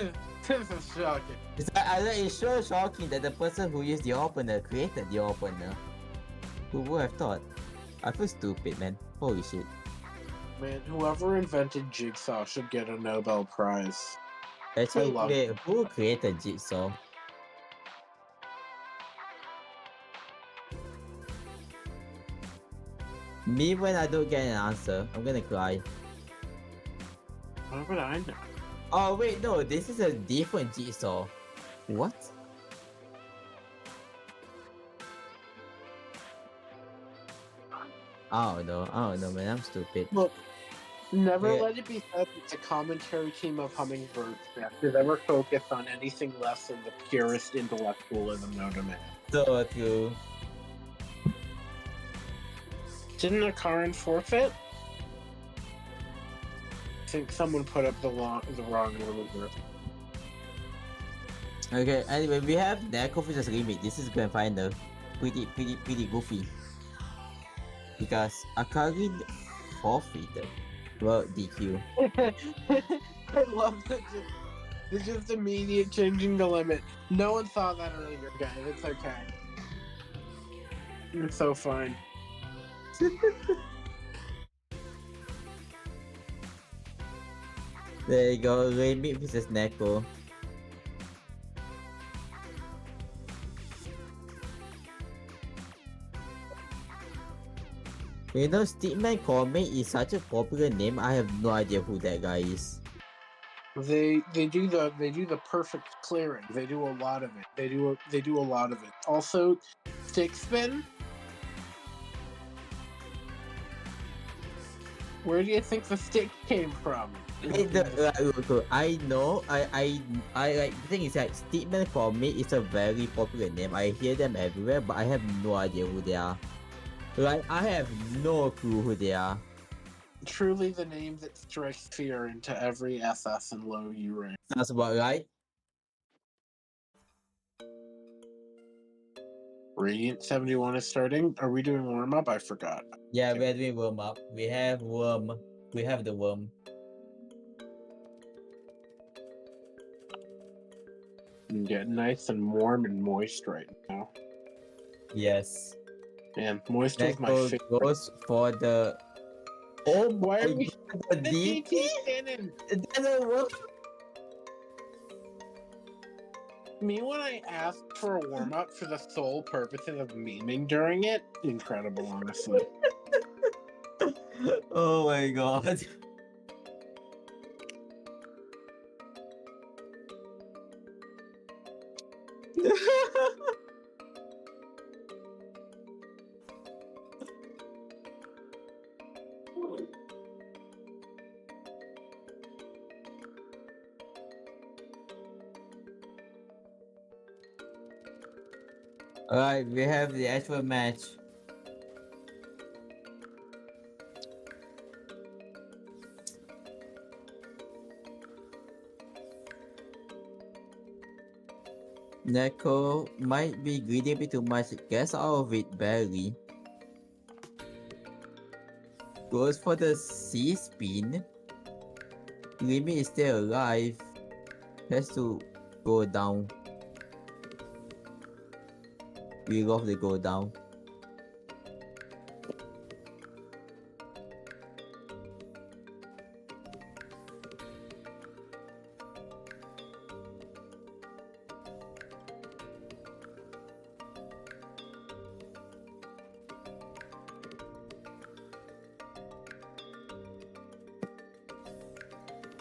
This is shocking. It's so shocking that the person who used the opener created the opener. Who would have thought? I feel stupid, man. Holy shit. Man, whoever invented Jigsaw should get a Nobel Prize. Actually, love wait, who created Jigsaw? Me when I don't get an answer, I'm gonna cry. What would I know? Oh wait, no, this is a different Jigsaw. What? I don't know, man. I'm stupid. Look, never Yeah. let it be said that the commentary team of Hummingbird has ever focused on anything less than the purest intellectualism known to man. So true. Didn't Akaran forfeit? I think someone put up the wrong ruler. Okay, anyway, we have Neko versus Remake. This is grand final. Pretty goofy. Because Akari forfeited. Well, DQ. I love that just immediate changing the limit. No one saw that earlier, guys. It's okay. It's so fine. There you go, Remake versus Neko. You know, Steepman Comic is such a popular name. I have no idea who that guy is. They do the perfect clearing. They do a lot of it. They do a lot of it. Also, stick spin. Where do you think the stick came from? I know. I like the thing is that Steepman Comic is a very popular name. I hear them everywhere, but I have no idea who they are. Like I have no clue who they are. Truly the name that strikes fear into every SS and low U rank. That's about right. Radiant 71 is starting. Are we doing warm up? I forgot. Yeah, we're doing warm up. We have worm. We have the worm. I'm getting nice and warm and moist right now. Yes. And moist is my Neko favorite. goes for the. Oh Why my are we god, the the DT cannon? It doesn't work. Me when I asked for a warm up for the sole purposes of memeing during it, incredible, honestly. Oh my god. Alright, we have the actual match. Neko might be greedy a bit too much, gets out of it barely. Goes for the C spin. Limit is still alive. Has to go down. We love the go down.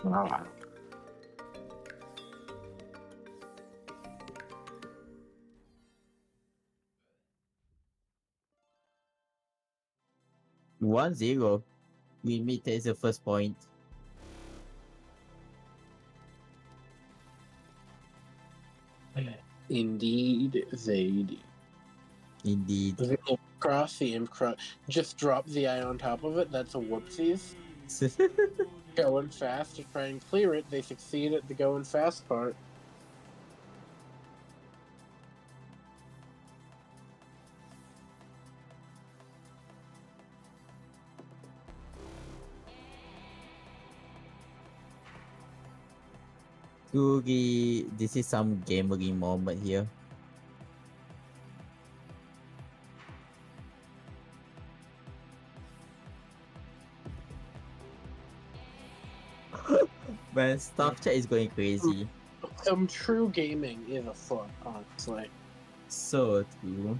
Wow. One zero. Limit takes the first point. Indeed, they do. Indeed. The imp cross, just drop the eye on top of it. That's a whoopsies. Going fast to try and clear it. They succeed at the going fast part. Truly, this is some gamery moment here. Man, Staff Chat is going crazy. Some true gaming is afoot, honestly. So true.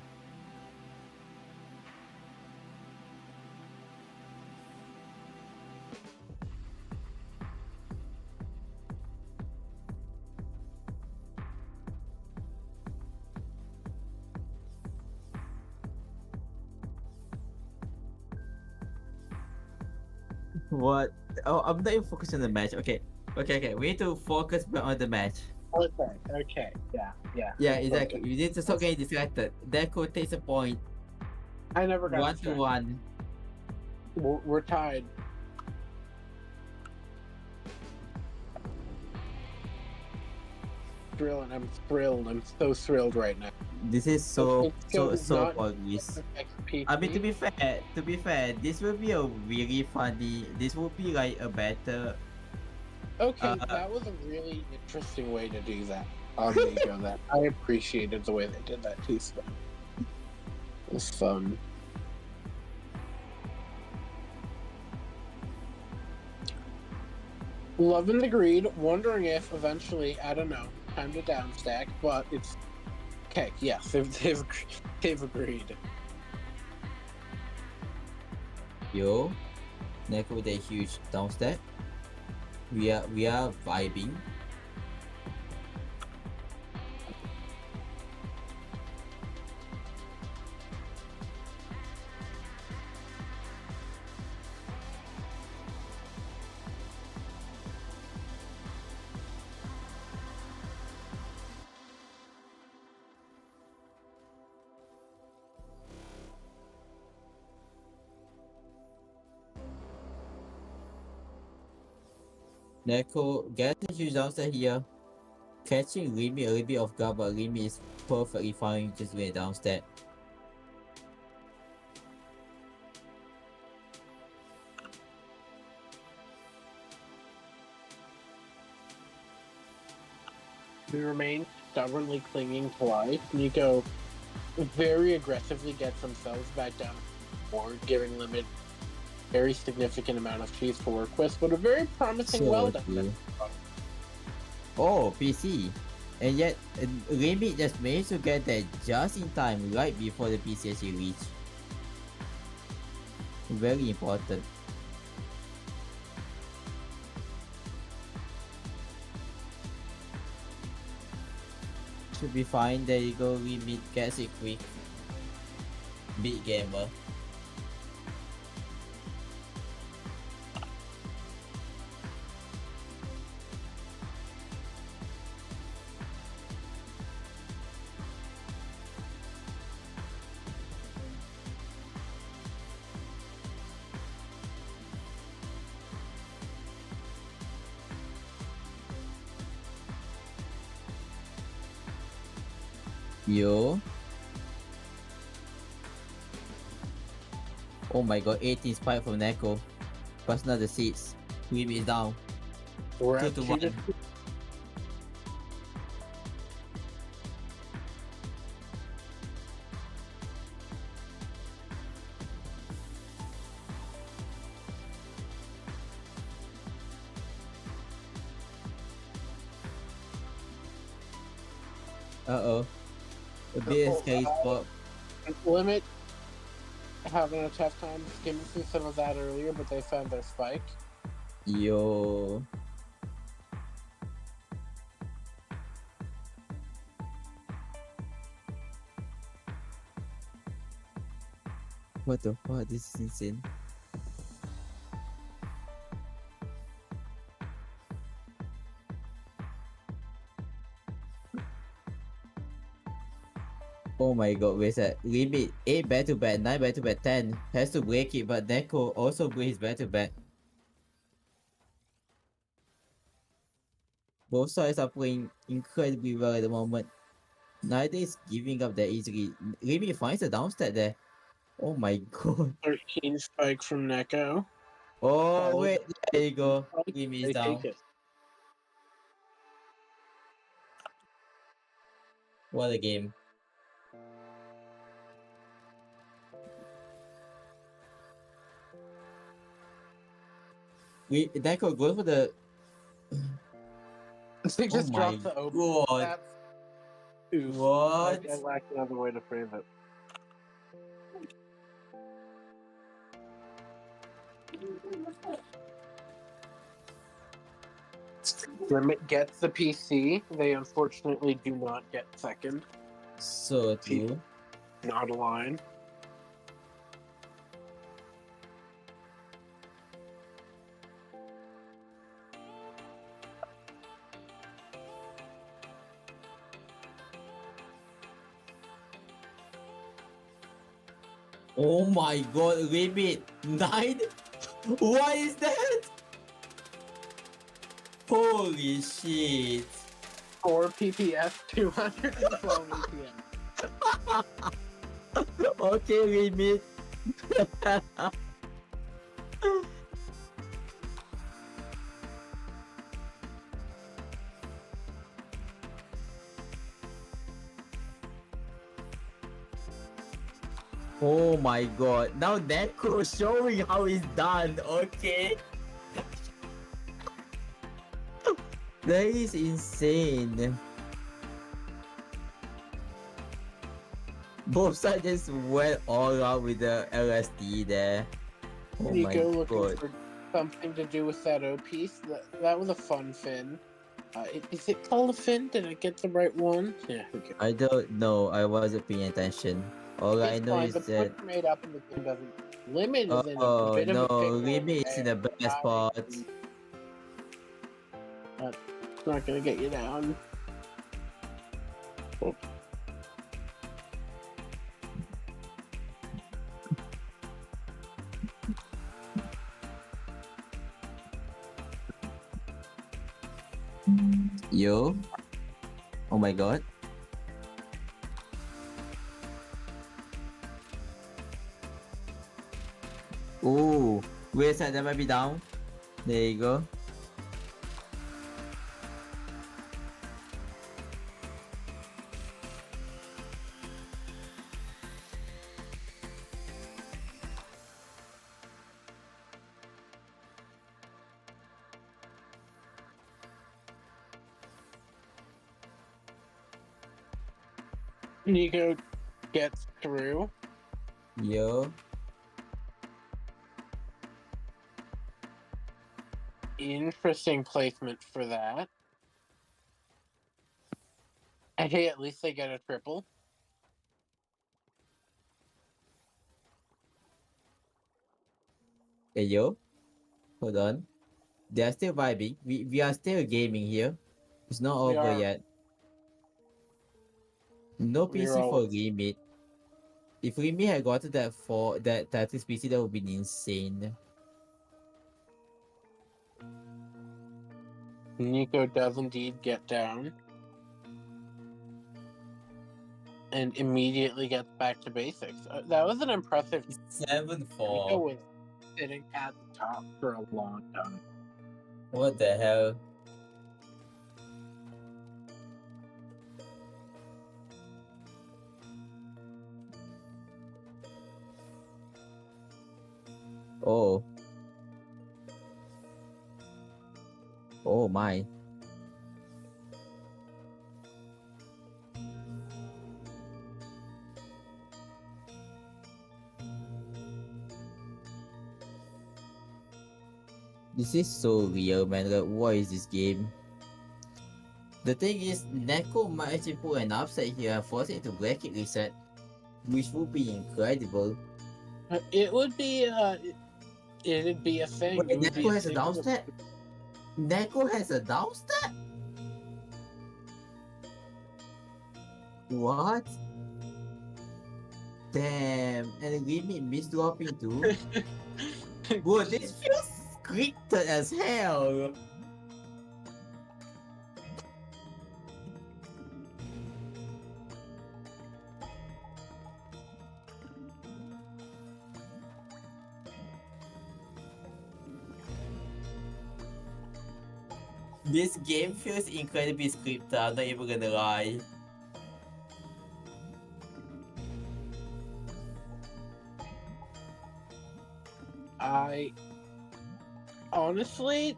What? Oh, I'm not even focused on the match. Okay. Okay. We need to focus back on the match. Okay. Yeah. Yeah, exactly. We need to stop getting distracted. Deco takes a point. I never got 1-1. We're tied. I'm thrilled. I'm so thrilled right now. This is so not- obvious. XP. I mean, to be fair, this will be a really funny. This will be like a better. Okay, that was a really interesting way to do that. I'll make you that. I appreciated the way they did that too. So. It was fun. Love and Agreed, wondering if eventually, I don't know, time to downstack, but it's okay. Yes, they've agreed. Yo, Neko with a huge downstep. We are vibing. Neko gets a huge downstep here. Catching Remy a little bit off guard, but Remy is perfectly fine just doing a downstep. We remain stubbornly clinging to life. Nico very aggressively gets themselves back down board, giving Limit very significant amount of cheese to work with, but a very promising So well true. done. Oh, PC. And yet, Remy just managed to get that just in time, right before the PC actually reached. Very important. Should be fine. There you go. Remy gets it quick. Big gamer. Yo. Oh my god, 18 spike from Neko. Plus another seats. Remy is down. We're 2 at to 2 1. to Uh-oh. A bit Oh, scary spot. Limit having a tough time skimming through some of that earlier, but they found their spike. Yo. What the fuck? This is insane. Oh my god, where's that? Limit 8 back to back, 9 back to back, 10. Has to break it, but Neko also breaks his back to back. Both sides are playing incredibly well at the moment. Neither is giving up that easily. Limit finds a downstat there. Oh my god. 13 spike from Neko. Oh Followed wait, there you go. spike. Limit is They down. take it. What a game. Neko goes for the. They Oh just my dropped the open. god. That's oof. What? I lack another way to phrase it. Limit gets the PC. They unfortunately do not get second. So true. Not a line. Oh my god, Limit 9? What is that? Holy shit. 4 PPS, 212 APM. Okay, Limit. Oh my god. Now Neko showing how it's done, okay? That is insane. Both sides just went all out with the LSD there. Oh my Nico looking god. for something to do with that O piece. That was a fun fin. Is it called a fin? Did I get the right one? Yeah, okay. I don't know. I wasn't paying attention. All I It's know fine. is The that. points made up in the game doesn't. Limit is in a Oh bit of no, a pickle. Limit is in the best spot. It's not gonna get you down. Yo. Oh my god. Ooh. Wait a second, that might be down. There you go. Nico gets through. Yo. Interesting placement for that. And hey, at least they get a triple. Hey yo. Hold on. They are still vibing. We are still gaming here. It's not We over are. yet. No We're PC for all. Limit. If Limit had gotten that for that Tactics PC, that would be insane. Nico does indeed get down. and immediately gets back to basics. That was an impressive. Nico 7-4. was sitting at the top for a long time. What the hell? Oh. Oh my. This is so real, man. Like, what is this game? The thing is, Neko might actually pull an upset here and force it to bracket reset, which would be incredible. It would be it'd be a thing. Wait, It would be Neko a has a thing. downstep? Neko has a downstep? What? Damn, and Limit misdropping too? Bro, this feels scripted as hell. This game feels incredibly scripted, I'm not even gonna lie. I honestly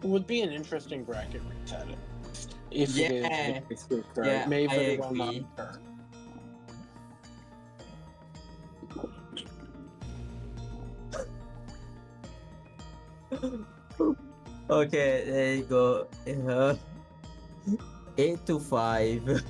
would be an interesting bracket reset. If Yeah. it is right. Yeah, May I very well not agree. occur. Okay, there you go. 8-5.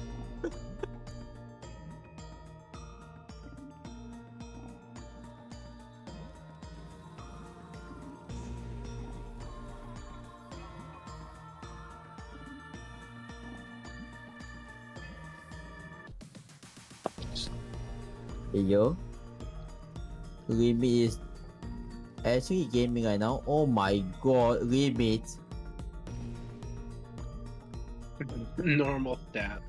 Hey yo. Limit is actually gaming right now. Oh my god, Limit. Normal stat.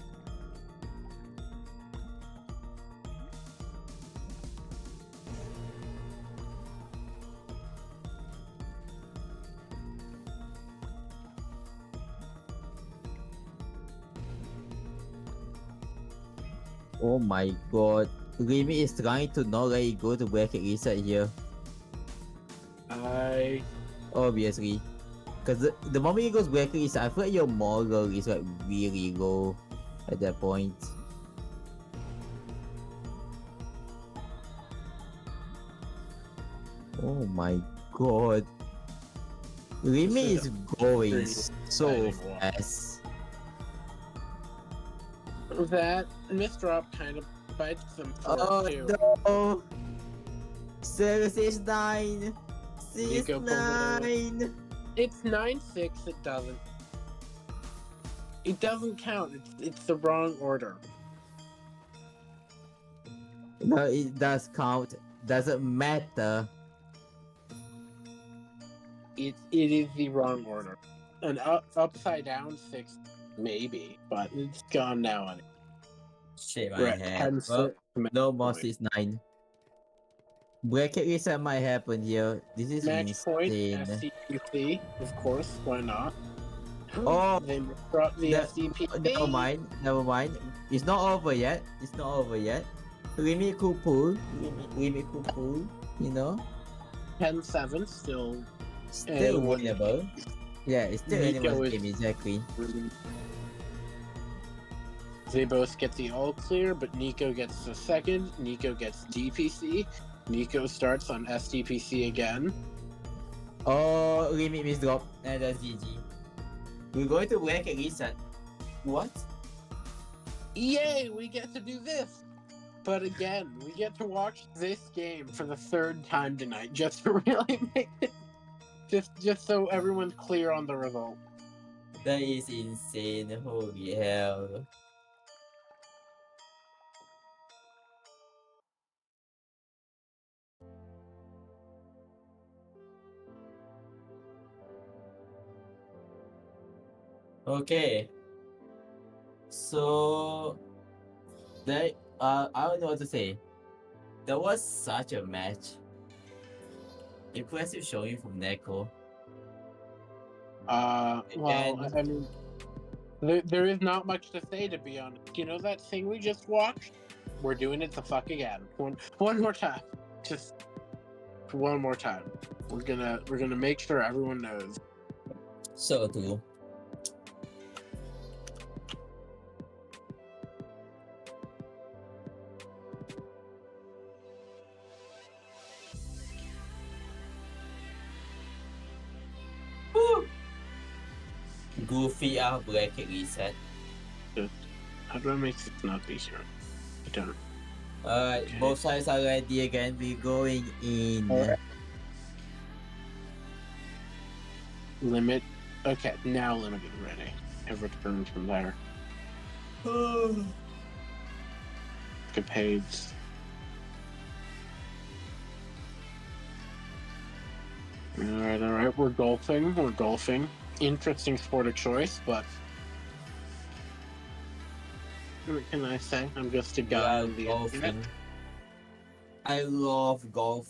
Oh my god. Limit is trying to not let it go to bracket reset here. Obviously. Cause the moment it goes bracket reset, I feel like your moral is like really low at that point. Oh my god. Limit This is is going pretty so exciting one. fast. That misdrop kind of bites them for Oh too. no! 6-9! Nico pulled it 6-9! It's 9-6. It doesn't. It doesn't count. It's the wrong order. No, it does count. Doesn't matter. It is the wrong order. An upside down 6 maybe, but it's gone now. And Shit my we're at head. 10 Well, 6. match no more point. 6-9. Bracket reset might happen here. This is Match point. insane. SCPC, of course. Why not? Oh, They misdropped the the- SCPC. Never mind. Never mind. It's not over yet. It's not over yet. Limit cool pool. Limit cool pool. You know? 10-7 still. Still one winnable. Yeah, it's still Nico anyone's is- game, exactly. They both get the all clear, but Nico gets the second. Nico gets DPC. Nico starts on SDPC again. Oh, limit misdrop. And that's GG. We're going to bracket reset. What? Yay, we get to do this! But again, we get to watch this game for the third time tonight, just to really make it, just so everyone's clear on the result. That is insane. Holy hell. Okay. So that I don't know what to say. That was such a match. Impressive showing from Neko. Well, And I mean, there is not much to say, to be honest. You know that thing we just watched? We're doing it the fuck again. One more time. Just one more time. We're gonna make sure everyone knows. so too. Woo! Goofy bracket reset. How do I make this not easier? I don't. Alright, Okay. both sides are ready again. We're going in. Alright. Limit. Okay, now limit is ready. Have returned from there. Capades. Alright, we're golfing. Interesting sport of choice, but what can I say? I'm just a We guy are on the internet. golfing. I love golf.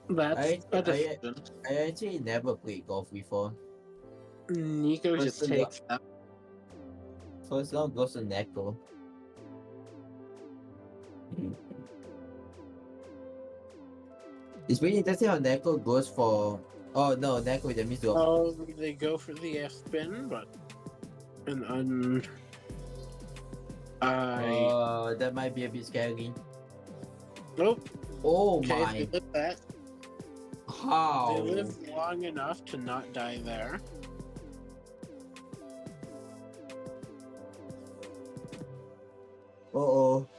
That's a I decision. actually never played golf before. Nico just Personally, takes that. First round goes to Neko. It's really interesting how Neko goes for. Oh no, Neko with the miss drop. Oh, they go for the F spin, but That might be a bit scary. nope. Oh Okay, my! they live that. How? They live long enough to not die there.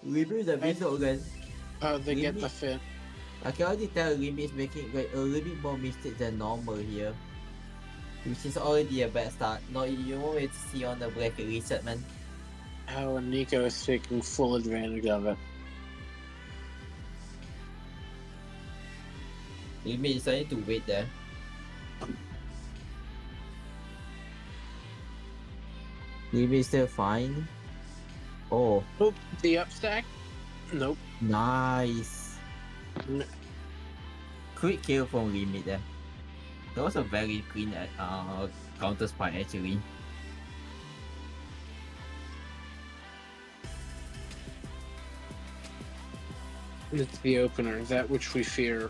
Libby is a bit again. They get Limit. the fin. I can already tell Libby is making like, a little bit more mistakes than normal here. Which is already a bad start. No, you won't wait to see on the bracket reset, man. Oh, and Nico is taking full advantage of it. Libby is starting to wait there. Libby is still fine. Oh, Nope. The upstack? Nope. nice. N- Quick kill from Limit there. That was a very clean counter spike actually. It's the opener, that which we fear.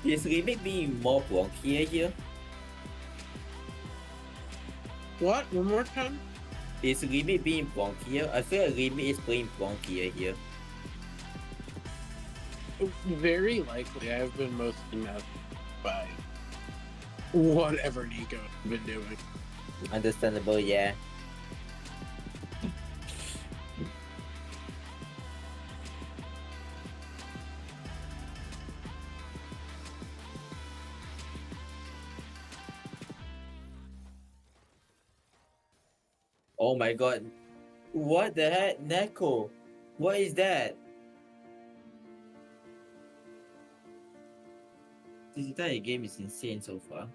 Is Limit being more blonkier here? What? One more time? Is Limit being blonkier? I feel like Limit is playing blonkier here. Very likely. I've been mostly met by whatever Nico's been doing. Understandable, yeah. Oh my god. What the heck? Neko? What is that? This entire game is insane so far.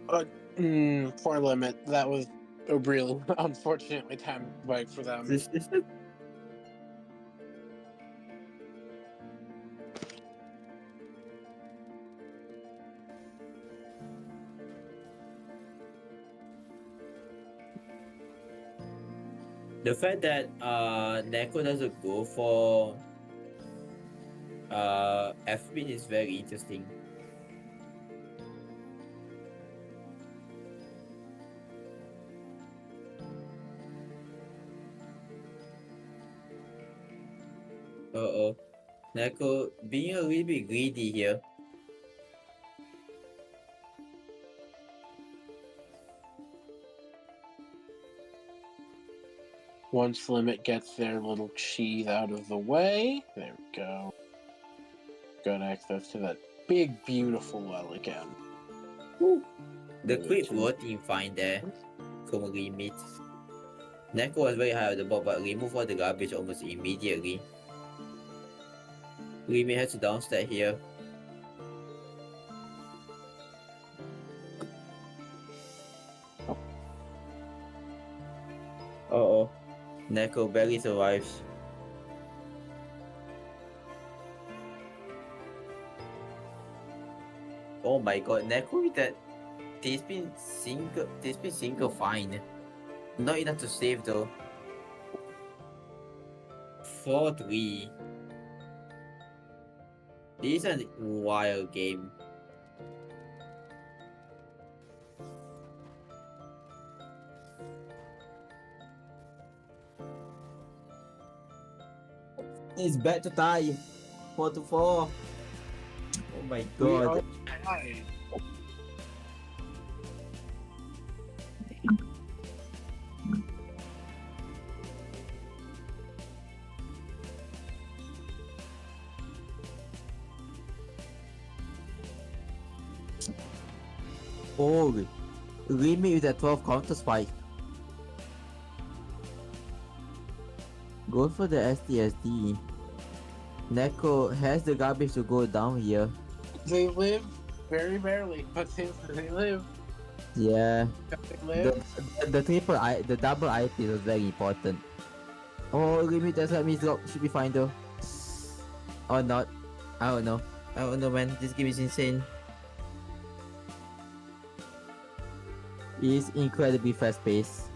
Poor limit. That was a really unfortunately timed bike for them. The fact that Neko doesn't go for F-spin is very interesting. Uh-oh. Neko being a little bit greedy here. Once limit gets their little cheese out of the way, there we go. Got access to that big, beautiful well again. The quick floating fine there from Limit. Neko was very high on the ball, but removed all the garbage almost immediately. We may have to downstep here. Uh-oh. Neko barely survives. Oh my god, Neko with that single fine. Not enough to save though. 4-3. This is a wild game. It's bad to tie. 4-4. Oh my We are god. tied. Oh, limit with that 12 counter spike. Go for the STSD. Neko has the garbage to go down here. They live very barely, but since they live, Yeah. they live. The double IP was very important. Oh, limit does that mean should be fine though. Or not. I don't know. I don't know, man. This game is insane. It is incredibly fast paced.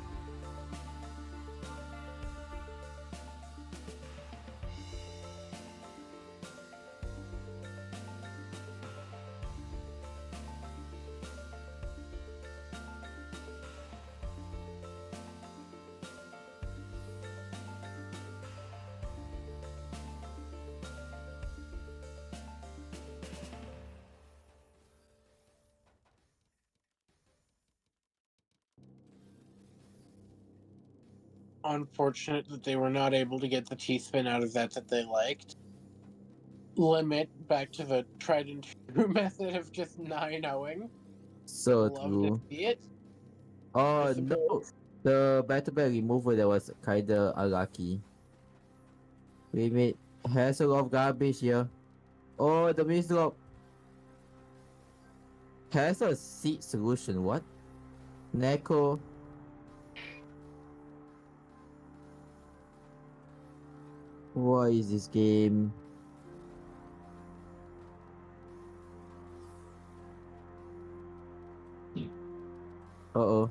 Unfortunate that they were not able to get the T-spin out of that they liked. Limit back to the tried and true method of just 9-0ing. So Love true. to see it. Oh I no. suppose. The battle bag removal that was kinda unlucky. Limit has a lot of garbage here. Oh, the miss drop has a seed solution. What? Neko. What is this game? Uh-oh.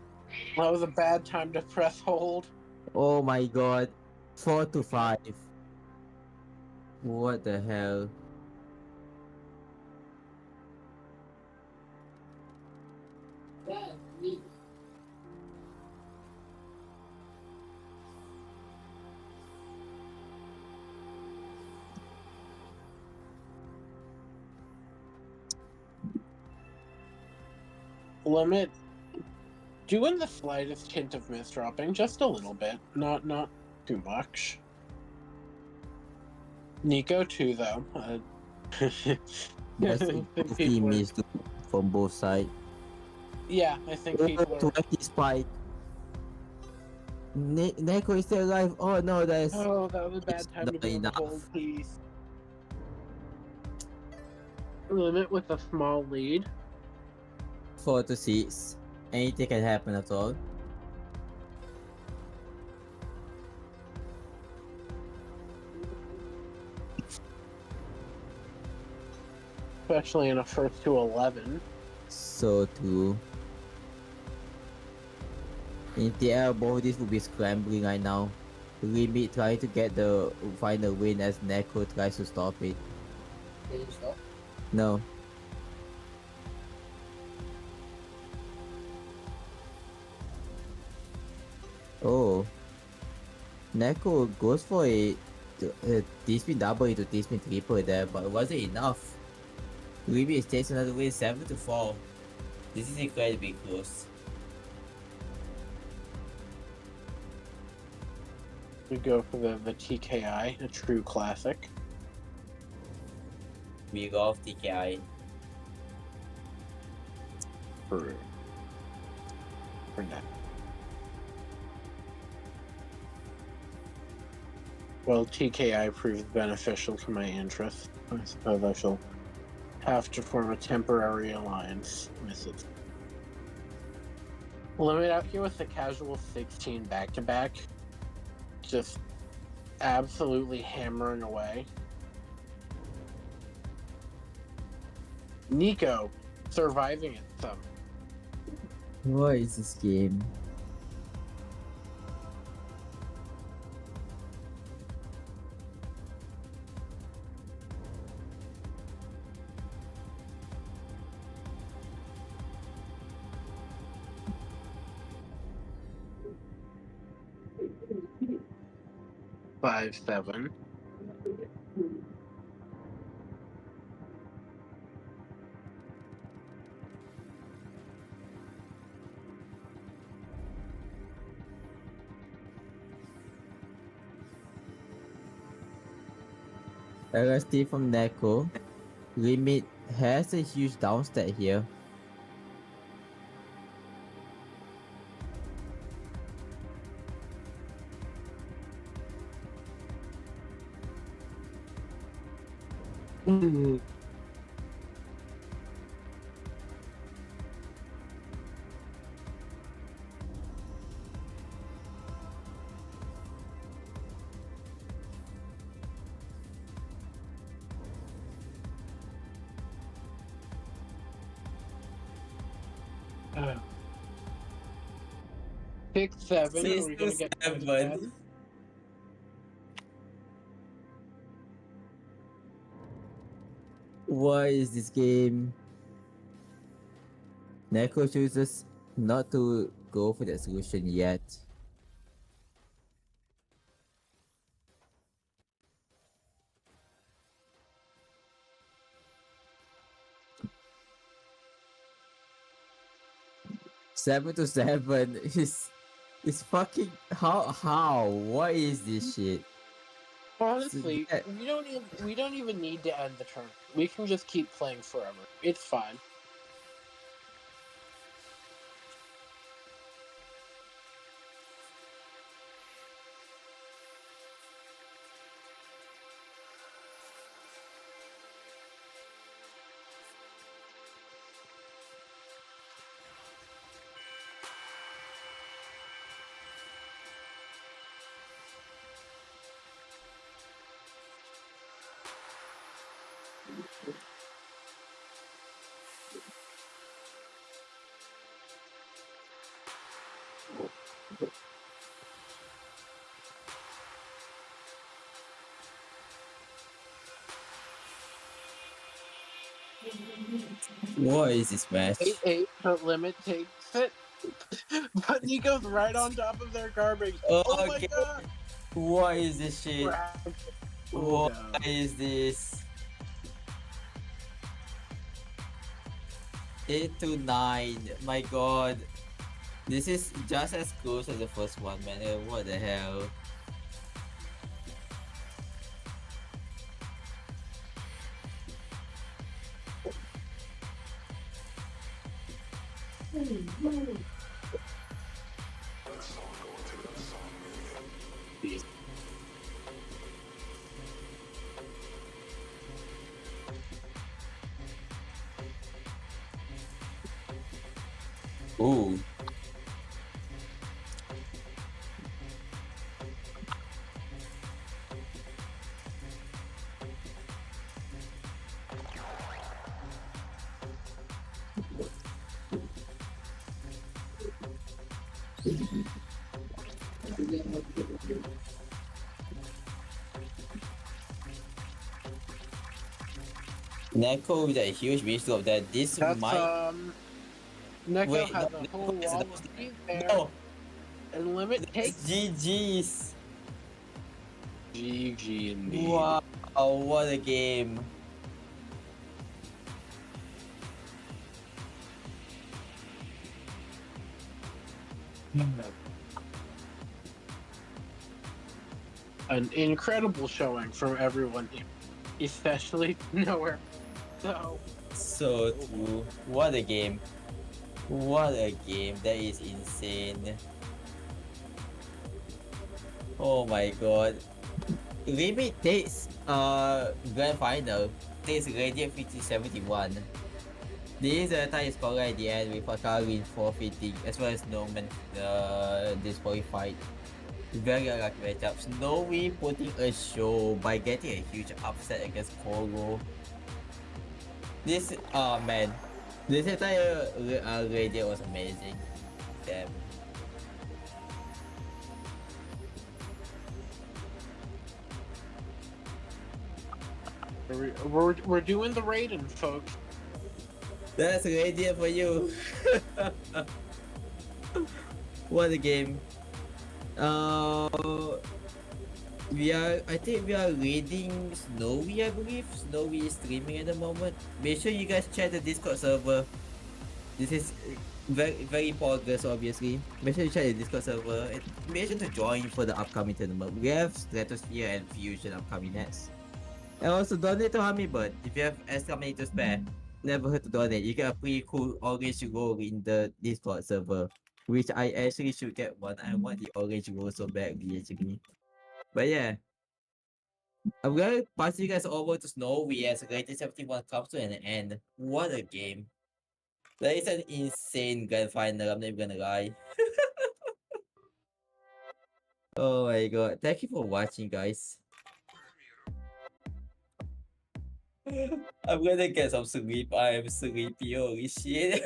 That was a bad time to press hold. Oh my god. 4-5. What the hell? Limit doing the slightest hint of misdropping, just a little bit, not too much. Nico too, though. That's a think goofy people are- miss from both sides. Yeah, I think Oh, people are. 20 spike. Neko is still alive. Oh no, that is Oh, that was a bad it's time to not go to enough. hold, please. Limit with a small lead. 4-6. Anything can happen at all. Especially in a first to 11. So true. In the air, both these will be scrambling right now. Limit trying to get the final win as Neko tries to stop it. Can you stop? No. Oh. Neko goes for a T-spin double into T-spin triple there, but was it enough? Limit takes another win 7-4. This is incredibly close. We go for the TKI, a true classic. We go off TKI. For now. Well, TKI proved beneficial to my interests. I suppose I shall have to form a temporary alliance with it. Limit out here with the casual 16 back-to-back. Just absolutely hammering away. Nico surviving it some. What is this game? Five, 7. LSD from Neko. Limit has a huge downstat here. Uh, 6, 7. Are we gonna get down to 7. 10? What is this game? Neko chooses not to go for that solution yet. Seven to 7 is fucking how what is this shit? Honestly, Yeah. we don't even need to end the turn. We can just keep playing forever. It's fine. What is this match? 8, 8. The limit takes it. But Nico's right on top of their garbage. Oh my Okay. god! What is this shit? Oh, What no. is this? 8 to 9. My god. This is just as close as the first one, man. What the hell? Ooh. Neko with a huge miss of that. This That's, might. Neko Wait, has no, a Neko whole is wall not- of these there. No, And limit that's takes GG's. GG indeed. Wow, what a game. An incredible showing from everyone here, especially nowhere. So, So true. What a game. What a game. That is insane. Oh my god. Limit takes grand final takes Radiant 5071. This is the tie score at the end with Akarin forfeiting as well as Norman disqualified. Very unlucky matchup. Snowy putting a show by getting a huge upset against Koro. This man. This entire Radiant was amazing. Damn. We're doing the Raiden, folks. That's Radiant for you. What a game. I think we are reading Snowy, I believe. Snowy is streaming at the moment. Make sure you guys check the Discord server. This is very progress, obviously. Make sure you check the Discord server and make sure to join for the upcoming tournament. We have Stratosphere and Fusion upcoming next. And also donate to Hummingbird. If you have extra money to spare, never hurt to donate. You get a pretty cool orange role in the Discord server. Which I actually should get one. I want the orange role so badly actually. But yeah. I'm gonna pass you guys over to Snowy as Rated 71 comes to an end. What a game. That is an insane grand final, I'm not even gonna lie. Oh my god. Thank you for watching, guys. I'm gonna get some sleep. I am sleepy, holy shit.